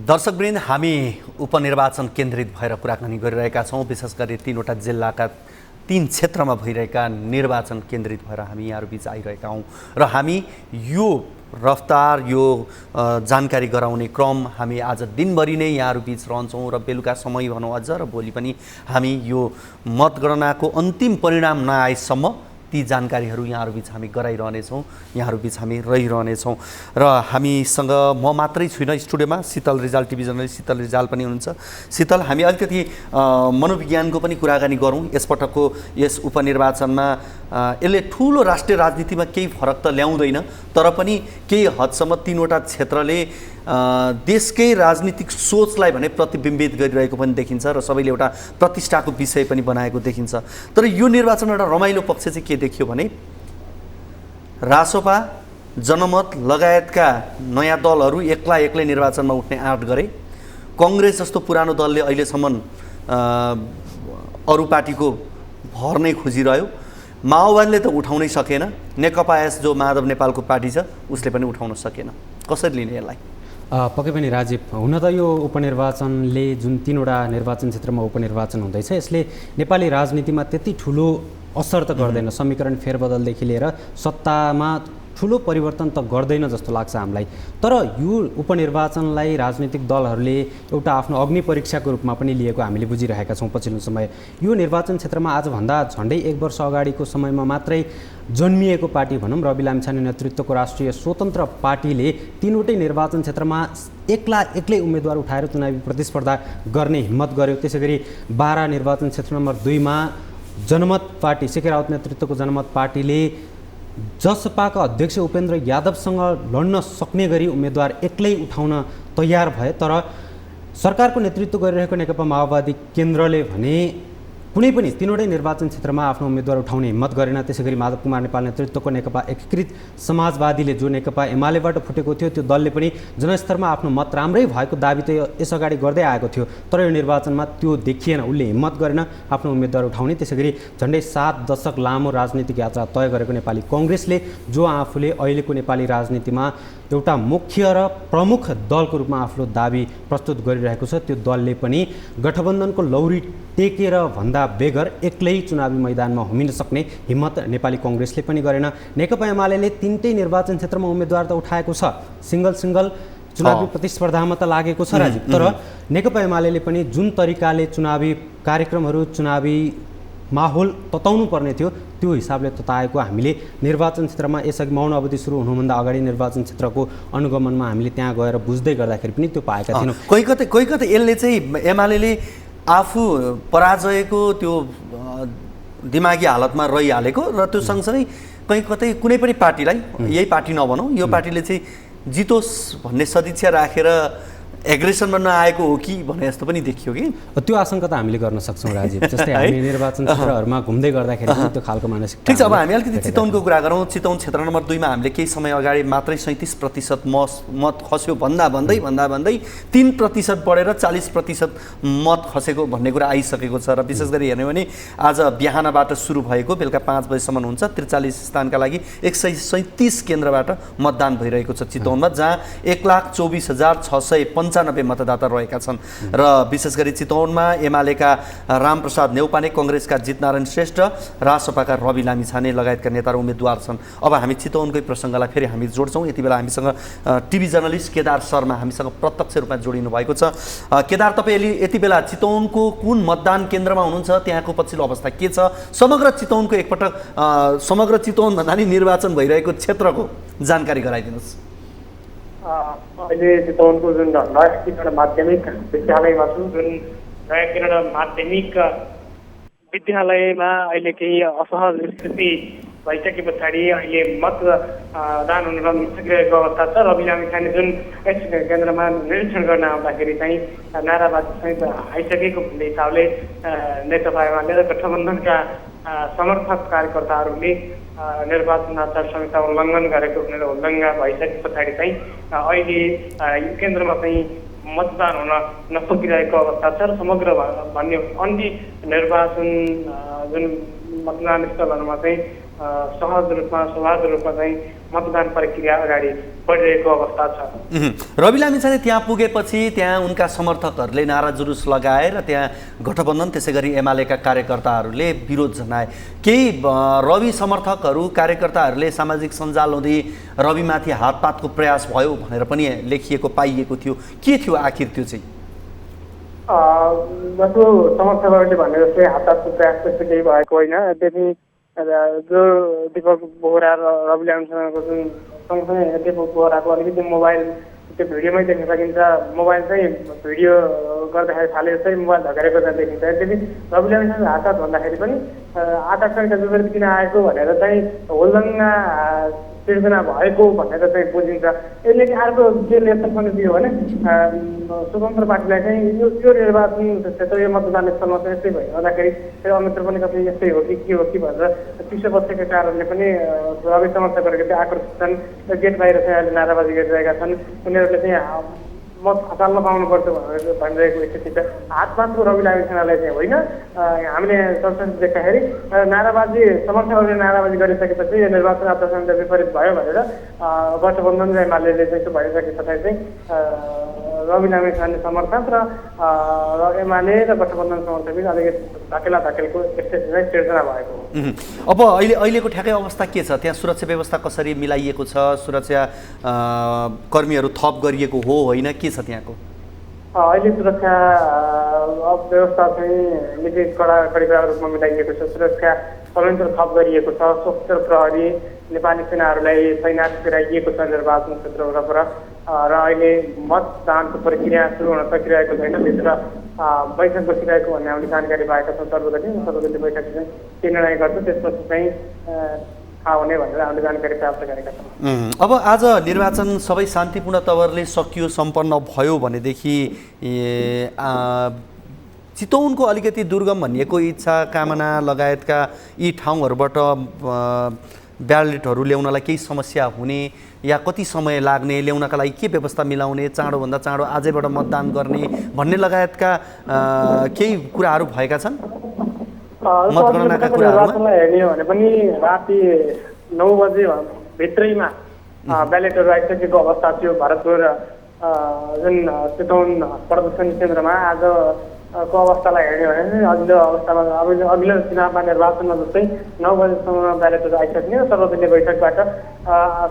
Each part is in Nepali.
दर्शकवृन्द, हामी उपनिर्वाचन केन्द्रित भएर कुराकानी गरिरहेका छौँ। विशेष गरी 3वटा जिल्लाका 3 क्षेत्रमा भइरहेका निर्वाचन केन्द्रित भएर हामी यहाँहरूबीच आइरहेका हौँ र हामी यो रफ्तार, यो जानकारी गराउने क्रम हामी आज दिनभरि नै यहाँहरूबीच रहन्छौँ र बेलुका समय भनौँ अझ र भोलि पनि हामी यो मतगणनाको अन्तिम परिणाम नआएसम्म ती जानकारीहरू यहाँहरूबीच हामी गराइरहनेछौँ, यहाँहरूबीच हामी रहिरहनेछौँ। र हामीसँग म मात्रै छुइनँ स्टुडियोमा, शीतल रिजाल, टिभी जर्नलिस्ट शीतल रिजाल पनि हुनुहुन्छ। शीतल, हामी अलिकति मनोविज्ञानको पनि कुराकानी गरौँ। यसपटकको यस उपनिर्वाचनमा यसले ठुलो राष्ट्रिय राजनीतिमा केही फरक त ल्याउँदैन, तर पनि केही हदसम्म 3वटा क्षेत्रले देशकै राजनीतिक सोचलाई भने प्रतिबिम्बित गरिरहेको पनि देखिन्छ र सबैले एउटा प्रतिष्ठाको विषय पनि बनाएको देखिन्छ। तर यो निर्वाचनमा एउटा रमाइलो पक्ष चाहिँ के देखियो भने रासोपा, जनमत लगायतका नयाँ दलहरू एक्लै निर्वाचनमा उठ्ने आँट गरे। कङ्ग्रेस जस्तो पुरानो दलले अहिलेसम्म अरू पार्टीको भर नै खोजिरह्यो। माओवादीले त उठाउनै सकेन। नेकपा एस जो माधव नेपालको पार्टी छ उसले पनि उठाउन सकेन। कसरी लिने यसलाई? पक्कै पनि राजीव, हुन त यो उपनिर्वाचनले जुन 3वटा निर्वाचन क्षेत्रमा उपनिर्वाचन हुँदैछ यसले नेपाली राजनीतिमा त्यति ठुलो असर त गर्दैन। समीकरण फेरबदलदेखि लिएर सत्तामा ठुलो परिवर्तन त गर्दैन जस्तो लाग्छ हामीलाई। तर यो उपनिर्वाचनलाई राजनीतिक दलहरूले एउटा आफ्नो अग्नि परीक्षाको रूपमा पनि लिएको हामीले बुझिरहेका छौँ पछिल्लो समय। यो निर्वाचन क्षेत्रमा आजभन्दा झन्डै 1 वर्ष अगाडिको समयमा मात्रै जन्मिएको पार्टी भनौँ रवि लामिछाने नेतृत्वको राष्ट्रिय स्वतन्त्र पार्टीले 3वटै निर्वाचन क्षेत्रमा एक्लै उम्मेदवार उठाएर चुनावी प्रतिस्पर्धा गर्ने हिम्मत गर्यो। त्यसै गरी बारा निर्वाचन क्षेत्र नम्बर 2 मा जनमत पार्टी, सीके राउत नेतृत्वको जनमत पार्टीले जसपाका अध्यक्ष उपेन्द्र यादवसँग लड्न सक्ने गरी उम्मेदवार एक्लै उठाउन तयार भए। तर सरकारको नेतृत्व गरिरहेको नेकपा माओवादी केन्द्रले भने कुनै पनि 3वटै निर्वाचन क्षेत्रमा आफ्नो उम्मेदवार उठाउने हिम्मत गरेन। त्यसै गरी माधव कुमार नेपाल नेतृत्वको नेकपा एकीकृत समाजवादीले जो नेकपा एमालेबाट फुटेको थियो त्यो दलले पनि जनस्तरमा आफ्नो मत राम्रै भएको दाबी त यसअगाडि गर्दै आएको थियो। तर यो निर्वाचनमा त्यो देखिएन, उसले हिम्मत गरेन आफ्नो उम्मेदवार उठाउने। त्यसै गरी झन्डै 7 दशक लामो राजनीतिक यात्रा तय गरेको नेपाली कङ्ग्रेसले जो आफूले अहिलेको नेपाली राजनीतिमा एउटा मुख्य र प्रमुख दलको रूपमा आफ्नो दाबी प्रस्तुत गरिरहेको छ, त्यो दलले पनि गठबन्धनको लौरी टेकेर भन्दा बेगर एक्लै चुनावी मैदानमा हुमिन सक्ने हिम्मत नेपाली कङ्ग्रेसले पनि गरेन। नेकपा एमाले 3टै निर्वाचन क्षेत्रमा उम्मेदवार त उठाएको छ, सिङ्गल चुनावी प्रतिस्पर्धामा त लागेको छ राजीव। तर नेकपा एमाले पनि जुन तरिकाले चुनावी कार्यक्रमहरू, चुनावी माहौल तताउनु पर्ने थियो त्यो हिसाबले तताएको हामीले निर्वाचन क्षेत्रमा यसअघि मौन अवधि सुरु हुनुभन्दा अगाडि निर्वाचन क्षेत्रको अनुगमनमा हामीले त्यहाँ गएर बुझ्दै गर्दाखेरि पनि त्यो पाएका थियौँ। कोही कतै यसले चाहिँ एमाले आफू पराजयको त्यो दिमागी हालतमा रहिहालेको र त्यो सँगसँगै कहीँ कतै कुनै पनि पार्टीलाई, यही पार्टी नभनौँ, यो पार्टीले चाहिँ जितोस् भन्ने सदिच्छा राखेर एग्रेसनमा नआएको हो कि भने जस्तो पनि देखियो कि त्यो आशंका त हामीले गर्न सक्छौँ राजीव। जस्तै हामी निर्वाचन क्षेत्रहरूमा घुम्दै गर्दाखेरि पनि त्यो खालको मानसिकता। ठिक छ, अब हामी अलिकति चितवनको कुरा गरौँ। चितवन क्षेत्र नम्बर 2 मा हामीले केही समय अगाडि मात्रै 37% मत खस्यो भन्दै 3% बढेर 40% मत खसेको भन्ने कुरा आइसकेको छ। र विशेष गरी हेर्ने भने आज बिहानबाट सुरु भएको बेलुका 5 बजेसम्म हुन्छ 43 स्थानका लागि 137 केन्द्रबाट मतदान भइरहेको छ चितवनमा, जहाँ 1,24,695 मतदाता रहेका छन्। र विशेष गरी चितवनमा एमालेका रामप्रसाद नेउपाने, कङ्ग्रेसका जितनारायण श्रेष्ठ, रासपाका रवि लामिछाने लगायतका नेता र उम्मेदवार छन्। अब हामी चितवनकै प्रसङ्गलाई फेरि हामी जोड्छौँ। यति बेला हामीसँग टिभी जर्नलिस्ट केदार शर्मा हामीसँग प्रत्यक्ष रूपमा जोडिनु भएको छ। केदार, तपाईँ यति बेला चितवनको कुन मतदान केन्द्रमा हुनुहुन्छ? त्यहाँको पछिल्लो अवस्था के छ? समग्र चितवनको एकपटक समग्र चितवन भन्दा नि निर्वाचन भइरहेको क्षेत्रको जानकारी गराइदिनुहोस्। अहिले चितवनको जुन नयाँ किरण माध्यमिक विद्यालयमा छु, जुन नयाँ किरण माध्यमिक विद्यालयमा अहिले केही असहज स्थिति भइसके पछाडि अहिले मतदान हुन नसकिरहेको अवस्था छ। रवि लामिछाने जुन यस केन्द्रमा निरीक्षण गर्न आउँदाखेरि चाहिँ नाराबाजी सहित आइसकेको भन्ने हिसाबले नेकपा एमाले र गठबन्धनका समर्थक कार्यकर्ताहरूले निर्वाचन आचार संहिता उल्लङ्घन गरेको भनेर उल्लङ्घन भइसके पछाडि चाहिँ अहिले यो केन्द्रमा चाहिँ मतदान हुन नसकिरहेको अवस्था छ। र समग्र भन्ने अन्य निर्वाचन जुन मतदान स्थलहरूमा चाहिँ सहज रूपमा स्वाभाविक रूपमा चाहिँ मतदान प्रक्रिया अगाडि बढिरहेको अवस्था छ। रवि लामिछाने त्यहाँ पुगेपछि त्यहाँ उनका समर्थकहरूले नारा जुलुस लगाएर त्यहाँ गठबन्धन त्यसै गरी एमालेका कार्यकर्ताहरूले विरोध जनाए। केही रवि समर्थकहरू कार्यकर्ताहरूले सामाजिक सञ्जाल हुँदै रविमाथि हातपातको प्रयास भयो भनेर पनि लेखिएको पाइएको थियो। के थियो आखिर त्यो चाहिँ? जस्तो समर्थकहरूले भने जस्तै हातपातको प्रयास त्यस्तो केही भएको होइन। यद्यपि जो दीपक बोहरा र रवि लामिछानेको जुन सँगसँगै दीपक बोहराको अलिकति मोबाइल त्यो भिडियोमै देख्न सकिन्छ। मोबाइल चाहिँ भिडियो गर्दाखेरि थाले जस्तै मोबाइल धकेरेको चाहिँ देखिन्छ। यद्यपि रवि लामिछाने हातपात भन्दाखेरि पनि आचार संहिता विपरीत किन आएको भनेर चाहिँ होलदङ्गा सिर्जना भएको भनेर चाहिँ बुझिन्छ। यसले अर्को के लेसन पनि दियो भने स्वतन्त्र पार्टीलाई चाहिँ यो निर्वाचन क्षेत्र यो मतदान स्थलमा चाहिँ यस्तै भयो भन्दाखेरि फेरि अन्यत्र पनि कतै यस्तै हो कि के हो कि भनेर चिसो बसेको कारणले पनि रवि समर्थकहरू चाहिँ आकर्षित छन्। गेट बाहिर चाहिँ अहिले नाराबाजी गरिरहेका छन्। उनीहरूले चाहिँ मत हताल्न पाउनुपर्छ भनेर भनिरहेको स्थिति छ। हातपातको रवि लामिछानेलाई चाहिँ होइन। हामीले संसद देख्दाखेरि नाराबाजी समर्थकहरूले नाराबाजी गरिसकेपछि यो निर्वाचन आचार संहिता विपरीत भयो भनेर गठबन्धन र एमाले चाहिँ भइसके पछाडि चाहिँ रवि लामिछाने समर्थक र एमाले र गठबन्धन समर्थकबिच अलिकति धकेलाधकेलको स्थिति चाहिँ सिर्जना भएको हो। अब अहिलेको ठ्याक्कै अवस्था के छ? त्यहाँ सुरक्षा व्यवस्था कसरी मिलाइएको छ? सुरक्षा कर्मीहरू थप गरिएको हो होइन? के छ त्यहाँको? अहिले सुरक्षा व्यवस्था चाहिँ निकै कडाका रूपमा मिलाइएको छ। सुरक्षा संयन्त्र थप गरिएको छ। सशस्त्र प्रहरी नेपाली सेनाहरूलाई तैनात गराइएको छ निर्वाचन क्षेत्रबाट र अहिले मतदानको प्रक्रिया सुरु हुन सकिरहेको छैन। भित्र बैठक बसिरहेको भन्ने हामीले जानकारी पाएका छौँ। सर्वदलीय बैठक चाहिँ के निर्णय गर्छ त्यसपछि चाहिँ थाहा हुने भनेर हामीले जानकारी प्राप्त गरेका छौँ। अब आज निर्वाचन सबै शान्तिपूर्ण तवरले सकियो, सम्पन्न भयो भनेदेखि चितवनको अलिकति दुर्गम भनिएको इच्छा कामना लगायतका यी ठाउँहरूबाट ब्यालेटहरू ल्याउनलाई केही समस्या हुने या कति समय लाग्ने, ल्याउनका लागि के व्यवस्था मिलाउने, चाँडोभन्दा चाँडो आजैबाट मतदान गर्ने भन्ने लगायतका केही कुराहरू भएका छन्? मतगणनाका कुराहरूमा हेर्ने हो भने पनि राति 9 बजे भित्रैमा ब्यालेटहरू आइसकेको अवस्था थियो। भरतपुर जुन चितवन प्रदर्शनी केन्द्रमा आजको अवस्थालाई हेर्ने हो भने अघिल्लो अवस्थामा अघिल्लो चुनावमा निर्वाचनमा जस्तै 9 बजेसम्म ब्यालेटहरू आइसक्ने र सर्वदलीय बैठकबाट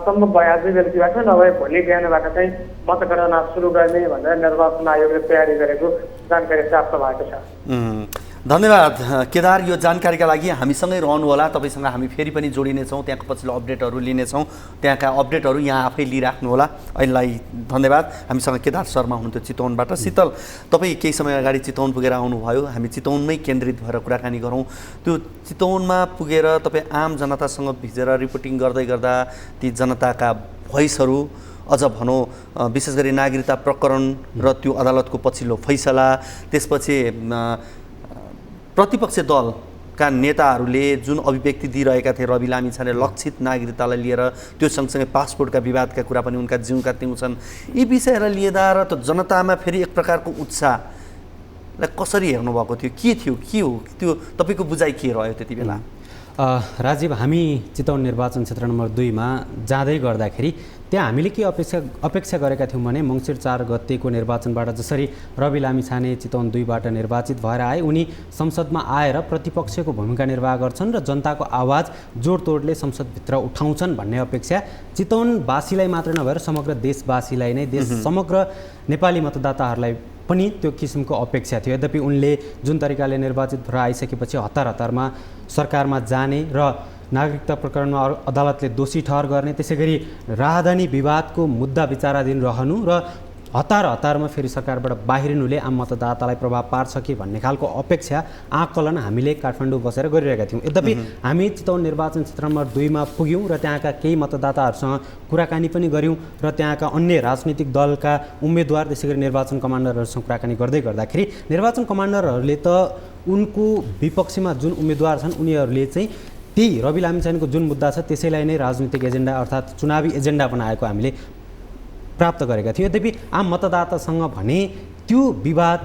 सम्भव भए आजै बेलुकीबाट नभए भोलि बिहानबाट चाहिँ मतगणना सुरु गर्ने भनेर निर्वाचन आयोगले तयारी गरेको जानकारी प्राप्त भएको छ। धन्यवाद केदार, यो जानकारीका लागि हामीसँगै रहनुहोला। तपाईँसँग हामी फेरि पनि जोडिनेछौँ, त्यहाँको पछिल्लो अपडेटहरू लिनेछौँ, त्यहाँका अपडेटहरू यहाँ आफै लिइराख्नुहोला। अहिलेलाई धन्यवाद। हामीसँग केदार शर्मा हुनुहुन्थ्यो चितवनबाट। शीतल, तपाईँ केही समय अगाडि चितवन पुगेर आउनुभयो। हामी चितवनमै केन्द्रित भएर कुराकानी गरौँ। त्यो चितवनमा पुगेर तपाईँ आम जनतासँग भिजेर रिपोर्टिङ गर्दै गर्दा ती जनताका भोइसहरू अझ भनौँ विशेष गरी नागरिकता प्रकरण र त्यो अदालतको पछिल्लो फैसला, त्यसपछि प्रतिपक्षी दलका नेताहरूले जुन अभिव्यक्ति दिइरहेका थिए रवि लामिछाने लक्षित नागरिकतालाई लिएर, त्यो सँगसँगै पासपोर्टका विवादका कुरा पनि उनका जिउका त्यौँ छन्। यी विषयहरूलाई लिँदा र त जनतामा फेरि एक प्रकारको उत्साहलाई कसरी हेर्नुभएको थियो? के थियो, के हो त्यो? तपाईँको बुझाइ के रह्यो त्यति बेला? राजीव, हामी चितवन निर्वाचन क्षेत्र नम्बर 2 मा जाँदै गर्दाखेरि त्यहाँ हामीले के अपेक्षा गरेका थियौँ भने मङ्सिर 4 गतेको निर्वाचनबाट जसरी रवि लामिछाने चितवन 2 बाट निर्वाचित भएर आए, उनी संसदमा आएर प्रतिपक्षको भूमिका निर्वाह गर्छन् र जनताको आवाज जोडतोडले संसदभित्र उठाउँछन् भन्ने अपेक्षा चितवनवासीलाई मात्र नभएर समग्र देशवासीलाई नै, समग्र नेपाली मतदाताहरूलाई पनि त्यो किसिमको अपेक्षा थियो। यद्यपि उनले जुन तरिकाले निर्वाचित भएर आइसकेपछि हतारमा सरकारमा जाने र नागरिकता प्रकरणमा अदालतले दोषी ठहर गर्ने, त्यसै गरी राजधानी विवादको मुद्दा विचाराधीन रहनु र हतारमा फेरि सरकारबाट बाहिरिनुले आम मतदातालाई प्रभाव पार्छ कि भन्ने खालको अपेक्षा आकलन हामीले काठमाडौँ बसेर गरिरहेका थियौँ। यद्यपि हामी चितवन निर्वाचन क्षेत्र नम्बर 2 मा पुग्यौँ र त्यहाँका केही मतदाताहरूसँग कुराकानी पनि गऱ्यौँ र त्यहाँका अन्य राजनीतिक दलका उम्मेदवार त्यसै गरी निर्वाचन कमान्डरहरूसँग कुराकानी गर्दै गर्दाखेरि निर्वाचन कमान्डरहरूले त उनको विपक्षमा जुन उम्मेदवार छन् उनीहरूले चाहिँ त्यही रवि लामिछानेको जुन मुद्दा छ त्यसैलाई नै राजनीतिक एजेन्डा अर्थात् चुनावी एजेन्डा बनाएको हामीले प्राप्त गरेका थियौँ। यद्यपि आम मतदातासँग भने त्यो विवाद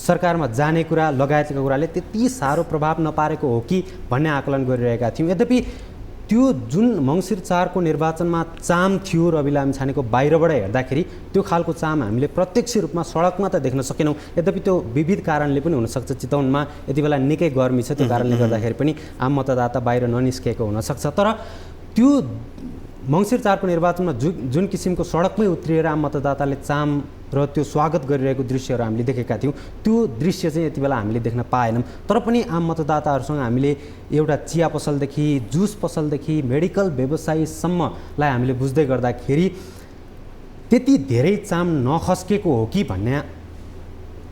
सरकारमा जाने कुरा लगायतका कुराले त्यति साह्रो प्रभाव नपारेको हो कि भन्ने आकलन गरिरहेका थियौँ। यद्यपि त्यो जुन मङ्सिर 4 को निर्वाचनमा चाम थियो रवि लामिछानेको बाहिरबाट हेर्दाखेरि त्यो खालको चाम हामीले प्रत्यक्ष रूपमा सडकमा त देख्न सकेनौँ। यद्यपि त्यो विविध कारणले पनि हुनसक्छ। चितवनमा यति बेला निकै गर्मी छ, त्यो कारणले गर्दाखेरि पनि आम मतदाता बाहिर ननिस्केको हुनसक्छ। तर त्यो मङ्सिर 4 को निर्वाचनमा जुन किसिमको सडकमै उत्रिएर आम मतदाताले चाम र त्यो स्वागत गरिरहेको दृश्यहरू हामीले देखेका थियौँ, त्यो दृश्य चाहिँ यति बेला हामीले देख्न पाएनौँ। तर पनि आम मतदाताहरूसँग हामीले एउटा चिया पसलदेखि जुस पसलदेखि मेडिकल व्यवसायीसम्मलाई हामीले बुझ्दै गर्दाखेरि त्यति धेरै चाम नखस्केको हो कि भन्ने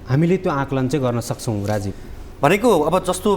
हामीले त्यो आकलन चाहिँ गर्न सक्छौँ। राजीव, भनेको अब जस्तो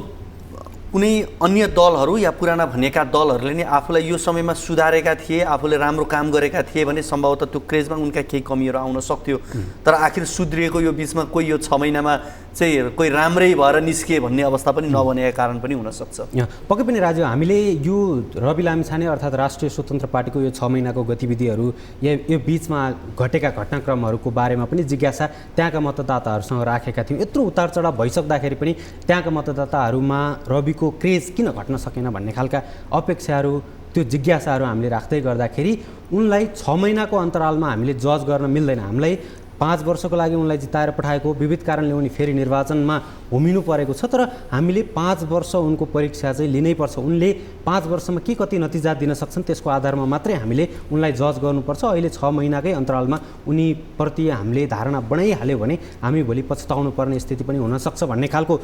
कुनै अन्य दलहरू या पुराना भनिएका दलहरूले नै आफूलाई यो समयमा सुधारेका थिए, आफूले राम्रो काम गरेका थिए भने सम्भवतः त्यो क्रेजमा उनका केही कमीहरू आउन सक्थ्यो। तर आखिर सुध्रिएको यो बिचमा कोही यो 6 महिनामा चाहिँ कोही राम्रै भएर निस्के भन्ने अवस्था पनि नबनेका कारण पनि हुनसक्छ। पक्कै पनि राजु, हामीले यो रवि लामिछाने अर्थात् राष्ट्रिय स्वतन्त्र पार्टीको यो 6 महिनाको गतिविधिहरू या यो बिचमा घटेका घटनाक्रमहरूको बारेमा पनि जिज्ञासा त्यहाँका मतदाताहरूसँग राखेका थियौँ। यत्रो उतार चढाव भइसक्दाखेरि पनि त्यहाँका मतदाताहरूमा रविको क्रेज किन घट्न सकेन भन्ने खालका अपेक्षाहरू, त्यो जिज्ञासाहरू हामीले राख्दै गर्दाखेरि उनलाई 6 महिनाको अन्तरालमा हामीले जज गर्न मिल्दैन। हामीलाई 5 वर्षको लागि उनलाई जिताएर पठाएको विविध कारणले उनी फेरि निर्वाचनमा होमिनु परेको छ। तर हामीले 5 वर्ष उनको परीक्षा चाहिँ लिनै पर्छ। उनले 5 वर्षमा के कति नतिजा दिन सक्छन् त्यसको आधारमा मात्रै हामीले उनलाई जज गर्नुपर्छ। अहिले 6 महिनाकै अन्तरालमा उनीप्रति हामीले धारणा बनाइहाल्यो भने हामी भोलि पछुताउनु पर्ने स्थिति पनि हुनसक्छ भन्ने खालको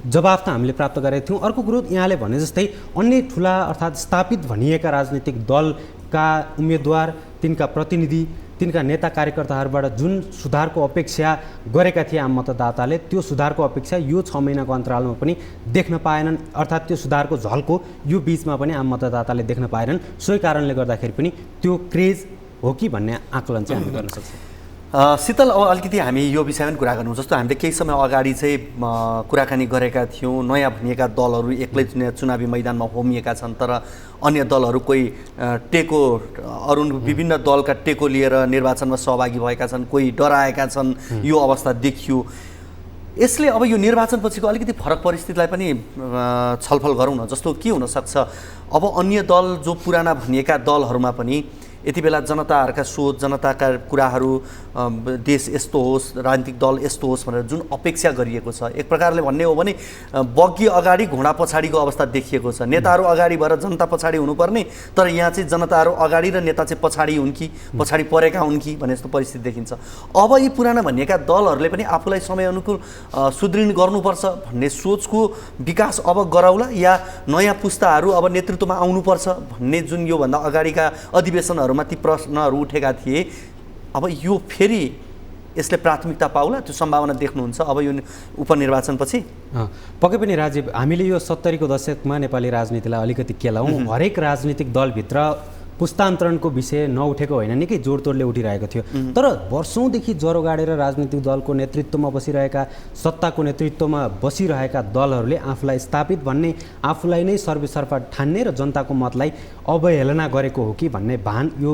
जवाफ त हामीले प्राप्त गरेका थियौँ। अर्को कुरो, यहाँले भने जस्तै अन्य ठुला अर्थात् स्थापित भनिएका राजनीतिक दलका उम्मेदवार, तिनका प्रतिनिधि, तिनका नेता कार्यकर्ताहरूबाट जुन सुधारको अपेक्षा गरेका थिए आम मतदाताले, त्यो सुधारको अपेक्षा यो 6 महिनाको अन्तरालमा पनि देख्न पाएनन्। अर्थात् त्यो सुधारको झल्को यो बिचमा पनि आम मतदाताले देख्न पाएनन्। सोही कारणले गर्दाखेरि पनि त्यो क्रेज हो कि भन्ने आकलन चाहिँ हामी गर्न सक्छौँ। शीतल, अब अलिकति हामी यो विषयमा कुरा गर्नु, जस्तो हामीले केही समय अगाडि चाहिँ कुराकानी गरेका थियौँ, नयाँ भनिएका दलहरू एक्लै चुनावी मैदानमा होमिएका छन्, तर अन्य दलहरू कोही टेको अरू विभिन्न दलका टेको लिएर निर्वाचनमा सहभागी भएका छन्, कोही डराएका छन्, यो अवस्था देखियो। यसले अब यो निर्वाचनपछिको अलिकति फरक परिस्थितिलाई पनि छलफल गरौँ न। जस्तो के हुनसक्छ, अब अन्य दल जो पुराना भनिएका दलहरूमा पनि यति बेला जनताहरूका सोच, जनताका कुराहरू, देश यस्तो होस्, राजनीतिक दल यस्तो होस् भनेर जुन अपेक्षा गरिएको छ, एक प्रकारले भन्ने हो भने बग्गी अगाडि घोडा पछाडिको अवस्था देखिएको छ। नेताहरू अगाडि भएर जनता पछाडि हुनुपर्ने, तर यहाँ चाहिँ जनताहरू अगाडि र नेता चाहिँ पछाडि हुन् कि पछाडि परेका हुन् कि भन्ने जस्तो परिस्थिति देखिन्छ। अब यी पुराना भनिएका दलहरूले पनि आफूलाई समयअनुकूल सुदृढ गर्नुपर्छ भन्ने सोचको विकास अब गराउला, या नयाँ पुस्ताहरू अब नेतृत्वमा आउनुपर्छ भन्ने जुन योभन्दा अगाडिका अधिवेशनहरूमा ती प्रश्नहरू उठेका थिए, अब यो फेरि यसले प्राथमिकता पाउला, त्यो सम्भावना देख्नुहुन्छ अब यो उपनिर्वाचनपछि? पक्कै पनि राजीव, हामीले यो 70 को दशकमा नेपाली राजनीतिलाई अलिकति केलाउँ। हरेक राजनीतिक दलभित्र पुस्तान्तरणको विषय नउठेको होइन, निकै जोडतोडले उठिरहेको थियो। तर वर्षौँदेखि ज्वरो गाडेर राजनीतिक दलको नेतृत्वमा बसिरहेका, सत्ताको नेतृत्वमा बसिरहेका दलहरूले आफूलाई स्थापित भन्ने, आफूलाई नै सर्वेसर्वा ठान्ने र जनताको मतलाई अवहेलना गरेको हो कि भन्ने भान यो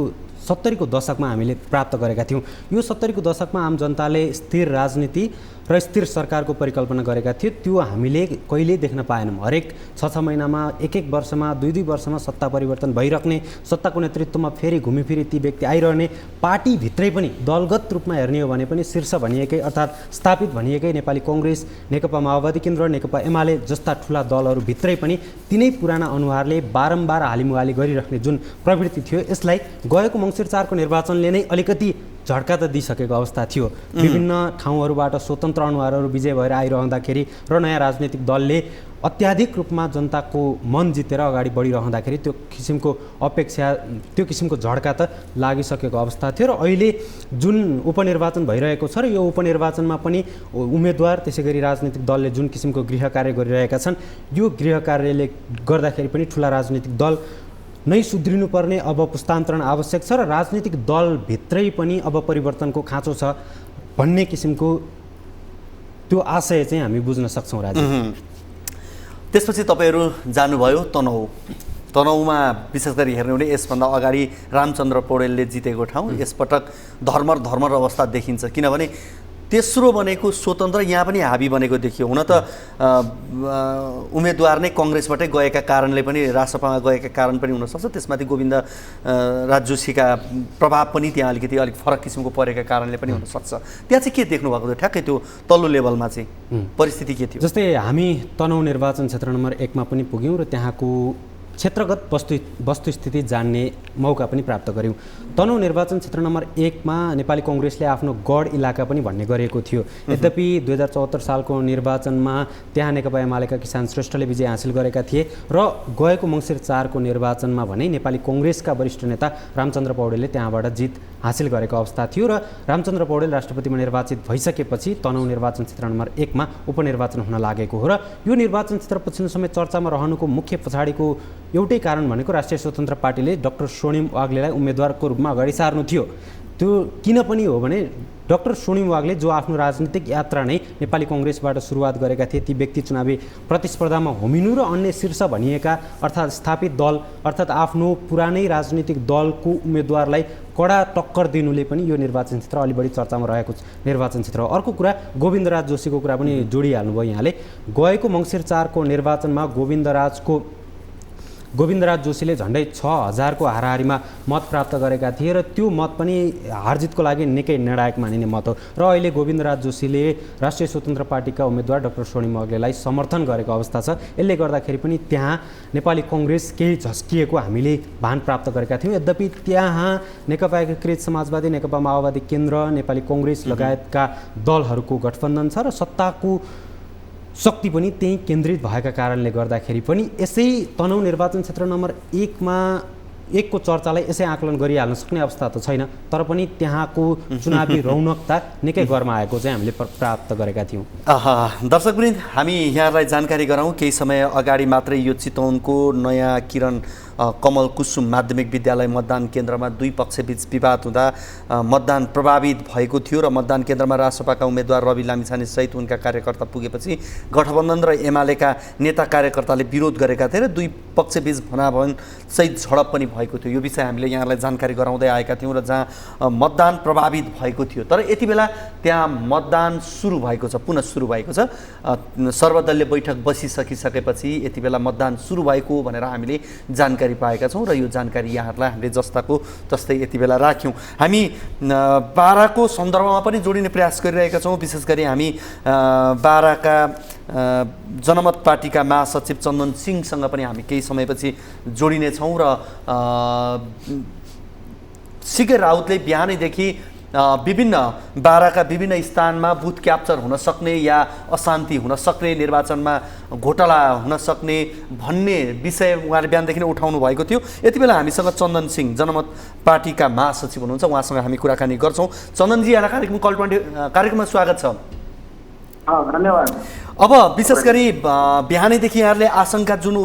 70 को दशकमा हामीले प्राप्त गरेका थियौँ। यो 70 को दशकमा आम जनताले स्थिर राजनीति र स्थिर सरकारको परिकल्पना गरेका थिए, त्यो हामीले कहिल्यै देख्न पाएनौँ। हरेक 6-6 महिनामा, 1-1 वर्षमा, 2-2 वर्षमा सत्ता परिवर्तन भइराख्ने, सत्ताको नेतृत्वमा फेरि घुमिफिरी ती व्यक्ति आइरहने, पार्टीभित्रै पनि दलगत रूपमा हेर्ने हो भने पनि शीर्ष भनिएकै अर्थात् स्थापित भनिएकै नेपाली कङ्ग्रेस, नेकपा माओवादी केन्द्र, नेकपा एमाले जस्ता ठुला दलहरूभित्रै पनि तिनै पुराना अनुहारले बारम्बार हालिमुहाली गरिराख्ने जुन प्रवृत्ति थियो, यसलाई गएको मङ्सिर 4 को निर्वाचनले नै अलिकति झड्का त दिइसकेको अवस्था थियो। विभिन्न ठाउँहरूबाट स्वतन्त्र अनुहारहरू विजय भएर आइरहँदाखेरि र नयाँ राजनीतिक दलले अत्याधिक रूपमा जनताको मन जितेर अगाडि बढिरहँदाखेरि त्यो किसिमको अपेक्षा, त्यो किसिमको झड्का त लागिसकेको अवस्था थियो। र अहिले जुन उपनिर्वाचन भइरहेको छ र यो उपनिर्वाचनमा पनि उम्मेदवार, त्यसै गरी राजनीतिक दलले जुन किसिमको गृह कार्य गरिरहेका छन्, यो गृह कार्यले गर्दाखेरि पनि ठुला राजनीतिक दल नै सुध्रिनुपर्ने, अब पुस्तान्तरण आवश्यक छ र राजनीतिक दलभित्रै पनि अब परिवर्तनको खाँचो छ भन्ने किसिमको त्यो आशय चाहिँ हामी बुझ्न सक्छौँ। राजु, त्यसपछि तपाईँहरू जानुभयो तनहुँमा, विशेष गरी हेर्ने हो भने यसभन्दा अगाडि रामचन्द्र पौडेलले जितेको ठाउँ, यसपटक धर्मर अवस्था देखिन्छ। किनभने तेस्रो भनेको स्वतन्त्र, यहाँ पनि हाबी बनेको देखियो। हुन त उम्मेदवार नै कङ्ग्रेसबाटै गएका कारणले पनि, रासपामा गएका कारण पनि हुनसक्छ, त्यसमाथि गोविन्द राज जोशीका प्रभाव पनि त्यहाँ अलिक फरक किसिमको परेका कारणले पनि हुनसक्छ। त्यहाँ चाहिँ के देख्नुभएको थियो ठ्याक्कै त्यो तल्लो लेभलमा चाहिँ परिस्थिति के थियो? जस्तै हामी तनहुँ निर्वाचन क्षेत्र नम्बर 1 मा पनि पुग्यौँ र त्यहाँको क्षेत्रगत वस्तुस्थिति जान्ने मौका पनि प्राप्त गऱ्यौँ। तनहुँ निर्वाचन क्षेत्र नम्बर 1 मा नेपाली कङ्ग्रेसले आफ्नो गढ इलाका पनि भन्ने गरेको थियो। यद्यपि 2074 सालको निर्वाचनमा त्यहाँ नेकपा एमालेका किसान श्रेष्ठले विजय हासिल गरेका थिए र गएको मङ्सिर 4 को निर्वाचनमा भने नेपाली कङ्ग्रेसका वरिष्ठ नेता रामचन्द्र पौडेलले त्यहाँबाट जित हासिल गरेको अवस्था थियो र रामचन्द्र पौडेल राष्ट्रपतिमा निर्वाचित भइसकेपछि तनहुँ निर्वाचन क्षेत्र नम्बर 1 मा उपनिर्वाचन हुन लागेको हो र यो निर्वाचन क्षेत्र पछिल्लो समय चर्चामा रहनुको मुख्य पछाडिको एउटै कारण भनेको राष्ट्रिय स्वतन्त्र पार्टीले डाक्टर स्वर्णिम वाग्लेलाई उम्मेदवारको रूपमा अगाडि सार्नु थियो। त्यो किन पनि हो भने डाक्टर स्वर्णिम वाग्ले जो आफ्नो राजनीतिक यात्रा नै नेपाली कङ्ग्रेसबाट सुरुवात गरेका थिए, ती व्यक्ति चुनावी प्रतिस्पर्धामा होमिनु र अन्य शीर्ष भनिएका अर्थात् स्थापित दल अर्थात् आफ्नो पुरानै राजनीतिक दलको उम्मेदवारलाई कडा टक्कर दिनुले पनि यो निर्वाचन क्षेत्र अलि बढी चर्चामा रहेको निर्वाचन क्षेत्र हो। अर्को कुरा गोविन्द राज जोशीको कुरा पनि जोडिहाल्नुभयो यहाँले। गएको मङ्सिर 4 को निर्वाचनमा गोविन्द राज जोशीले झन्डै 6000 को हाराहारीमा मत प्राप्त गरेका थिए र त्यो मत पनि हारजितको लागि निकै निर्णायक मानिने मत हो र अहिले गोविन्द राज जोशीले राष्ट्रिय स्वतन्त्र पार्टीका उम्मेदवार डाक्टर स्वर्णिम वाग्लेलाई समर्थन गरेको अवस्था छ। यसले गर्दाखेरि पनि त्यहाँ नेपाली कङ्ग्रेस केही झस्किएको हामीले भान प्राप्त गरेका थियौँ। यद्यपि त्यहाँ नेकपा एकीकृत समाजवादी, नेकपा माओवादी केन्द्र, नेपाली कङ्ग्रेस लगायतका दलहरूको गठबन्धन छ र सत्ताको शक्ति पनि त्यही केन्द्रित भएका कारणले गर्दाखेरि पनि यसै तनहुँ निर्वाचन क्षेत्र नम्बर 1 मा 1 को चर्चालाई यसै आकलन गरिहाल्न सक्ने अवस्था त छैन, तर पनि त्यहाँको चुनावी रौनकता निकै गर्माएको चाहिँ हामीले प्राप्त गरेका थियौँ। दर्शकवृन्द, हामी यहाँलाई जानकारी गराउँ, केही समय अगाडि मात्रै यो चितवनको नयाँ किरण कमल कुसुम माध्यमिक विद्यालय मतदान केन्द्रमा दुई पक्षबीच विवाद हुँदा मतदान प्रभावित भएको थियो र मतदान केन्द्रमा रासपाका उम्मेदवार रवि लामिछाने सहित उनका कार्यकर्ता पुगेपछि गठबन्धन र एमालेका नेता कार्यकर्ताले विरोध गरेका थिए र दुई पक्षबीच भनाभन सहित झडप पनि भएको थियो। यो विषय हामीले यहाँलाई जानकारी गराउँदै आएका थियौँ र जहाँ मतदान प्रभावित भएको थियो, तर यति बेला त्यहाँ मतदान सुरु भएको छ, पुनः सुरु भएको छ। सर्वदलीय बैठक बसिसकिसकेपछि यति बेला मतदान सुरु भएको भनेर हामीले जानकारी पाएका छौँ र यो जानकारी यहाँहरूलाई हामीले जस्ताको तस्तै यति बेला राख्यौँ। हामी बाराको सन्दर्भमा पनि जोडिने प्रयास गरिरहेका छौँ। विशेष गरी हामी बाराका जनमत पार्टीका महासचिव चन्दन सिंहसँग पनि हामी केही समयपछि जोडिनेछौँ र सिके राउतले बिहानैदेखि विभिन्न बाराका विभिन्न स्थानमा बुथ क्याप्चर हुन सक्ने या अशान्ति हुन सक्ने, निर्वाचनमा घोटाला हुन सक्ने भन्ने विषय उहाँले बिहानदेखि नै उठाउनु भएको थियो। यति बेला हामीसँग चन्दन सिंह जनमत पार्टीका महासचिव हुनुहुन्छ, उहाँसँग हामी कुराकानी गर्छौँ। चन्दनजी, यहाँलाई कार्यक्रममा स्वागत छ। धन्यवाद। अब विशेष गरी बिहानैदेखि यहाँहरूले आशंका जुन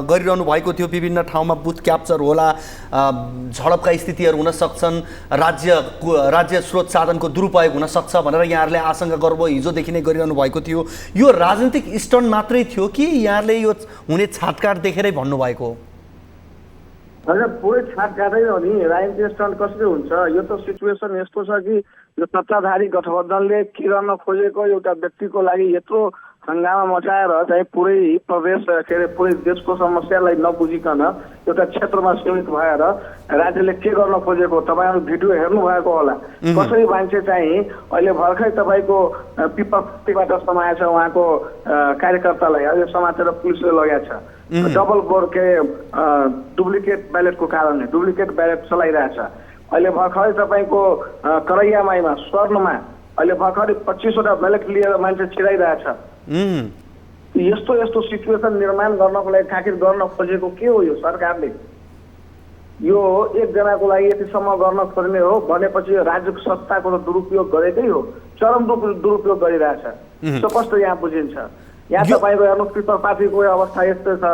गरिरहनु भएको थियो, विभिन्न ठाउँमा बुथ क्याप्चर होला, झडपका स्थितिहरू हुन सक्छन्, राज्य स्रोत साधनको दुरुपयोग हुन सक्छ भनेर यहाँहरूले आशंका गर्नुभयो, हिजोदेखि नै गरिरहनु भएको थियो। यो राजनीतिक स्टन्ट मात्रै थियो कि यहाँहरूले यो हुने छाटकाट देखेरै भन्नुभएको हो? हजुर, पुरै छाटकाटै हो नि। राजनीतिक स्टन्ट कसरी हुन्छ? यो त सिचुएसन यस्तो छ कि यो सत्ताधारी गठबन्धनले के गर्न खोजेको एउटा व्यक्तिको लागि यत्रो हङ्गामा मचाएर चाहिँ पुरै प्रदेश के अरे पुरै देशको समस्यालाई नबुझिकन एउटा क्षेत्रमा सीमित भएर राज्यले के गर्न खोजेको तपाईँहरू भिडियो हेर्नु भएको होला। कसरी मान्छे चाहिँ अहिले भर्खरै तपाईँको विपक्षबाट समाएछ उहाँको कार्यकर्तालाई, अहिले समातेर पुलिसले लगाएको छ। डबल बोर के डुप्लिकेट ब्यालेटको कारणले डुप्लिकेट ब्यालेट चलाइरहेछ। अहिले भर्खरै तपाईँको करैयामाईमा स्वर्णमा अहिले भर्खरै 25वटा ब्यालेट लिएर मान्छे छिराइरहेछ। यस्तो यस्तो सिचुएसन निर्माण गर्नको लागि खातिर गर्न खोजेको के हो यो सरकारले? यो एकजनाको लागि यतिसम्म गर्न खोज्ने हो भनेपछि राज्यको सत्ताको त दुरुपयोग गरेकै हो, चरम दुरुपयोग गरिरहेछ। स्पष्ट यहाँ बुझिन्छ। यहाँ तपाईँको हेर्नु पिपरपातीको अवस्था यस्तै छ।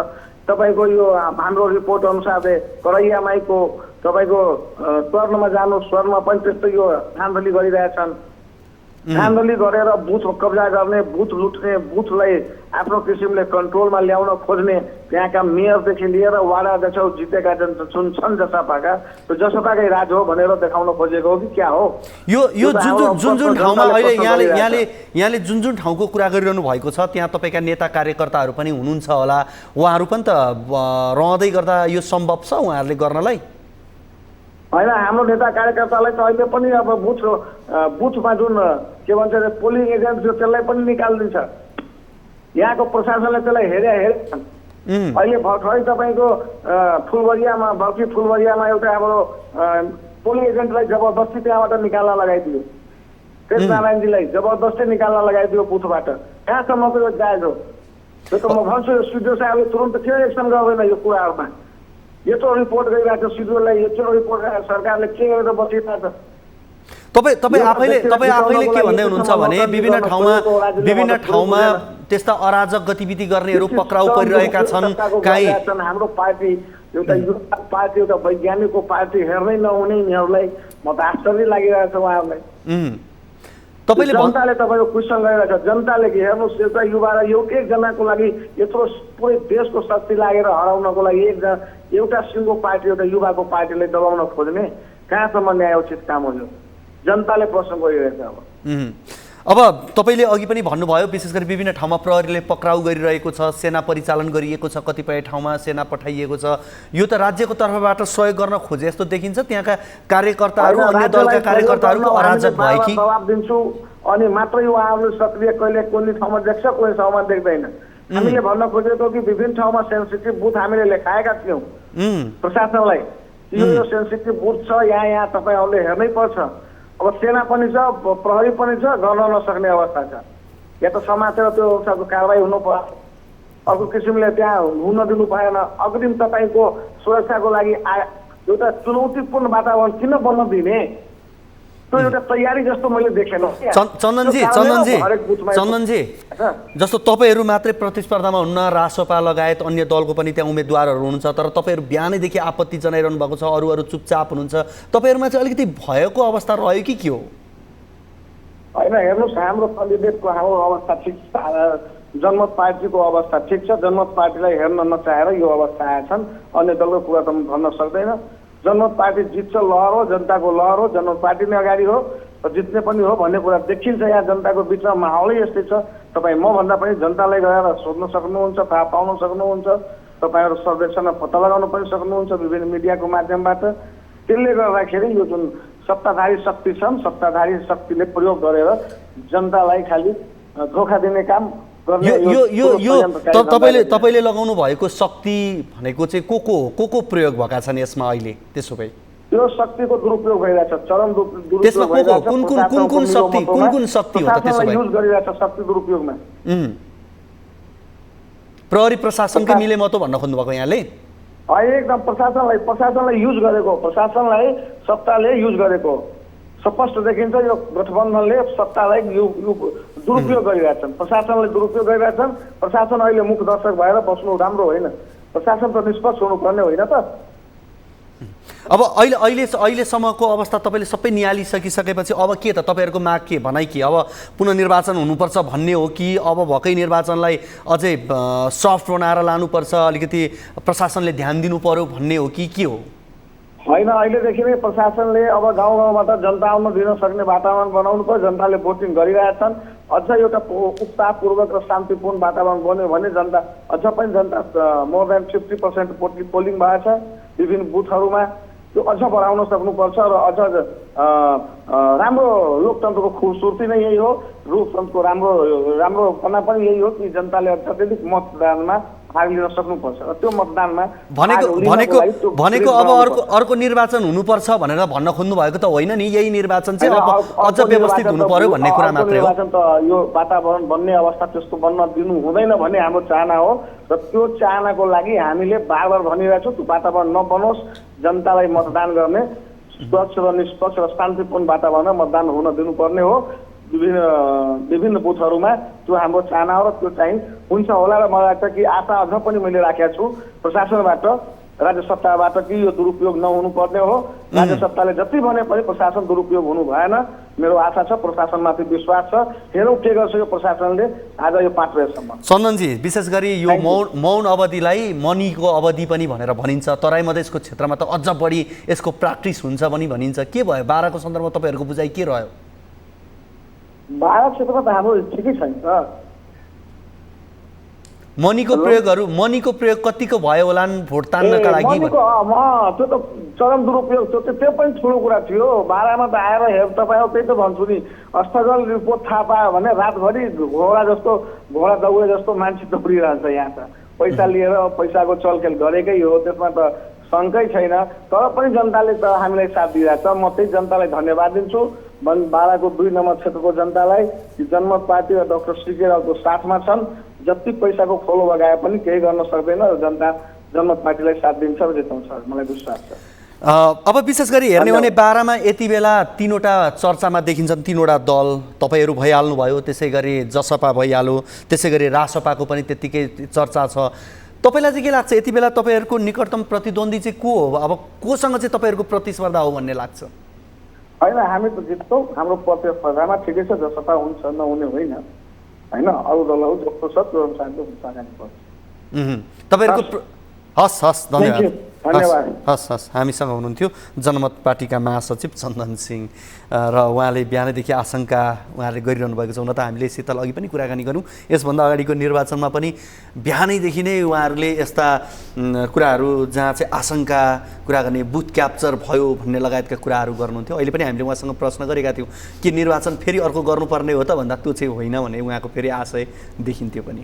तपाईँको यो हाम्रो रिपोर्ट अनुसारले करैयामाईको तपाईँको स्वर्णमा जानु, स्वर्णमा पनि त्यस्तै यो धाँधली गरिरहेछन्। धाँधली गरेर बुथ कब्जा गर्ने, बुथ लुट्ने, बुथलाई आफ्नो किसिमले कन्ट्रोलमा ल्याउन खोज्ने, त्यहाँका मेयरदेखि लिएर वाडा अध्यक्ष जितेका छन् जसपाका, त्यो जसपाकै राज हो भनेर देखाउन खोजेको हो कि क्या हो? यो जुन ठाउँमा अहिले यहाँले जुन ठाउँको कुरा गरिरहनु भएको छ त्यहाँ तपाईँका नेता कार्यकर्ताहरू पनि हुनुहुन्छ होला, उहाँहरू पनि त रहँदै गर्दा यो सम्भव छ उहाँहरूले गर्नलाई? होइन, हाम्रो नेता कार्यकर्तालाई त अहिले पनि अब बुथमा जुन के भन्छ अरे पोलिङ एजेन्ट थियो त्यसलाई पनि निकालिदिन्छ। यहाँको प्रशासनले त्यसलाई हेरेछन्। अहिले भर्खरै तपाईँको भर्खी फुलबरियामा एउटा हाम्रो पोलिङ एजेन्टलाई जबरजस्ती त्यहाँबाट निकाल्न लगाइदियो, तेज नारायणजीलाई जबरजस्ती निकाल्न लगाइदियो बुथबाट। कहाँसम्मको यो जायज हो? त्यो त म भन्छु यो सिडिओ साहबले तुरन्त किन एक्सन गर्दैन यो कुराहरूमा? यत्रो रिपोर्ट गरिरहेको छ सिडिओलाई, यत्रो रिपोर्ट सरकारले के गरेर बसिरहेको छ? तपाईँ आफैले के भन्दै हुनुहुन्छ भने विभिन्न ठाउँमा त्यस्ता अराजक गतिविधि गर्नेहरू पक्राउ परिरहेका छन्। हाम्रो पार्टी एउटा युवा पार्टी, एउटा वैज्ञानिकको पार्टी हेर्नै नहुने यिनीहरूलाई म त आश्चर्य लागिरहेको छ उहाँहरूलाई। जनताले तपाईँको क्वेसन गरिरहेको छ, जनताले कि हेर्नुहोस् एउटा युवा र एकजनाको लागि यत्रो पुरै देशको शक्ति लागेर हराउनको लागि एउटा सिङ्गो पार्टी, एउटा युवाको पार्टीले दबाउन खोज्ने कहाँसम्म न्यायोचित काम हो? यो जनताले प्रश्न गरिरहेछ। अब तपाईँले अघि पनि भन्नुभयो विशेष गरी विभिन्न ठाउँमा प्रहरीले पक्राउ गरिरहेको छ, सेना परिचालन गरिएको छ, कतिपय ठाउँमा सेना पठाइएको छ। यो त राज्यको तर्फबाट सहयोग गर्न खोजे जस्तो देखिन्छ। त्यहाँका कार्यकर्ताहरू, अन्य दलका कार्यकर्ताहरूको अराजक भए कि जवाब दिन्छु अनि मात्रै उहाँहरूले सक्रिय कहिले कुनै ठाउँमा देख्छ, कुनै ठाउँमा देख्दैन। हामीले भन्न खोजेको कि विभिन्न ठाउँमा सेन्सिटिभ बुथ हामीले लेखाएका थियौँ प्रशासनलाई, यो सेन्सिटिभ बुथ छ, यहाँ तपाईँहरूले हेर्नै पर्छ। अब सेना पनि छ, प्रहरी पनि छ, गर्न नसक्ने अवस्था छ। या त समातेर त्यो अवस्थाको कारवाही हुनु पर्यो, अर्को किसिमले त्यहाँ हुन दिनु भएन। अग्रिम तपाईँको सुरक्षाको लागि एउटा चुनौतीपूर्ण वातावरण किन बन्न दिने? त्यो एउटा तयारी जस्तो मैले देखेन। चन्दनजी, जस्तो तपाईँहरू मात्रै प्रतिस्पर्धामा हुन्न, रासोपा लगायत अन्य दलको पनि त्यहाँ उम्मेदवारहरू हुनुहुन्छ, तर तपाईँहरू बिहानैदेखि आपत्ति जनाइरहनु भएको छ, अरू चुपचाप हुनुहुन्छ। तपाईँहरूमा चाहिँ अलिकति भएको अवस्था रह्यो कि के हो? होइन, हेर्नुहोस्, हाम्रो क्यान्डिडेटको हाम्रो अवस्था ठिक छ, जनमत पार्टीको अवस्था ठिक छ। जनमत पार्टीलाई हेर्न नचाहेर यो अवस्था आएछन्। अन्य दलको कुरा त भन्न सक्दैन। जनमत पार्टी जित्छ, लहर हो, जनताको लहर हो, जनमत पार्टी नै अगाडि हो र जित्ने पनि हो भन्ने कुरा देखिन्छ। यहाँ जनताको बिचमा माहौलै यस्तै छ। तपाईँ मभन्दा पनि जनतालाई गएर सोध्न सक्नुहुन्छ, थाहा पाउन सक्नुहुन्छ, तपाईँहरू सर्वेक्षणमा पत्ता लगाउन पनि सक्नुहुन्छ विभिन्न मिडियाको माध्यमबाट। त्यसले गर्दाखेरि यो जुन सत्ताधारी शक्ति छन्, सत्ताधारी शक्तिले प्रयोग गरेर जनतालाई खालि धोका दिने काम तपाईँले लगाउनु भएको शक्ति भनेको चाहिँ को प्रयोग भएका छन् यसमा अहिले? त्यसो भए यो शक्तिको दुरुपयोग भइरहेछ, चरम दुरुपयोग त्यसमा कुन शक्ति हो त त्यसो भए? युज गरिरहेछ शक्ति दुरुपयोगमा। प्रहरी प्रशासनकै मिलेमतो भन्न खोज्नु भएको यहाँले? एकदम प्रशासनलाई युज गरेको, प्रशासनलाई सत्ताले युज गरेको स्पष्ट देखिन्छ। यो गठबन्धनले सत्तालाई दुरुपयोग गरिरहेछन्, प्रशासनले दुरुपयोग गरिरहेछन्। प्रशासन अहिले मुख दर्शक भएर बस्नु राम्रो होइन। प्रशासन त निष्पक्ष हुनुपर्ने होइन त? अब अहिलेसम्मको अवस्था तपाईँले सबै निहालिसकिसकेपछि अब के त? तपाईँहरूको माग के, भनाइ के? अब पुनर्निर्वाचन हुनुपर्छ भन्ने हो कि अब भएकै निर्वाचनलाई अझै सफ्ट बनाएर लानुपर्छ, अलिकति प्रशासनले ध्यान दिनु पर्यो भन्ने हो कि के हो? होइन, अहिलेदेखि नै प्रशासनले अब गाउँ गाउँबाट जनता आउन दिन सक्ने वातावरण बनाउनु पर्यो। जनताले भोटिङ गरिरहेछन्। अझ एउटा उत्साहपूर्वक र शान्तिपूर्ण वातावरण बन्यो भने जनता अझ पनि मोर देन 50% पोलिङ भएछ विभिन्न बुथहरूमा। त्यो अझ बढाउन सक्नुपर्छ र अझ राम्रो लोकतन्त्रको खूबसूरती नै यही हो। लोकतन्त्रको राम्रोपना पनि यही हो कि जनताले अत्यधिक मतदानमा भाग लिन सक्नुपर्छ र त्यो मतदानमा भनेको अब अर्को निर्वाचन हुनुपर्छ भनेर भन्न खोज्नु भएको त होइन नि? यही निर्वाचन चाहिँ अझ व्यवस्थित हुनु पर्यो भन्ने कुरा मात्रै हो। निर्वाचन त यो वातावरण बन्ने अवस्था त्यस्तो बन्न दिनु हुँदैन भन्ने हाम्रो चाहना हो र त्यो चाहनाको लागि हामीले बार भनिरहेछौँ त्यो वातावरण नबनोस्, जनतालाई मतदान गर्ने स्वच्छ र निष्पक्ष र शान्तिपूर्ण वातावरणमा मतदान हुन दिनुपर्ने हो। विभिन्न बुथहरूमा त्यो हाम्रो चाहना हो र त्यो चाहिँ हुन्छ होला र मलाई लाग्छ कि आशा अझ पनि मैले राखेको छु प्रशासनबाट राज्य सत्ताबाट कि यो दुरुपयोग नहुनु पर्ने हो। राज्य सत्ताले जति भने पनि प्रशासन दुरुपयोग हुनु भएन। मेरो आशा छ, प्रशासनमाथि विश्वास छ। हेरौँ के गर्छ यो प्रशासनले आज यो 5 बजेसम्म। चन्दनजी, विशेष गरी यो मौन अवधिलाई मनीको अवधि पनि भनेर भनिन्छ। तराई मधेसको क्षेत्रमा त अझ बढी यसको प्र्याक्टिस हुन्छ पनि भनिन्छ। के भयो बाराको सन्दर्भमा तपाईँहरूको बुझाइ के रह्यो? बारा क्षेत्रमा त हाम्रो ठिकै छैन त। मनीको प्रयोग कतिको भयो होला भोट तान्नका लागि? त्यो त चरम दुरुपयोग थियो। त्यो पनि ठुलो कुरा थियो। बारामा त आएर हेर तपाईँ, त्यही त भन्छु नि, अस्तगल रिपोर्ट थाहा पायो भने रातभरि घोडा दौडे जस्तो मान्छे दौडिरहन्छ। यहाँ त पैसा लिएर पैसाको चलखेल गरेकै हो, त्यसमा त शङ्कै छैन। तर पनि जनताले त हामीलाई साथ दिइरहेछ। म त्यही जनतालाई धन्यवाद दिन्छु। बाराको 2 नम्बर क्षेत्रको जनतालाई, जनमत पार्टी र डाक्टर सीके रावको साथमा छन्। जति पैसाको खोलो लगाए पनि केही गर्न सक्दैन। जनता जनमत पार्टीलाई साथ दिन्छ र जिताउँछ, मलाई विश्वास छ। अब विशेष गरी हेर्ने भने बारामा यति बेला 3वटा चर्चामा देखिन्छन्, 3वटा दल। तपाईँहरू भइहाल्नुभयो, त्यसै गरी जसपा भइहाल्यो, त्यसै गरी रासपाको पनि त्यत्तिकै चर्चा छ। तपाईँलाई चाहिँ के लाग्छ यति बेला तपाईँहरूको निकटतम प्रतिद्वन्दी चाहिँ को हो? अब कोसँग चाहिँ तपाईँहरूको प्रतिस्पर्धा हो भन्ने लाग्छ? होइन, हामी त जित्छौँ। हाम्रो प्रतिस्पर्धामा ठिकै छ, जसपा हुन्छ नहुने होइन। अरू दलहरू जस्तो छ त्यो अनुसारले हुन्छ अगाडि बढ्छ। तपाईँहरूको हस् धन्यवाद। हस् हामीसँग हुनुहुन्थ्यो जनमत पार्टीका महासचिव चन्दन सिंह र उहाँले बिहानैदेखि आशंका उहाँले गरिरहनु भएको छ। हुन त हामीले शीतल अघि पनि कुराकानी गऱ्यौँ, यसभन्दा अगाडिको निर्वाचनमा पनि बिहानैदेखि नै उहाँहरूले यस्ता कुराहरू जहाँ चाहिँ आशंका कुरा गर्ने, बुथ क्याप्चर भयो भन्ने लगायतका कुराहरू गर्नुहुन्थ्यो। अहिले पनि हामीले उहाँसँग प्रश्न गरेका थियौँ कि निर्वाचन फेरि अर्को गर्नुपर्ने हो त भन्दा त्यो चाहिँ होइन भने उहाँको फेरि आशय देखिन्थ्यो पनि।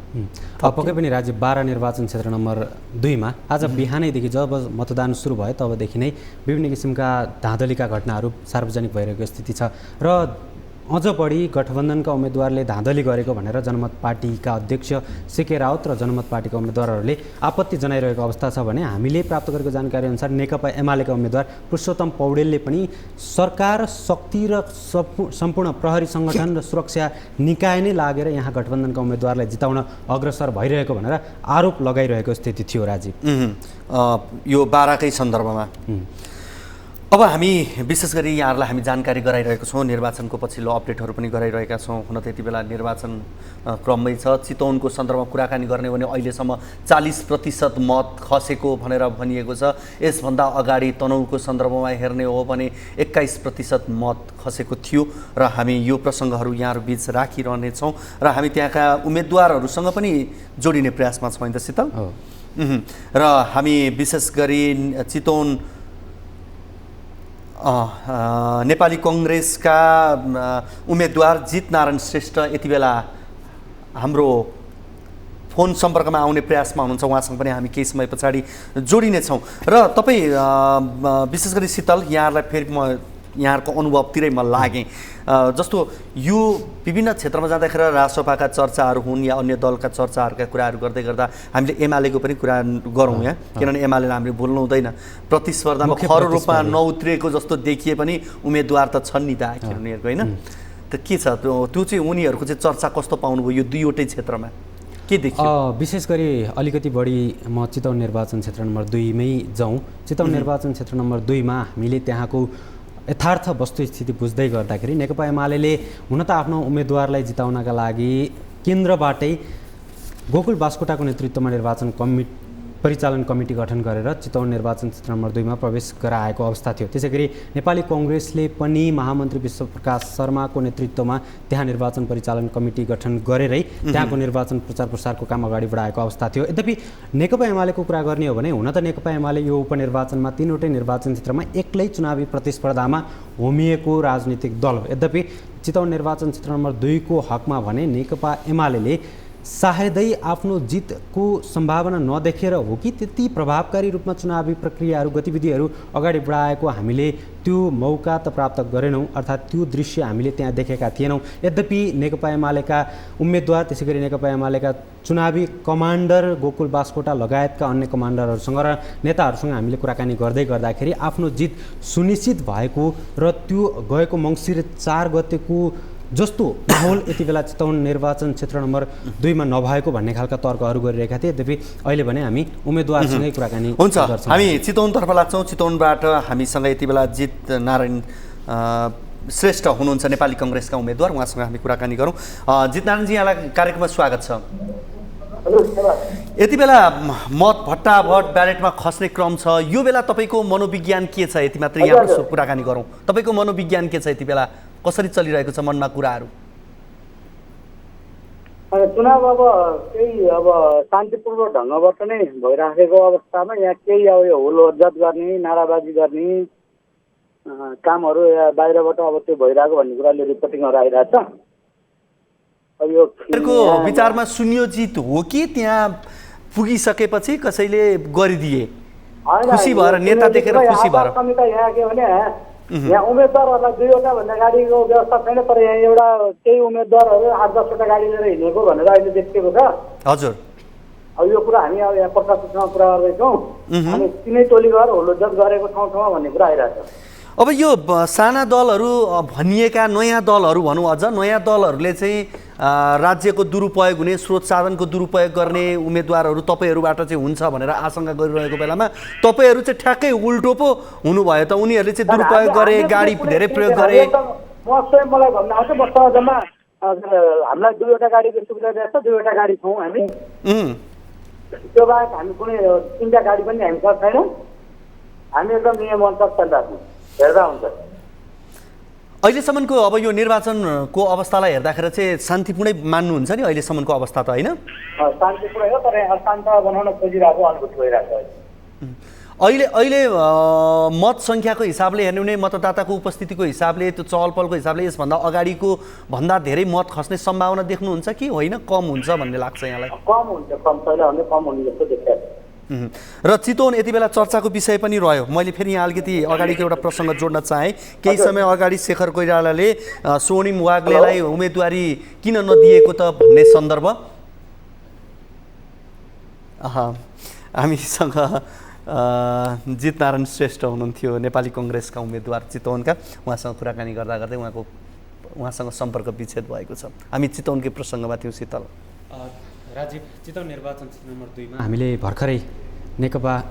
पक्कै पनि राज्य 12 निर्वाचन क्षेत्र नम्बर 2 मा आज बिहानैदेखि जब मतदान सुरु भयो तबदेखि नै विभिन्न किसिमका धाँधलीका घटनाहरू सार्वजनिक भइरहेको स्थिति छ र अझ बढी गठबन्धनका उम्मेदवारले धाँधली गरेको भनेर जनमत पार्टीका अध्यक्ष सीके राउत र जनमत पार्टीका उम्मेदवारहरूले आपत्ति जनाइरहेको अवस्था छ भने हामीले प्राप्त गरेको जानकारी अनुसार नेकपा एमालेका उम्मेदवार पुरुषोत्तम पौडेलले पनि सरकार, शक्ति र सम्पूर्ण प्रहरी सङ्गठन र सुरक्षा निकाय नै लागेर यहाँ गठबन्धनका उम्मेदवारलाई जिताउन अग्रसर भइरहेको भनेर आरोप लगाइरहेको स्थिति थियो। राजीव, यो बाराकै सन्दर्भमा अब हामी विशेष गरी यहाँहरूलाई हामी जानकारी गराइरहेको छौँ, निर्वाचनको पछिल्लो अपडेटहरू पनि गराइरहेका छौँ। हुन त यति बेला निर्वाचन क्रममै छ। चितवनको सन्दर्भमा कुराकानी गर्ने भने अहिलेसम्म 40% मत खसेको भनेर भनिएको छ। यसभन्दा अगाडि तनहुँको सन्दर्भमा हेर्ने हो भने 21% मत खसेको थियो र हामी यो प्रसङ्गहरू यहाँहरू बिच राखिरहनेछौँ र हामी त्यहाँका उम्मेदवारहरूसँग पनि जोडिने प्रयासमा छौँ त शीतल। र हामी विशेष गरी चितवन नेपाली कङ्ग्रेसका उम्मेदवार जित नारायण श्रेष्ठ यति बेला हाम्रो फोन सम्पर्कमा आउने प्रयासमा हुनुहुन्छ। उहाँसँग पनि हामी केही समय पछाडि जोडिनेछौँ। र तपाईँ विशेष गरी शीतल, यहाँहरूलाई फेरि म यहाँहरूको अनुभवतिरै म लागेँ। जस्तो यो विभिन्न क्षेत्रमा जाँदाखेरि रासपाका चर्चाहरू हुन् या अन्य दलका चर्चाहरूका कुराहरू गर्दै गर्दा हामीले एमालेको पनि कुरा गरौँ यहाँ, किनभने एमालेलाई हामीले भुल्नु हुँदैन। प्रतिस्पर्धामा खरो रूपमा नउत्रिएको जस्तो देखिए पनि उम्मेदवार त छन् नि त आखिर उनीहरूको, होइन? त के छ त्यो चाहिँ उनीहरूको चाहिँ चर्चा कस्तो पाउनुभयो यो 2वटै क्षेत्रमा? के देखियो? विशेष गरी अलिकति बढी म चितवन निर्वाचन क्षेत्र नम्बर 2 मै जाउँ। चितवन निर्वाचन क्षेत्र नम्बर 2 मा हामीले त्यहाँको यथार्थ वस्तुस्थिति बुझ्दै गर्दाखेरि नेकपा एमाले हुन त आफ्नो उम्मेदवारलाई जिताउनका लागि केन्द्रबाटै गोकुल बास्कोटाको नेतृत्वमा निर्वाचन परिचालन कमिटी गठन गरेर चितवन निर्वाचन क्षेत्र नम्बर 2 मा प्रवेश गराएको अवस्था थियो। त्यसै गरी नेपाली कङ्ग्रेसले पनि महामन्त्री विश्वप्रकाश शर्माको नेतृत्वमा त्यहाँ निर्वाचन परिचालन कमिटी गठन गरेरै त्यहाँको निर्वाचन प्रचार प्रसारको काम अगाडि बढाएको अवस्था थियो। यद्यपि नेकपा एमालेको कुरा गर्ने हो भने हुन त नेकपा एमाले यो उपनिर्वाचनमा 3वटै निर्वाचन क्षेत्रमा एक्लै चुनावी प्रतिस्पर्धामा होमिएको राजनीतिक दल हो। यद्यपि चितवन निर्वाचन क्षेत्र नम्बर 2 को हकमा भने नेकपा एमाले सायदै आफ्नो जितको सम्भावना नदेखेर हो कि त्यति प्रभावकारी रूपमा चुनावी प्रक्रियाहरू गतिविधिहरू अगाडि बढाएको हामीले त्यो मौका त प्राप्त गरेनौँ, अर्थात् त्यो दृश्य हामीले त्यहाँ देखेका थिएनौँ। यद्यपि नेकपा एमालेका उम्मेदवार, त्यसै गरी नेकपा एमालेका चुनावी कमान्डर गोकुल बास्कोटा लगायतका अन्य कमान्डरहरूसँग र नेताहरूसँग हामीले कुराकानी गर्दै गर्दाखेरि आफ्नो जित सुनिश्चित भएको र त्यो गएको मङ्सिर 4 गतेको जस्तो माहौल यति बेला चितवन निर्वाचन क्षेत्र नम्बर 2 मा नभएको भन्ने खालका तर्कहरू गरिरहेका थिए। यद्यपि अहिले भने हामी उम्मेदवारसँगै कुराकानी हुन्छ। गर्छौँ। हामी चितवनतर्फ लाग्छौँ। चितवनबाट हामीसँग यति बेला जित नारायण श्रेष्ठ हुनुहुन्छ, नेपाली कङ्ग्रेसका उम्मेदवार। उहाँसँग हामी कुराकानी गरौँ। जित नारायणजी, यहाँलाई कार्यक्रममा स्वागत छ। यति बेला मत भट्टाभट ब्यालेटमा खस्ने क्रम छ। यो बेला तपाईँको मनोविज्ञान के छ? यति मात्र यहाँ कुराकानी गरौँ। तपाईँको मनोविज्ञान के छ? यति बेला कसरी चलिरहेको छ मनमा कुराहरू? चुनाव अब केही अब शान्तिपूर्वक ढङ्गबाट नै भइराखेको अवस्थामा यहाँ केही अब यो हुलहज्जत गर्ने, नाराबाजी गर्ने कामहरू बाहिरबाट अब त्यो भइरहेको भन्ने कुराले रिपोर्टिङहरू आइरहेछ। अब यो विचारमा सुनियोजित हो कि त्यहाँ पुगिसकेपछि कसैले गरिदिए, खुसी भएर नेता देखेर खुसी भएर? यहाँ के भने यहाँ उम्मेदवारहरूलाई 2वटा भन्दा गाडीको व्यवस्था छैन, तर यहाँ एउटा केही उम्मेदवारहरू 8-10वटा गाडी लिएर हिँडेको भनेर अहिले देखिएको छ। हजुर। अब यो कुरा हामी अब यहाँ प्रशासनसँग कुरा गर्दैछौँ अनि तिनै टोली गएर हुलहज्जत गरेको ठाउँमा भन्ने कुरा आइरहेको छ। अब यो साना दलहरू भनिएका नयाँ दलहरू भनौँ, अझ नयाँ दलहरूले चाहिँ राज्यको दुरुपयोग हुने, स्रोत साधनको दुरुपयोग गर्ने उम्मेदवारहरू तपाईँहरूबाट चाहिँ हुन्छ भनेर आशंका गरिरहेको बेलामा तपाईँहरू चाहिँ ठ्याक्कै उल्टो पो हुनुभयो त। उनीहरूले चाहिँ दुरुपयोग गरे, गाडी धेरै प्रयोग गरे। म स्वयं मलाई भन्न आउँछ, मसँग जम्मा हामीलाई 2वटा गाडीको सुविधा दिएको छ, 2वटा गाडी छौँ हामी। त्यो बाहेक हामी कुनै 3टा गाडी पनि हामीसँग छैन। हामी एकदम नियमअनुसार चलिरहेको हेर्दा हुन्छ। अहिलेसम्मको अब यो निर्वाचनको अवस्थालाई हेर्दाखेरि चाहिँ शान्तिपूर्णै मान्नुहुन्छ नि अहिलेसम्मको अवस्था त, होइन? शान्तिपूर्ण हो, तर अशान्त बनाउन खोजिरहेको अनुभूति भइरहेको छ। अहिले मत सङ्ख्याको हिसाबले हेर्ने भने, मतदाताको उपस्थितिको हिसाबले, त्यो चहलपहलको हिसाबले यसभन्दा अगाडिको भन्दा धेरै मत खस्ने सम्भावना देख्नुहुन्छ कि होइन, कम हुन्छ भन्ने लाग्छ यहाँलाई? कम हुन्छ, कम पहिलाभन्दा कम हुने जस्तो देखिरहेको छ। र चितवन यति बेला चर्चाको विषय पनि रह्यो। मैले फेरि यहाँ अलिकति अगाडिको एउटा प्रसङ्ग जोड्न चाहेँ। केही समय अगाडि शेखर कोइरालाले स्वर्णिम वाग्लेलाई उम्मेदवारी किन नदिएको त भन्ने सन्दर्भ। हामीसँग जित नारायण श्रेष्ठ हुनुहुन्थ्यो, नेपाली कङ्ग्रेसका उम्मेदवार चितवनका। उहाँसँग कुराकानी गर्दा गर्दै उहाँसँग सम्पर्क विच्छेद भएको छ। हामी चितवनकै प्रसङ्गमा थियौँ। शीतल राजीव, चितवन निर्वाचन क्षेत्र नम्बर 2 मा हामीले भर्खरै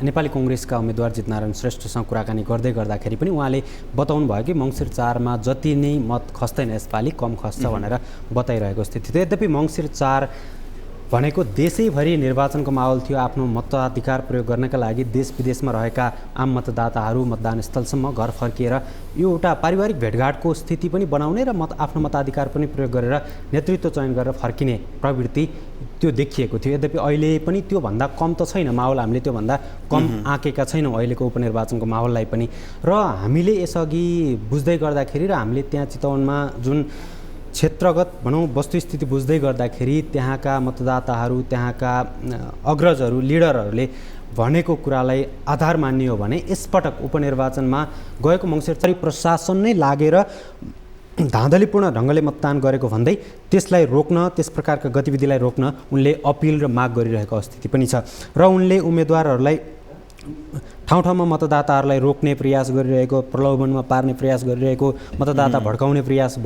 नेपाली कङ्ग्रेसका उम्मेदवार जित नारायण श्रेष्ठसँग कुराकानी गर्दै गर्दाखेरि पनि उहाँले बताउनु भयो कि मङ्सिर 4 मा जति नै मत खस्दैन यसपालि, कम खस्छ भनेर बताइरहेको स्थिति थियो। यद्यपि मङ्सिर 4 भनेको देशैभरि निर्वाचनको माहौल थियो। आफ्नो मताधिकार प्रयोग गर्नका लागि देश विदेशमा रहेका आम मतदाताहरू मतदान स्थलसम्म घर फर्किएर यो एउटा पारिवारिक भेटघाटको स्थिति पनि बनाउने र आफ्नो मताधिकार पनि प्रयोग गरेर नेतृत्व चयन गरेर फर्किने प्रवृत्ति त्यो देखिएको थियो। यद्यपि अहिले पनि त्योभन्दा कम त छैन माहौल, हामीले त्योभन्दा कम आँकेका छैनौँ अहिलेको उपनिर्वाचनको माहौललाई पनि। र हामीले यसअघि बुझ्दै गर्दाखेरि र हामीले त्यहाँ चितवनमा जुन क्षेत्रगत भनौँ वस्तुस्थिति बुझ्दै गर्दाखेरि त्यहाँका मतदाताहरू, त्यहाँका अग्रजहरू, लिडरहरूले भनेको कुरालाई आधार मान्ने हो भने यसपटक उपनिर्वाचनमा गएको मङ्सिर 4 प्रशासन नै लागेर धाँधलीपूर्ण ढङ्गले मतदान गरेको भन्दै त्यसलाई रोक्न, त्यस प्रकारका गतिविधिलाई रोक्न उनले अपिल र माग गरिरहेको स्थिति पनि छ। र उनले उम्मेदवारहरूलाई ठाउँ ठाउँमा मतदाताहरूलाई रोक्ने प्रयास गरिरहेको, प्रलोभनमा पार्ने प्रयास गरिरहेको, मतदाता भड्काउने प्रयास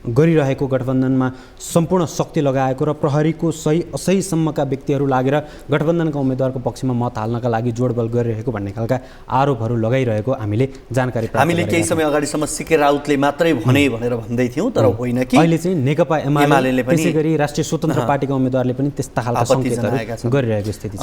गरिरहेको गठबन्धनमा सम्पूर्ण शक्ति लगाएको र प्रहरीको सही असहीसम्मका व्यक्तिहरू लागेर गठबन्धनका उम्मेदवारको पक्षमा मत हाल्नका लागि जोडबल गरिरहेको भन्ने खालका आरोपहरू लगाइरहेको हामीले जानकारी प्राप्त हामीले केही समय अगाडिसम्म सिके राउतले मात्रै भने भनेर भन्दै थियौँ, तर होइन कि अहिले चाहिँ नेकपा एमाले त्यसै गरी राष्ट्रिय स्वतन्त्र पार्टीका उम्मेदवारले पनि त्यस्ता खालका सङ्केतहरू गरिरहेको स्थिति छ।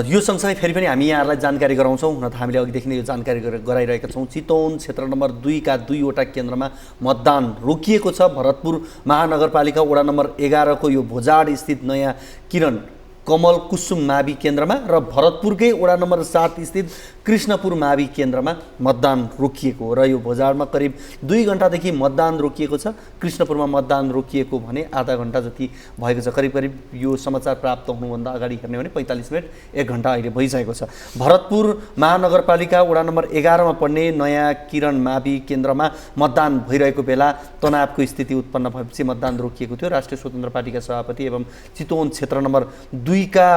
यो सँगसँगै फेरि पनि हामी यहाँहरूलाई जानकारी गराउँछौँ। हुन त हामीले अघिदेखि नै यो जानकारी गराइरहेका छौँ। चितवन क्षेत्र नम्बर 2 का 2वटा केन्द्रमा मतदान रोकिएको छ। भरतपुर महानगरपालिका वडा नम्बर 11 को यो भोजाड स्थित नयाँ किरण कमल कुसुम मावि केन्द्रमा र भरतपुरकै वडा नम्बर 7 स्थित कृष्णपुर मावि केन्द्रमा मतदान रोकिएको हो। र यो भोजाडमा करिब 2 घण्टादेखि मतदान रोकिएको छ। कृष्णपुरमा मतदान रोकिएको भने आधा घण्टा जति भएको छ। करिब करिब यो समाचार प्राप्त हुनुभन्दा अगाडि हेर्ने भने 45 मिनट 1 घण्टा अहिले भइसकेको छ। भरतपुर महानगरपालिका वडा नम्बर 11 मा पर्ने नयाँ किरण मावि केन्द्रमा मतदान भइरहेको बेला तनावको स्थिति उत्पन्न भएपछि मतदान रोकिएको थियो। राष्ट्रिय स्वतन्त्र पार्टीका सभापति एवं चितवन क्षेत्र नम्बर 2 का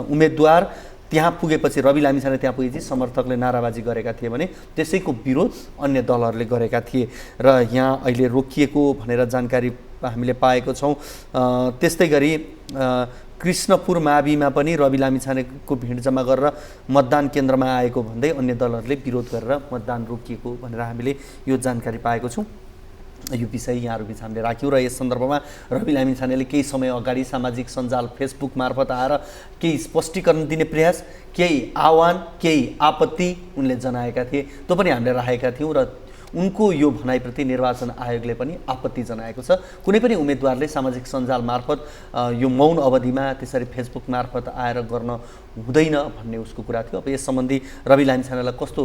उम्मेदवार जित नारायण श्रेष्ठले 2 घण्टादेखि 1 घण्टासम्म मतदान त्यहाँ पुगेपछि रवि लामिछाने त्यहाँ पुगेपछि समर्थकले नाराबाजी गरेका थिए भने त्यसैको विरोध अन्य दलहरूले गरेका थिए र यहाँ अहिले रोकिएको भनेर जानकारी हामीले पाएको छौँ। त्यस्तै गरी कृष्णपुर माविमा पनि रवि लामिछानेको भिड जम्मा गरेर मतदान केन्द्रमा आएको भन्दै अन्य दलहरूले विरोध गरेर मतदान रोकिएको भनेर हामीले यो जानकारी पाएको छौँ। यो विषय यहाँहरूबिच हामीले राख्यौँ र यस सन्दर्भमा रवि लामिछानेले केही समय अगाडि सामाजिक सञ्जाल फेसबुक मार्फत आएर केही स्पष्टीकरण दिने प्रयास, केही आह्वान, केही आपत्ति उनले जनाएका थिए। त्यो पनि हामीले राखेका थियौँ र उनको यो भनाइप्रति निर्वाचन आयोगले पनि आपत्ति जनाएको छ। कुनै पनि उम्मेदवारले सामाजिक सञ्जाल मार्फत यो मौन अवधिमा त्यसरी फेसबुक मार्फत आएर गर्न हुँदैन भन्ने उसको कुरा थियो। अब यस सम्बन्धी रवि लामिछानेलाई कस्तो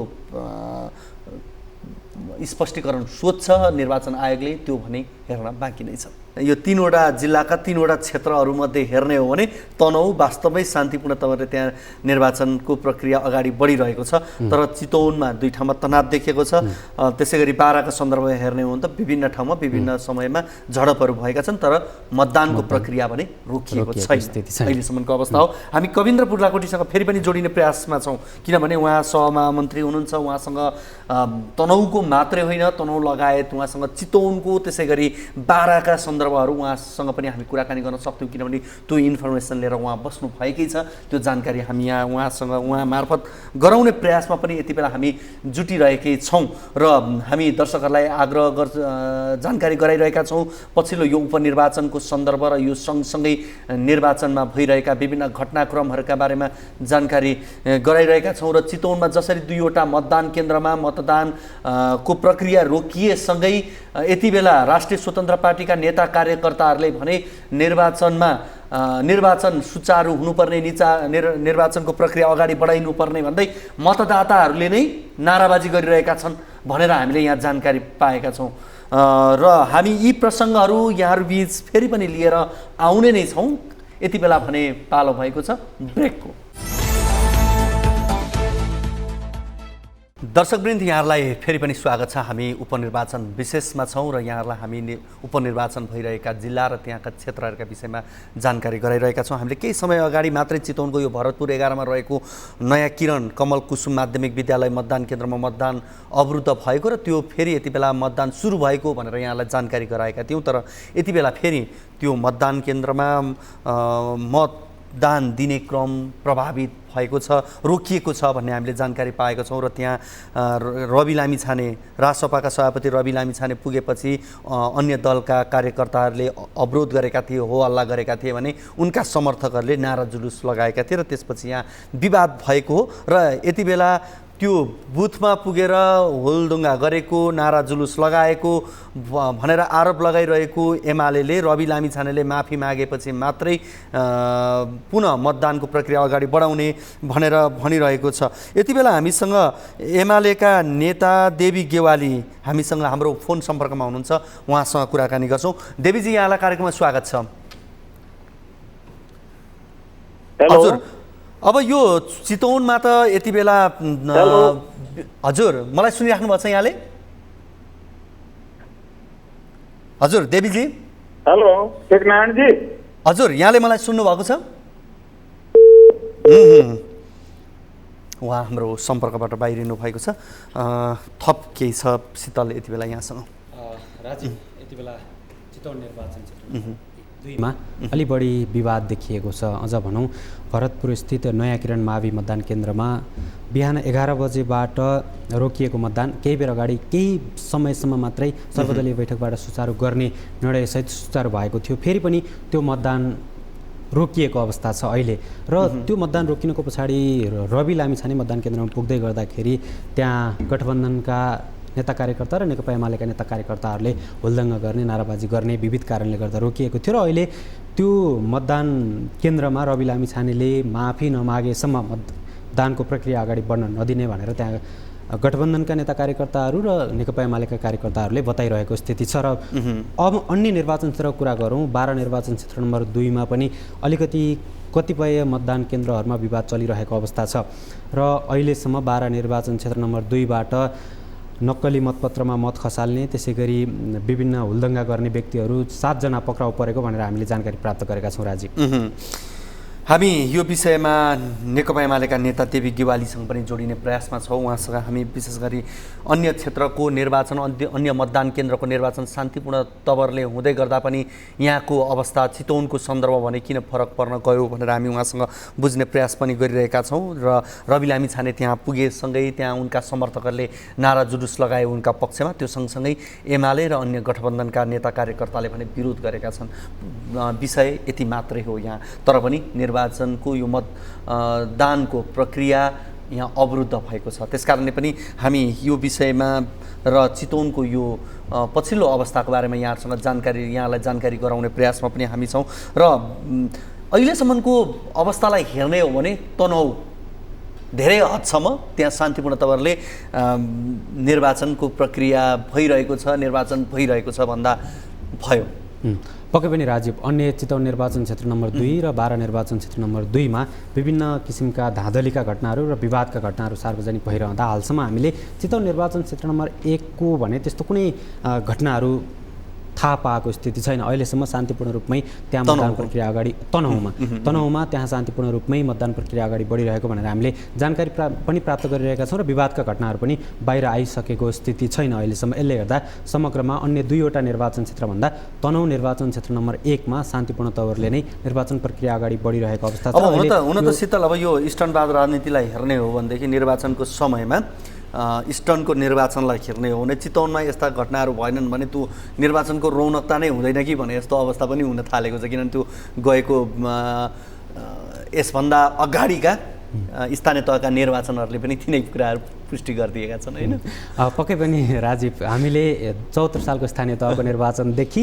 स्पष्टीकरण सोध्छ निर्वाचन आयोगले त्यो भने हेर्न बाँकी नै छ। यो 3वटा जिल्लाका 3वटा क्षेत्रहरूमध्ये हेर्ने हो भने तनहुँ वास्तवमै शान्तिपूर्ण तवरले त्यहाँ निर्वाचनको प्रक्रिया अगाडि बढिरहेको छ। तर चितवनमा 2 ठाउँमा तनाव देखिएको छ। त्यसै गरी बाराका सन्दर्भमा हेर्ने हो भने त विभिन्न ठाउँमा विभिन्न समयमा झडपहरू भएका छन् तर मतदानको प्रक्रिया भने रोकिएको छैन। अहिलेसम्मको अवस्था हो। हामी कविन्द्र पुर्लाकोटीसँग फेरि पनि जोडिने प्रयासमा छौँ किनभने उहाँ सहमहामन्त्री हुनुहुन्छ। उहाँसँग तनहुँको मात्रै होइन तनहुँ लगायत उहाँसँग चितवनको त्यसै गरी बाराका सन्दर्भहरू उहाँसँग पनि हामी कुराकानी गर्न सक्थ्यौँ किनभने त्यो इन्फर्मेसन लिएर उहाँ बस्नु भएकै छ। त्यो जानकारी हामी यहाँ उहाँ मार्फत गराउने प्रयासमा पनि यति बेला हामी जुटिरहेकै छौँ र हामी दर्शकहरूलाई जानकारी गराइरहेका छौँ। पछिल्लो यो उपनिर्वाचनको सन्दर्भ र यो सँगसँगै निर्वाचनमा भइरहेका विभिन्न घटनाक्रमहरूका बारेमा जानकारी गराइरहेका छौँ र चितवनमा जसरी 2वटा मतदान केन्द्रमा मतदानको प्रक्रिया रोकिएसँगै यति बेला राष्ट्रिय स्वतन्त्र पार्टीका नेता कार्यकर्ताहरूले भने निर्वाचन सुचारू हुनुपर्ने निर्वाचनको प्रक्रिया अगाडि बढाइनुपर्ने भन्दै मतदाताहरूले नै नाराबाजी गरिरहेका छन् भनेर हामीले यहाँ जानकारी पाएका छौँ र हामी यी प्रसङ्गहरू यहाँहरूबिच फेरि पनि लिएर आउने नै छौँ। यति बेला भने पालो भएको छ ब्रेकको। दर्शकवृन्द यहाँहरूलाई फेरि पनि स्वागत छ। हामी उपनिर्वाचन विशेषमा छौँ र यहाँहरूलाई हामी उपनिर्वाचन भइरहेका जिल्ला र त्यहाँका क्षेत्रहरूका विषयमा जानकारी गराइरहेका छौँ। हामीले केही समय अगाडि मात्रै चितवनको यो भरतपुर 11 मा रहेको नयाँ किरण कमल कुसुम माध्यमिक विद्यालय मतदान केन्द्रमा मतदान अवरुद्ध भएको र त्यो फेरि यति बेला मतदान सुरु भएको भनेर यहाँलाई जानकारी गराएका थियौँ। तर यति बेला फेरि त्यो मतदान केन्द्रमा मतदान दिने क्रम प्रभावित भएको छ, रोकिएको छ भन्ने हामीले जानकारी पाएका छौँ र त्यहाँ रवि लामिछाने रासपाका सभापति रवि लामिछाने पुगेपछि अन्य दलका कार्यकर्ताहरूले अवरोध गरेका थिए, हो हल्ला गरेका थिए भने उनका समर्थकहरूले नारा जुलुस लगाएका थिए र त्यसपछि यहाँ विवाद भएको हो र यति बेला त्यो बुथमा पुगेर होलदुङ्गा गरेको, नारा जुलुस लगाएको भनेर आरोप लगाइरहेको एमाले रवि लामिछानेले माफी मागेपछि मात्रै पुनः मतदानको प्रक्रिया अगाडि बढाउने भनेर भनिरहेको छ। यति बेला हामीसँग एमालेका नेता देवी गेवाली हामीसँग हाम्रो फोन सम्पर्कमा हुनुहुन्छ। उहाँसँग कुराकानी गर्छौँ। देवीजी यहाँलाई कार्यक्रममा स्वागत छ। हजुर, अब यो चितवनमा त यति बेला हजुर मलाई सुनिराख्नु भएको छ यहाँले? हजुर देवीजी। हेलो टेकनारायणजी। हजुर यहाँले मलाई सुन्नु भएको छ? उहाँ हाम्रो सम्पर्कबाट बाहिरिनु भएको छ। थप केही छ शीतल यति बेला यहाँसँग? राजीव, यति बेला चितवन निर्वाचन क्षेत्र 2मा अलि बढी विवाद देखिएको छ। अझ भनौँ भरतपुर स्थित नयाँ किरण मावि मतदान केन्द्रमा बिहान 11 बजेबाट रोकिएको मतदान केही बेर अगाडि केही समयसम्म मात्रै सर्वदलीय बैठकबाट सुचारू गर्ने निर्णयसहित सुचारू भएको थियो। फेरि पनि त्यो मतदान रोकिएको अवस्था छ अहिले र त्यो मतदान रोकिनुको पछाडि रवि लामिछाने मतदान केन्द्रमा पुग्दै गर्दाखेरि त्यहाँ गठबन्धनका नेता कार्यकर्ता र नेकपा एमालेका नेता कार्यकर्ताहरूले हुलदङ्ग गर्ने, नाराबाजी गर्ने विविध कारणले गर्दा रोकिएको थियो र अहिले त्यो मतदान केन्द्रमा रवि लामिछानेले माफी नमागेसम्म मतदानको प्रक्रिया अगाडि बढ्न नदिने भनेर त्यहाँ गठबन्धनका नेता कार्यकर्ताहरू र नेकपा एमालेका कार्यकर्ताहरूले बताइरहेको स्थिति छ। र अब अन्य निर्वाचन क्षेत्रको कुरा गरौँ, 12 निर्वाचन क्षेत्र नम्बर 2मा पनि अलिकति कतिपय मतदान केन्द्रहरूमा विवाद चलिरहेको अवस्था छ र अहिलेसम्म 12 निर्वाचन क्षेत्र नम्बर 2बाट नक्कली मतपत्रमा मत खसाल्ने, त्यसै गरी विभिन्न हुलदङ्गा गर्ने व्यक्तिहरू 7 जना पक्राउ परेको भनेर हामीले जानकारी प्राप्त गरेका छौँ। राजीव, हामी यो विषयमा नेकपा एमालेका नेता देवी गेवालीसँग पनि जोडिने प्रयासमा छौँ। उहाँसँग हामी विशेष गरी अन्य क्षेत्रको निर्वाचन, अन्य मतदान केन्द्रको निर्वाचन शान्तिपूर्ण तवरले हुँदै गर्दा पनि यहाँको अवस्था चितवनको सन्दर्भमा भने किन फरक पर्न गयो भनेर हामी उहाँसँग बुझ्ने प्रयास पनि गरिरहेका छौँ। र रवि लामिछाने त्यहाँ पुगेसँगै त्यहाँ उनका समर्थकहरूले नारा जुलुस लगाए उनका पक्षमा। त्यो सँगसँगै एमाले र अन्य गठबन्धनका नेता कार्यकर्ताले पनि विरोध गरेका छन्। विषय यति मात्रै हो यहाँ, तर पनि निर्वाचनको यो मतदानको प्रक्रिया यहाँ अवरुद्ध भएको छ। त्यसकारणले पनि हामी यो विषयमा र चितवनको यो पछिल्लो अवस्थाको बारेमा यहाँलाई जानकारी गराउने प्रयासमा पनि हामी छौँ। र अहिलेसम्मको अवस्थालाई हेर्ने हो भने तनहु धेरै हदसम्म त्यहाँ शान्तिपूर्ण तवरले निर्वाचनको प्रक्रिया भइरहेको छ भन्दा भयो। पक्कै पनि राजीव, अन्य चितवन निर्वाचन क्षेत्र नम्बर 2 र बारा निर्वाचन क्षेत्र नम्बर 2 मा विभिन्न किसिमका धाँधलीका घटनाहरू र विवादका घटनाहरू सार्वजनिक भइरहँदा हालसम्म हामीले चितवन निर्वाचन क्षेत्र नम्बर 1 को भने त्यस्तो कुनै घटनाहरू थाहा पाएको स्थिति छैन। अहिलेसम्म शान्तिपूर्ण रूपमै त्यहाँ मतदान प्रक्रिया अगाडि तनहुमा त्यहाँ शान्तिपूर्ण रूपमै मतदान प्रक्रिया अगाडि बढिरहेको भनेर हामीले जानकारी पनि प्राप्त गरिरहेका छौँ र विवादका घटनाहरू पनि बाहिर आइसकेको स्थिति छैन अहिलेसम्म। यसले गर्दा समग्रमा अन्य 2वटा निर्वाचन क्षेत्रभन्दा तनहुँ निर्वाचन क्षेत्र नम्बर 1 मा शान्तिपूर्ण तवरले नै निर्वाचन प्रक्रिया अगाडि बढिरहेको अवस्था छ। हुन त शीतल, अब यो इस्टर्नवाद राजनीतिलाई हेर्ने हो भनेदेखि निर्वाचनको समयमा इस्टर्नको निर्वाचनलाई हेर्ने हो भने चितवनमा यस्ता घटनाहरू भएनन् भने त्यो निर्वाचनको रौनकता नै हुँदैन कि भने जस्तो अवस्था पनि हुन थालेको छ। किनभने त्यो गएको यसभन्दा अगाडिका स्थानीय तहका निर्वाचनहरूले पनि तिनै कुराहरू पुष्टि गरिदिएका छन् होइन। पक्कै पनि राजीव, हामीले 74 सालको स्थानीय तहको निर्वाचनदेखि